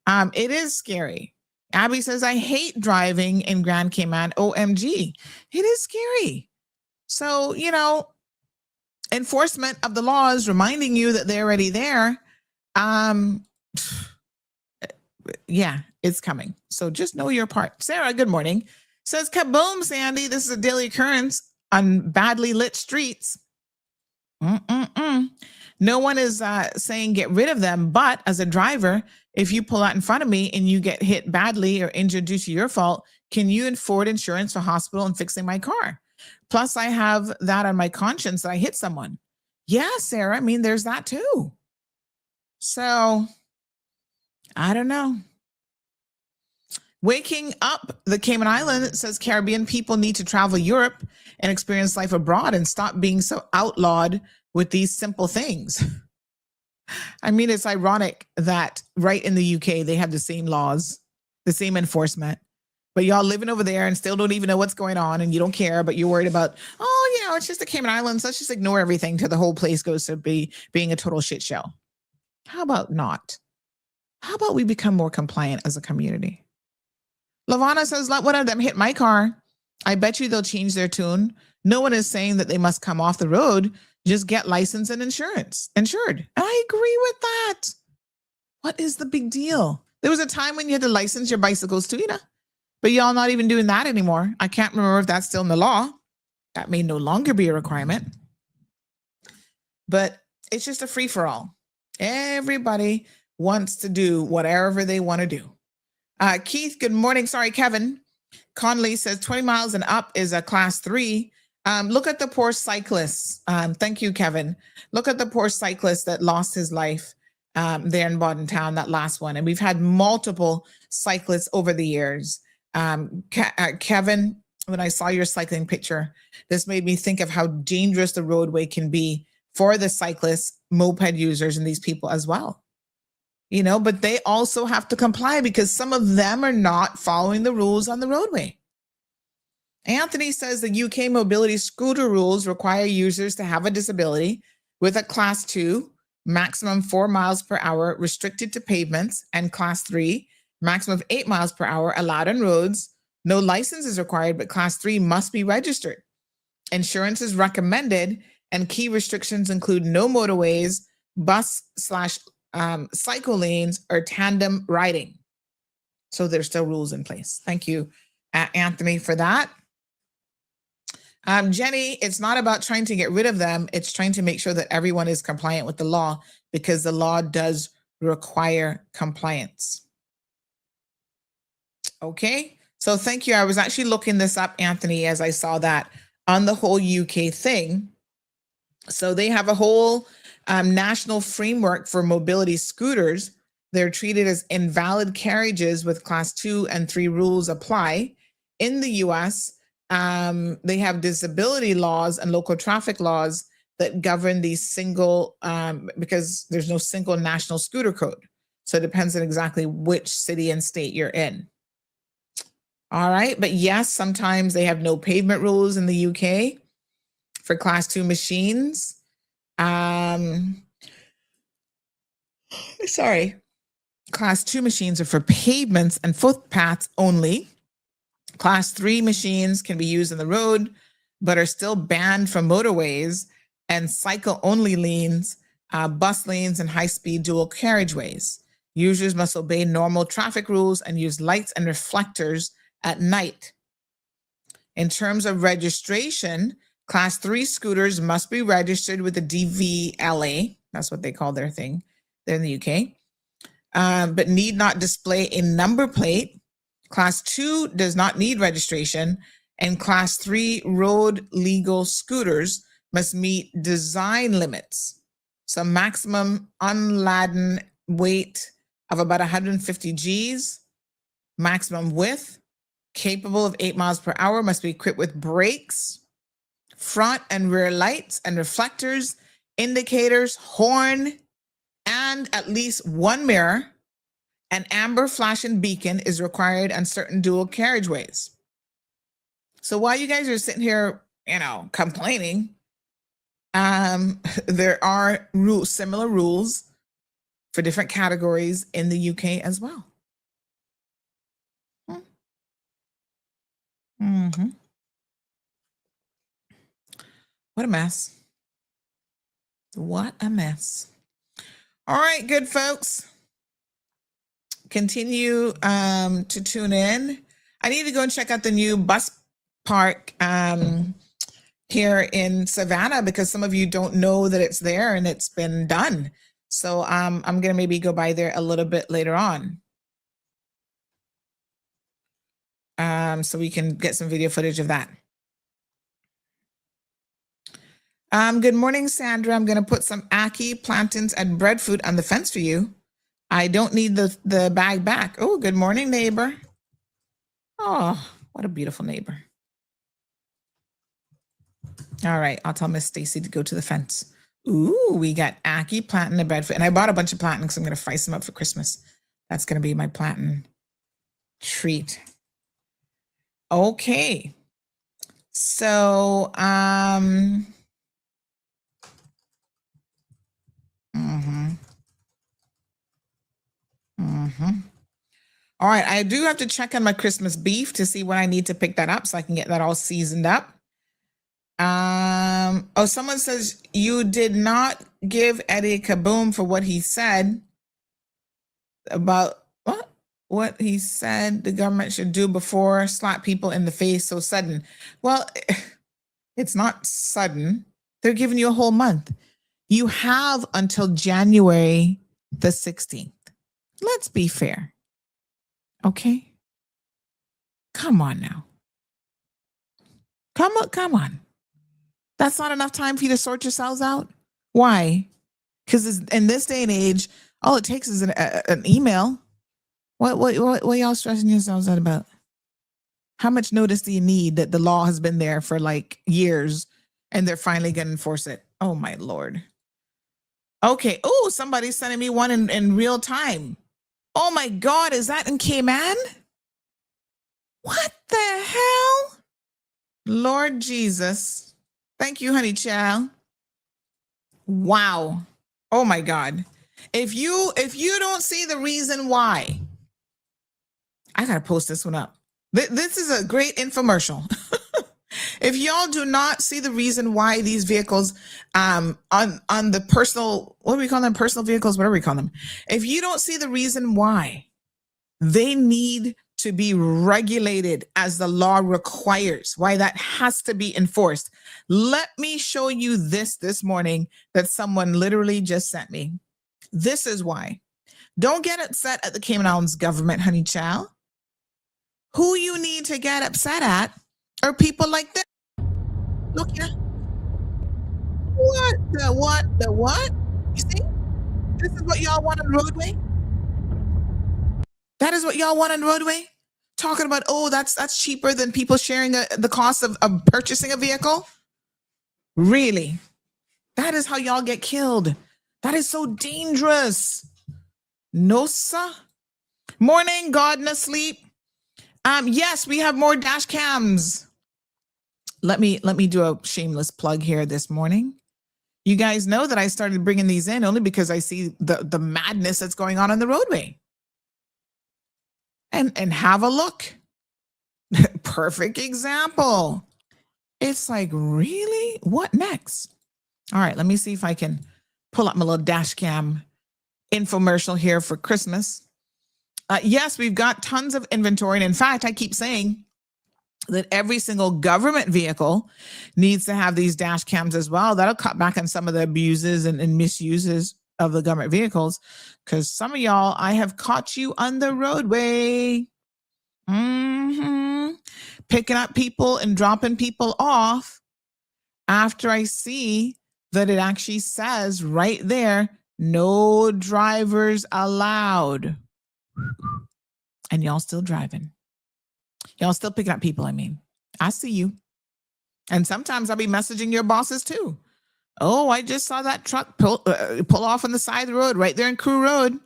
It is scary. Abby says, I hate driving in Grand Cayman. OMG. It is scary. So, enforcement of the laws, reminding you that they're already there. Yeah, it's coming. So just know your part. Sarah, good morning. Says, kaboom, Sandy. This is a daily occurrence on badly lit streets. No one is saying get rid of them. But as a driver, if you pull out in front of me and you get hit badly or injured due to your fault, can you afford insurance for hospital and fixing my car? Plus, I have that on my conscience that I hit someone. Yeah, Sarah. I mean, there's that too. So I don't know. Waking up the Cayman Islands says Caribbean people need to travel Europe and experience life abroad and stop being so outlawed with these simple things. I mean, it's ironic that right in the UK, they have the same laws, the same enforcement, but y'all living over there and still don't even know what's going on and you don't care, but you're worried about, it's just the Cayman Islands. Let's just ignore everything till the whole place goes to being a total shit show. How about not? How about we become more compliant as a community? Lavana says, let one of them hit my car. I bet you they'll change their tune. No one is saying that they must come off the road. Just get license and insured. I agree with that. What is the big deal? There was a time when you had to license your bicycles too, but y'all not even doing that anymore. I can't remember if that's still in the law. That may no longer be a requirement. But it's just a free-for-all. Everybody wants to do whatever they want to do. Keith, good morning. Sorry, Kevin. Conley says 20 miles and up is a class 3. Look at the poor cyclist. Thank you, Kevin. Look at the poor cyclist that lost his life there in Bordentown, that last one. And we've had multiple cyclists over the years. Kevin, when I saw your cycling picture, this made me think of how dangerous the roadway can be for the cyclists, moped users, and these people as well. But they also have to comply because some of them are not following the rules on the roadway. Anthony says the UK mobility scooter rules require users to have a disability with a class 2, maximum 4 miles per hour restricted to pavements, and class 3, maximum of 8 miles per hour allowed on roads. No license is required, but class 3 must be registered. Insurance is recommended, and key restrictions include no motorways, bus/cycle lanes, or tandem riding. So there's still rules in place. Thank you, Anthony, for that. Jenny, it's not about trying to get rid of them. It's trying to make sure that everyone is compliant with the law because the law does require compliance. Okay, so thank you. I was actually looking this up, Anthony, as I saw that on the whole UK thing. So they have a whole national framework for mobility scooters. They're treated as invalid carriages with class 2 and 3 rules apply. in the US, they have disability laws and local traffic laws that govern these single, because there's no single national scooter code. So it depends on exactly which city and state you're in. All right. But yes, sometimes they have no pavement rules in the UK for class 2 machines. Sorry. Class 2 machines are for pavements and footpaths only. Class 3 machines can be used on the road, but are still banned from motorways and cycle-only lanes, bus lanes, and high-speed dual carriageways. Users must obey normal traffic rules and use lights and reflectors at night. In terms of registration, Class 3 scooters must be registered with the DVLA. That's what they call their thing. They're in the UK. But need not display a number plate. Class 2 does not need registration, and Class 3 road legal scooters must meet design limits. So maximum unladen weight of about 150 Gs, maximum width, capable of 8 miles per hour, must be equipped with brakes, front and rear lights and reflectors, indicators, horn, and at least one mirror. An amber flashing beacon is required on certain dual carriageways. So while you guys are sitting here, complaining, there are similar rules for different categories in the UK as well. Mm-hmm. What a mess. What a mess. All right, good folks. Continue to tune in. I need to go and check out the new bus park here in Savannah, because some of you don't know that it's there and it's been done. So I'm going to maybe go by there a little bit later on. So we can get some video footage of that. Good morning, Sandra. I'm going to put some ackee, plantains, and breadfruit on the fence for you. I don't need the bag back. Oh, good morning, neighbor. Oh, what a beautiful neighbor. All right, I'll tell Miss Stacy to go to the fence. Ooh, we got ackee, plantain, and breadfruit. And I bought a bunch of plantain because I'm going to fry some up for Christmas. That's going to be my plantain treat. Okay. So, all right, I do have to check on my Christmas beef to see when I need to pick that up so I can get that all seasoned up. Oh, someone says you did not give Eddie Kaboom for what he said about what he said the government should do before slap people in the face so sudden. Well, it's not sudden. They're giving you a whole month. You have until January the 16th. Let's be fair. Okay? Come on now. Come on. That's not enough time for you to sort yourselves out? Why? Because in this day and age, all it takes is an email. What y'all stressing yourselves out about? How much notice do you need that the law has been there for like years and they're finally going to enforce it? Oh, my Lord. Okay. Oh, somebody's sending me one in real time. Oh, my God. Is that in Cayman? What the hell? Lord Jesus. Thank you, honey child. Wow. Oh, my God. If you don't see the reason why, I got to post this one up. This is a great infomercial. If y'all do not see the reason why these vehicles on the personal, what do we call them? Personal vehicles, whatever we call them. If you don't see the reason why they need to be regulated as the law requires, why that has to be enforced, let me show you this morning that someone literally just sent me. This is why. Don't get upset at the Cayman Islands government, honey child. Who you need to get upset at are people like this. Look here. The what? You see? This is what y'all want on the roadway? That is what y'all want on the roadway? talking about, oh, that's cheaper than people sharing the cost of purchasing a vehicle. Really? That is how y'all get killed. That is so dangerous. No, sir. Morning, God, no sleep. Yes, we have more dash cams. Let me do a shameless plug here this morning. You guys know that I started bringing these in only because I see the madness that's going on the roadway. And have a look. Perfect example. It's like, really? What next? All right, let me see if I can pull up my little dash cam infomercial here for Christmas. Yes, we've got tons of inventory. And in fact, I keep saying that every single government vehicle needs to have these dash cams as well. That'll cut back on some of the abuses and misuses of the government vehicles. Because some of y'all, I have caught you on the roadway. Picking up people and dropping people off after I see that it actually says right there, no drivers allowed. And y'all still driving. Y'all still picking up people, I mean. I see you. And sometimes I'll be messaging your bosses too. Oh, I just saw that truck pull off on the side of the road right there in Crew Road,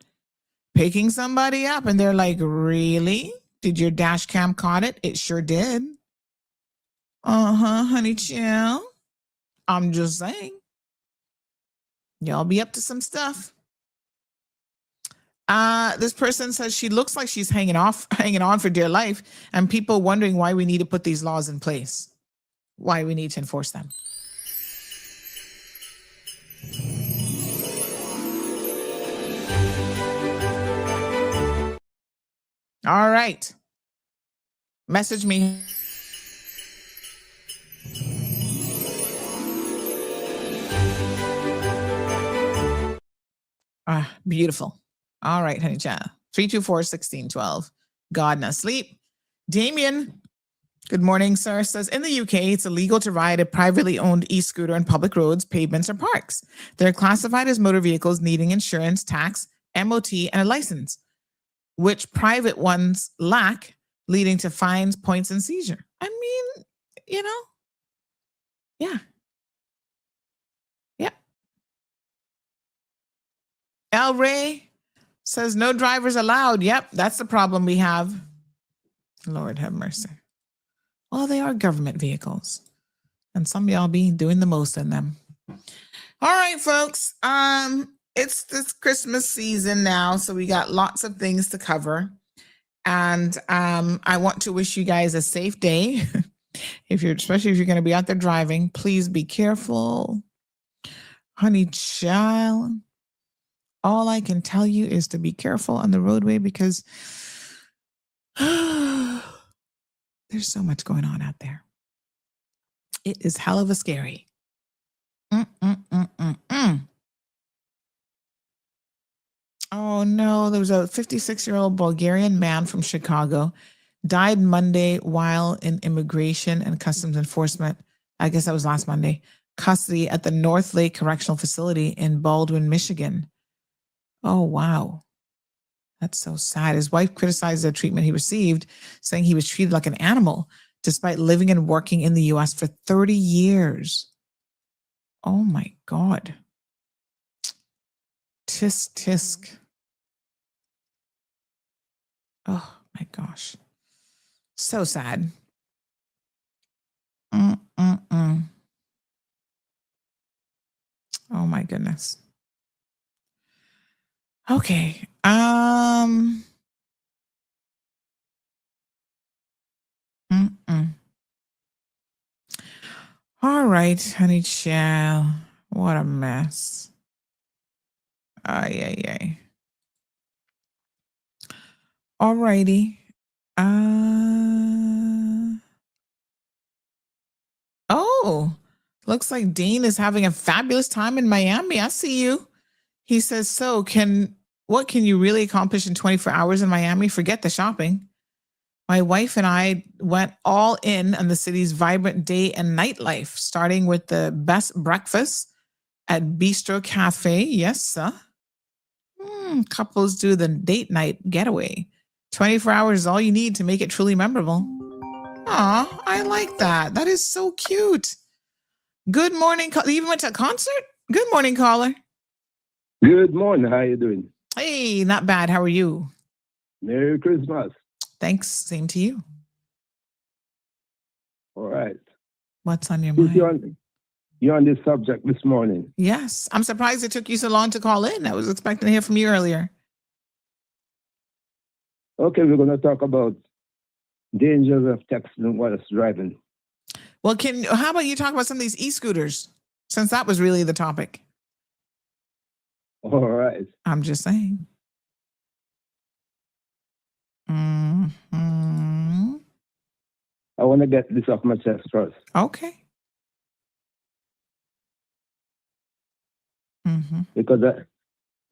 picking somebody up. And they're like, really? Did your dash cam caught it? It sure did. Honey chill. I'm just saying. Y'all be up to some stuff. This person says she looks like she's hanging on for dear life, and people wondering why we need to put these laws in place, why we need to enforce them. All right. Message me. Beautiful. All right, honey child. 324-1612. God no sleep. Damien, good morning, sir. Says in the UK, it's illegal to ride a privately owned e-scooter on public roads, pavements, or parks. They're classified as motor vehicles needing insurance, tax, MOT, and a license, which private ones lack, leading to fines, points, and seizure. I mean, yeah. Yep. El Rey says no drivers allowed. Yep, that's the problem we have. Lord have mercy. Well, they are government vehicles, and some of y'all be doing the most in them. All right, folks. It's this Christmas season now, so we got lots of things to cover. And I want to wish you guys a safe day. Especially if you're going to be out there driving, please be careful. Honey child, all I can tell you is to be careful on the roadway because there's so much going on out there. It is hell of a scary. Oh no, there was a 56-year-old Bulgarian man from Chicago, died Monday while in immigration and customs enforcement. I guess that was last Monday. Custody at the North Lake Correctional Facility in Baldwin, Michigan. Oh, wow. That's so sad. His wife criticized the treatment he received, saying he was treated like an animal despite living and working in the U.S. for 30 years. Oh my God. Tisk, tisk. Oh my gosh. So sad. Oh my goodness. Okay. All right, honey child. What a mess. Ay. All righty. Oh, looks like Dean is having a fabulous time in Miami. I see you. He says, so what can you really accomplish in 24 hours in Miami? Forget the shopping. My wife and I went all in on the city's vibrant day and nightlife, starting with the best breakfast at Bistro Cafe. Yes, sir. Couples do the date night getaway 24 hours is all you need to make it truly memorable. Aw, I like that. That is so cute. Good morning. You even went to a concert? Good morning, caller. Good morning. How you doing? Hey, not bad. How are you? Merry Christmas. Thanks. Same to you. All right. What's on your mind? You're on this subject this morning. Yes. I'm surprised it took you so long to call in. I was expecting to hear from you earlier. Okay, we're going to talk about dangers of texting while driving. Well, how about you talk about some of these e-scooters, since that was really the topic? All right. I'm just saying. Mm-hmm. I want to get this off my chest first. Okay. Mm-hmm. Because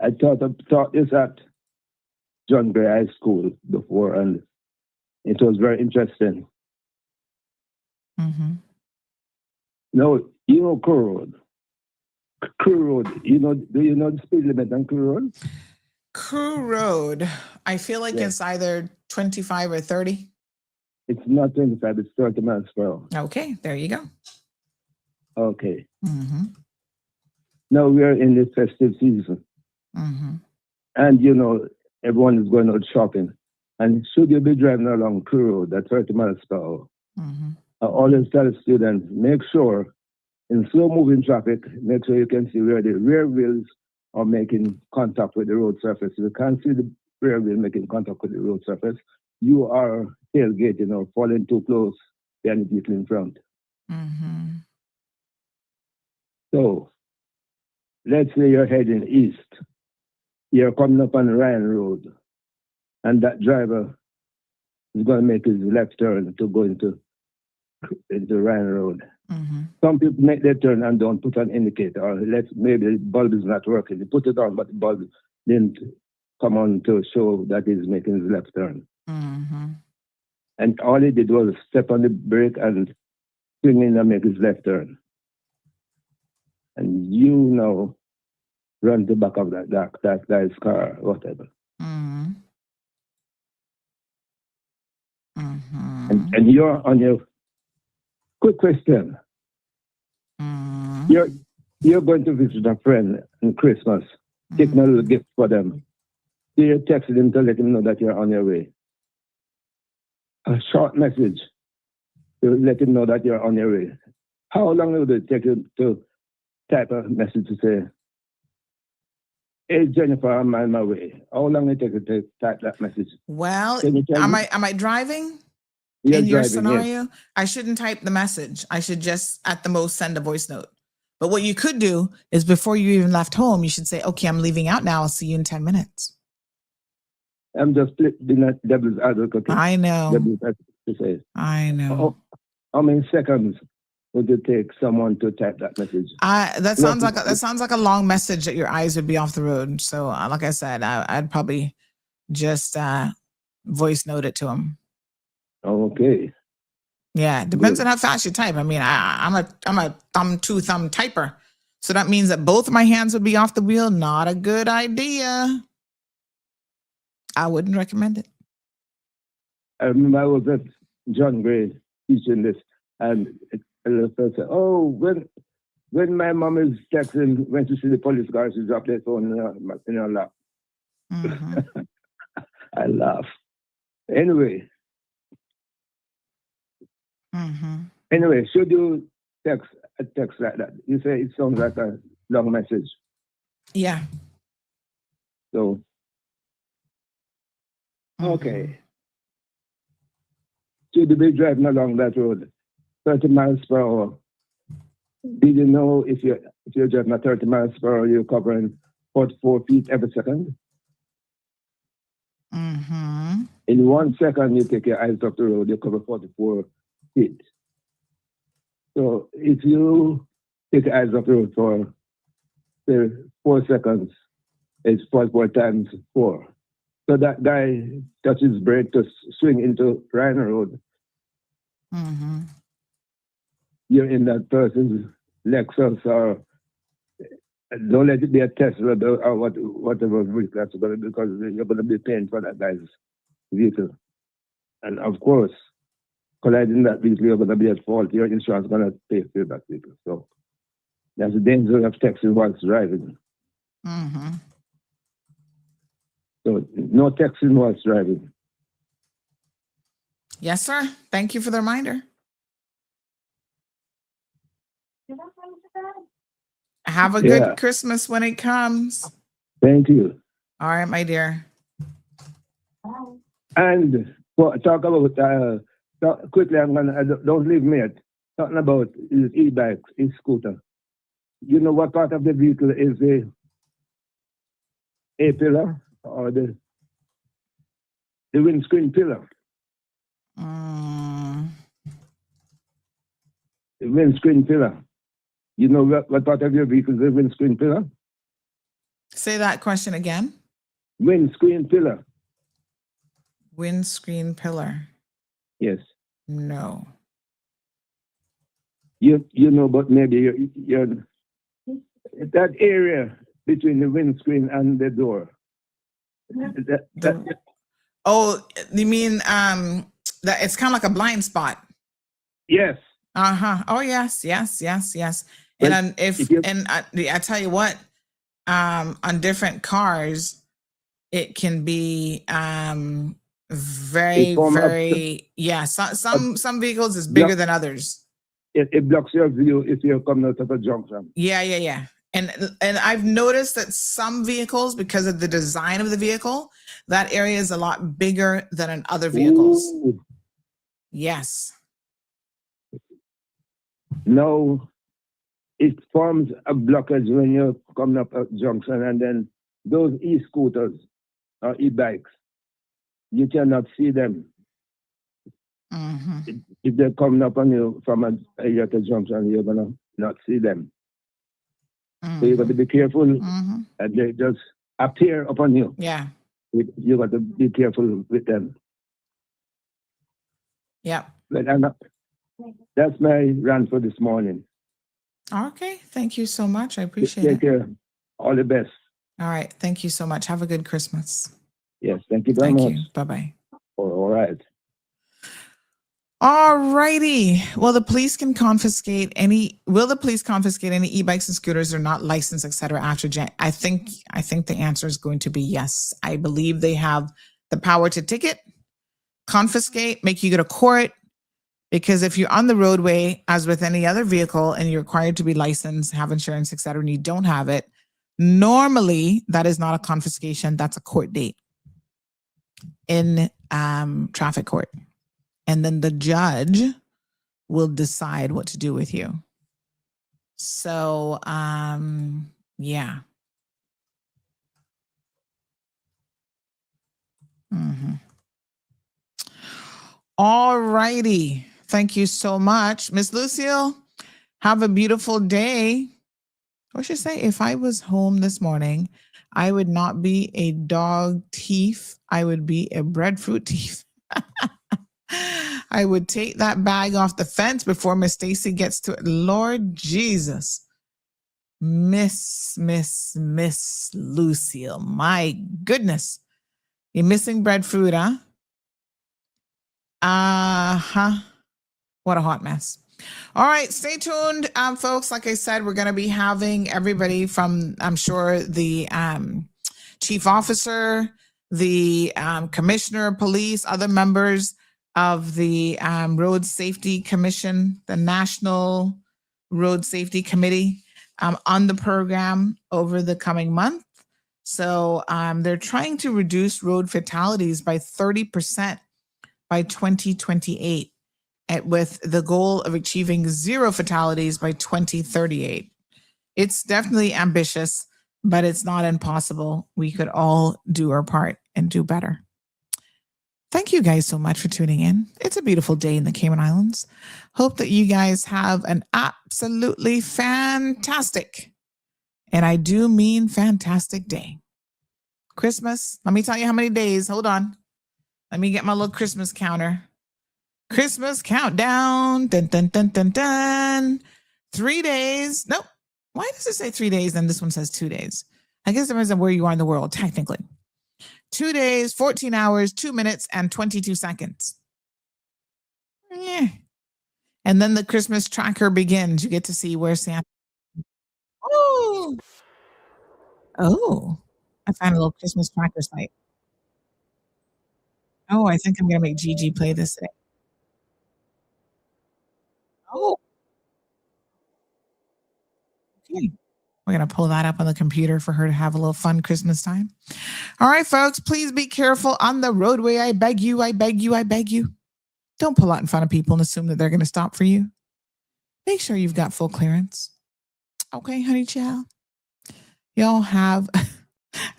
I taught this at John Gray High School before, and it was very interesting. Mm-hmm. No, you know Crew Road. Crew Road. Do you know the speed limit on Crew Road? Crew Road. I feel like it's either 25 or 30. It's not 25, it's 30 miles per hour. Okay, there you go. Okay. Mm-hmm. Now we are in the festive season. Mm-hmm. And everyone is going out shopping. And should you be driving along Crew Road at 30 miles per hour, I always tell students, make sure in slow moving traffic, make sure you can see where the rear wheels are making contact with the road surface. If you can't see the rear wheel making contact with the road surface, you are tailgating or falling too close behind the vehicle in front. Mm-hmm. So let's say you're heading east. You're coming up on Ryan Road, and that driver is going to make his left turn to go into Ryan Road. Mm-hmm. Some people make their turn and don't put an indicator, or maybe the bulb is not working. They put it on, but the bulb didn't come on to show that he's making his left turn. Mm-hmm. And all he did was step on the brake and swing in and make his left turn. And you now run to the back of that guy's car, whatever. Mm-hmm. Mm-hmm. And you're on your quick question. Mm-hmm. You're going to visit a friend on Christmas, taking a little gift for them. So you're texting him to let him know that you're on your way. A short message to let him know that you're on your way. How long would it take you to type a message to say, "Hey Jennifer, I'm on my way"? How long would it take you to type that message? Well, am I driving? You're in your driving, scenario, yes. I shouldn't type the message. I should just, at the most, send a voice note. But what you could do is before you even left home, you should say, okay, I'm leaving out now. I'll see you in 10 minutes. I'm just being devil's advocate. I know. Devil's advocate to say. I know. How many seconds would it take someone to type that message? That sounds like a long message that your eyes would be off the road. So, like I said, I'd probably just voice note it to him. Okay. Yeah, it depends on how fast you type. I mean, I'm a thumb typer, so that means that both my hands would be off the wheel. Not a good idea. I wouldn't recommend it. I remember I was at John Gray teaching this, and a little person said, "Oh, when my mom is texting, when she sees the police car, she drops their phone in her lap." Mm-hmm. I laugh. Anyway. Mm-hmm. Anyway, should you text a text like that? You say it sounds like a long message. Yeah. So, okay. Should you be driving along that road 30 miles per hour? Did you know if you're driving at 30 miles per hour, you're covering 44 feet every second? Mm-hmm. In 1 second, you take your eyes off the road, you cover 44 feet. So if you take your eyes off the road for, say, 4 seconds, it's 44 times 4. So that guy touches brake to swing into Ryan Road. Mm-hmm. You're in that person's Lexus, or don't let it be a Tesla or whatever vehicle that's going to be, because you're going to be paying for that guy's vehicle. And of course, colliding that vehicle, you're going to be at fault. Your insurance is going to pay for that vehicle. So that's the danger of texting while driving. Mm-hmm. So no texting while driving. Yes, sir. Thank you for the reminder. Have a good Christmas when it comes. Thank you. All right, my dear. And talk about quickly. Don't leave me yet. Talking about e-bikes, e-scooter. You know what part of the vehicle is the A pillar or the windscreen pillar? The windscreen pillar. You know what part of your vehicle is the windscreen pillar? Say that question again. Windscreen pillar. Windscreen pillar. Yes. No. You know, but maybe you're that area between the windscreen and the door. Oh, you mean that it's kind of like a blind spot? Yes. Oh, yes. And I tell you what, on different cars, it can be very. Some vehicles is bigger than others. It blocks your view if you're coming out of a junction. Yeah. And I've noticed that some vehicles, because of the design of the vehicle, that area is a lot bigger than in other vehicles. Ooh. Yes. No, it forms a blockage when you're coming up a junction, and then those e-scooters or e-bikes, you cannot see them. Mm-hmm. If they're coming up on you from a junction, you're going to not see them. Mm-hmm. So you got to be careful, mm-hmm. and they just appear upon you. Yeah. You got to be careful with them. Yeah. But that's my rant for this morning. Okay. Thank you so much. I appreciate it. Take care. All the best. All right. Thank you so much. Have a good Christmas. Yes. Thank you very much. Thank you. Bye-bye. All right. All righty. Will the police confiscate any e-bikes and scooters that are not licensed, etc. after I think the answer is going to be yes. I believe they have the power to ticket, confiscate, make you go to court, because if you're on the roadway, as with any other vehicle, and you're required to be licensed, have insurance, etc., and you don't have it, normally that is not a confiscation. That's a court date in traffic court. And then the judge will decide what to do with you. So, yeah. Mm-hmm. All righty. Thank you so much. Miss Lucille, have a beautiful day. What should I say? If I was home this morning, I would not be a dog thief. I would be a breadfruit thief. I would take that bag off the fence before Miss Stacy gets to it. Lord Jesus. Miss Lucille. My goodness. You're missing breadfruit, huh? What a hot mess. All right, stay tuned, folks. Like I said, we're going to be having everybody from, I'm sure, the chief officer, the commissioner of police, other members of the Road Safety Commission, the National Road Safety Committee, on the program over the coming month. So they're trying to reduce road fatalities by 30% by 2028, with the goal of achieving zero fatalities by 2038. It's definitely ambitious, but it's not impossible. We could all do our part and do better. Thank you guys so much for tuning in. It's a beautiful day in the Cayman Islands. Hope that you guys have an absolutely fantastic, and I do mean fantastic, day. Christmas, let me tell you how many days. Hold on. Let me get my little Christmas counter. Christmas countdown. Dun, dun, dun, dun, dun. 3 days. Nope. Why does it say 3 days? Then this one says 2 days. I guess it depends on where you are in the world, technically. 2 days, 14 hours, 2 minutes, and 22 seconds. Yeah. And then the Christmas tracker begins. You get to see where Santa. Oh, I found a little Christmas tracker site. Oh, I think I'm going to make Gigi play this today. Oh, okay. We're going to pull that up on the computer for her to have a little fun Christmas time. All right, folks, please be careful on the roadway. I beg you, I beg you, I beg you. Don't pull out in front of people and assume that they're going to stop for you. Make sure you've got full clearance. Okay, honey child. Y'all have,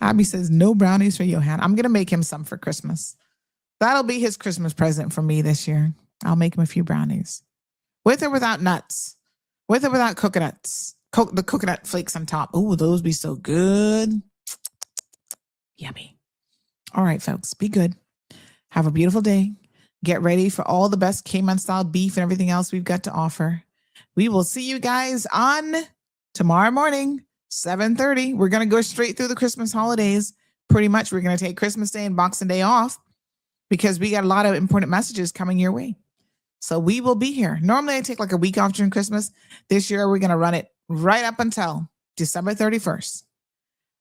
Abby says, no brownies for Johan. I'm going to make him some for Christmas. That'll be his Christmas present for me this year. I'll make him a few brownies. With or without nuts. With or without coconuts. The coconut flakes on top. Oh, those be so good. Yummy. All right, folks, be good. Have a beautiful day. Get ready for all the best Cayman style beef and everything else we've got to offer. We will see you guys on tomorrow morning, 7:30. We're going to go straight through the Christmas holidays. Pretty much we're going to take Christmas Day and Boxing Day off because we got a lot of important messages coming your way. So we will be here. Normally I take like a week off during Christmas. This year we're going to run it right up until December 31st.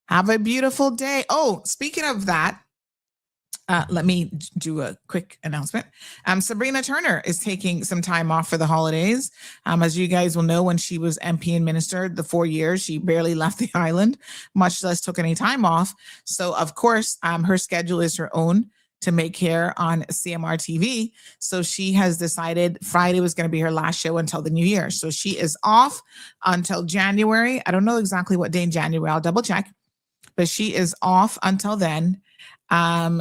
Have a beautiful day. Oh, speaking of that, let me do a quick announcement. Sabrina Turner is taking some time off for the holidays. As you guys will know, when she was MP and minister, the 4 years, she barely left the island, much less took any time off. So, of course, her schedule is her own to make here on CMR TV. So she has decided Friday was going to be her last show until the new year. So she is off until January. I don't know exactly what day in January. I'll double check. But she is off until then.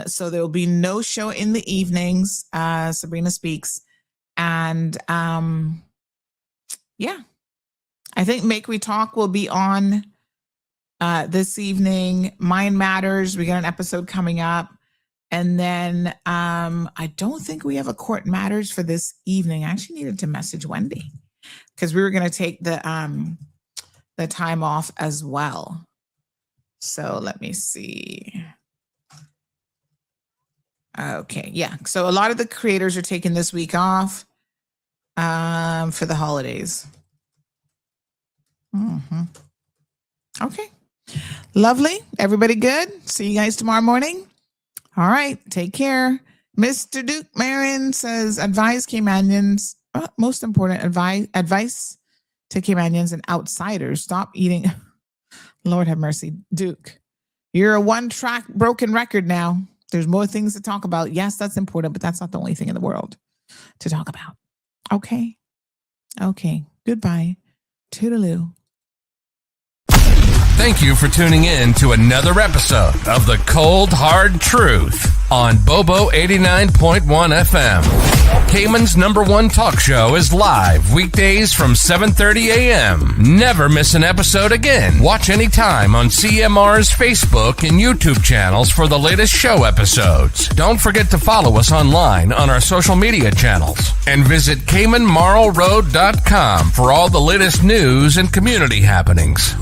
So there will be no show in the evenings. Sabrina Speaks. And yeah, I think Make We Talk will be on this evening. Mind Matters, we got an episode coming up. And then I don't think we have a Court Matters for this evening. I actually needed to message Wendy because we were going to take the time off as well. So let me see. Okay, yeah. So a lot of the creators are taking this week off for the holidays. Okay. Lovely. Everybody good? See you guys tomorrow morning. All right. Take care. Mr. Duke Marin says, advise Caymanians, most important advice to Caymanians and outsiders, stop eating. Lord have mercy. Duke, you're a one-track broken record now. There's more things to talk about. Yes, that's important, but that's not the only thing in the world to talk about. Okay. Okay. Goodbye. Toodaloo. Thank you for tuning in to another episode of The Cold Hard Truth on Bobo 89.1 FM. Cayman's #1 talk show is live weekdays from 7:30 a.m. Never miss an episode again. Watch anytime on CMR's Facebook and YouTube channels for the latest show episodes. Don't forget to follow us online on our social media channels. And visit CaymanMarlRoad.com for all the latest news and community happenings.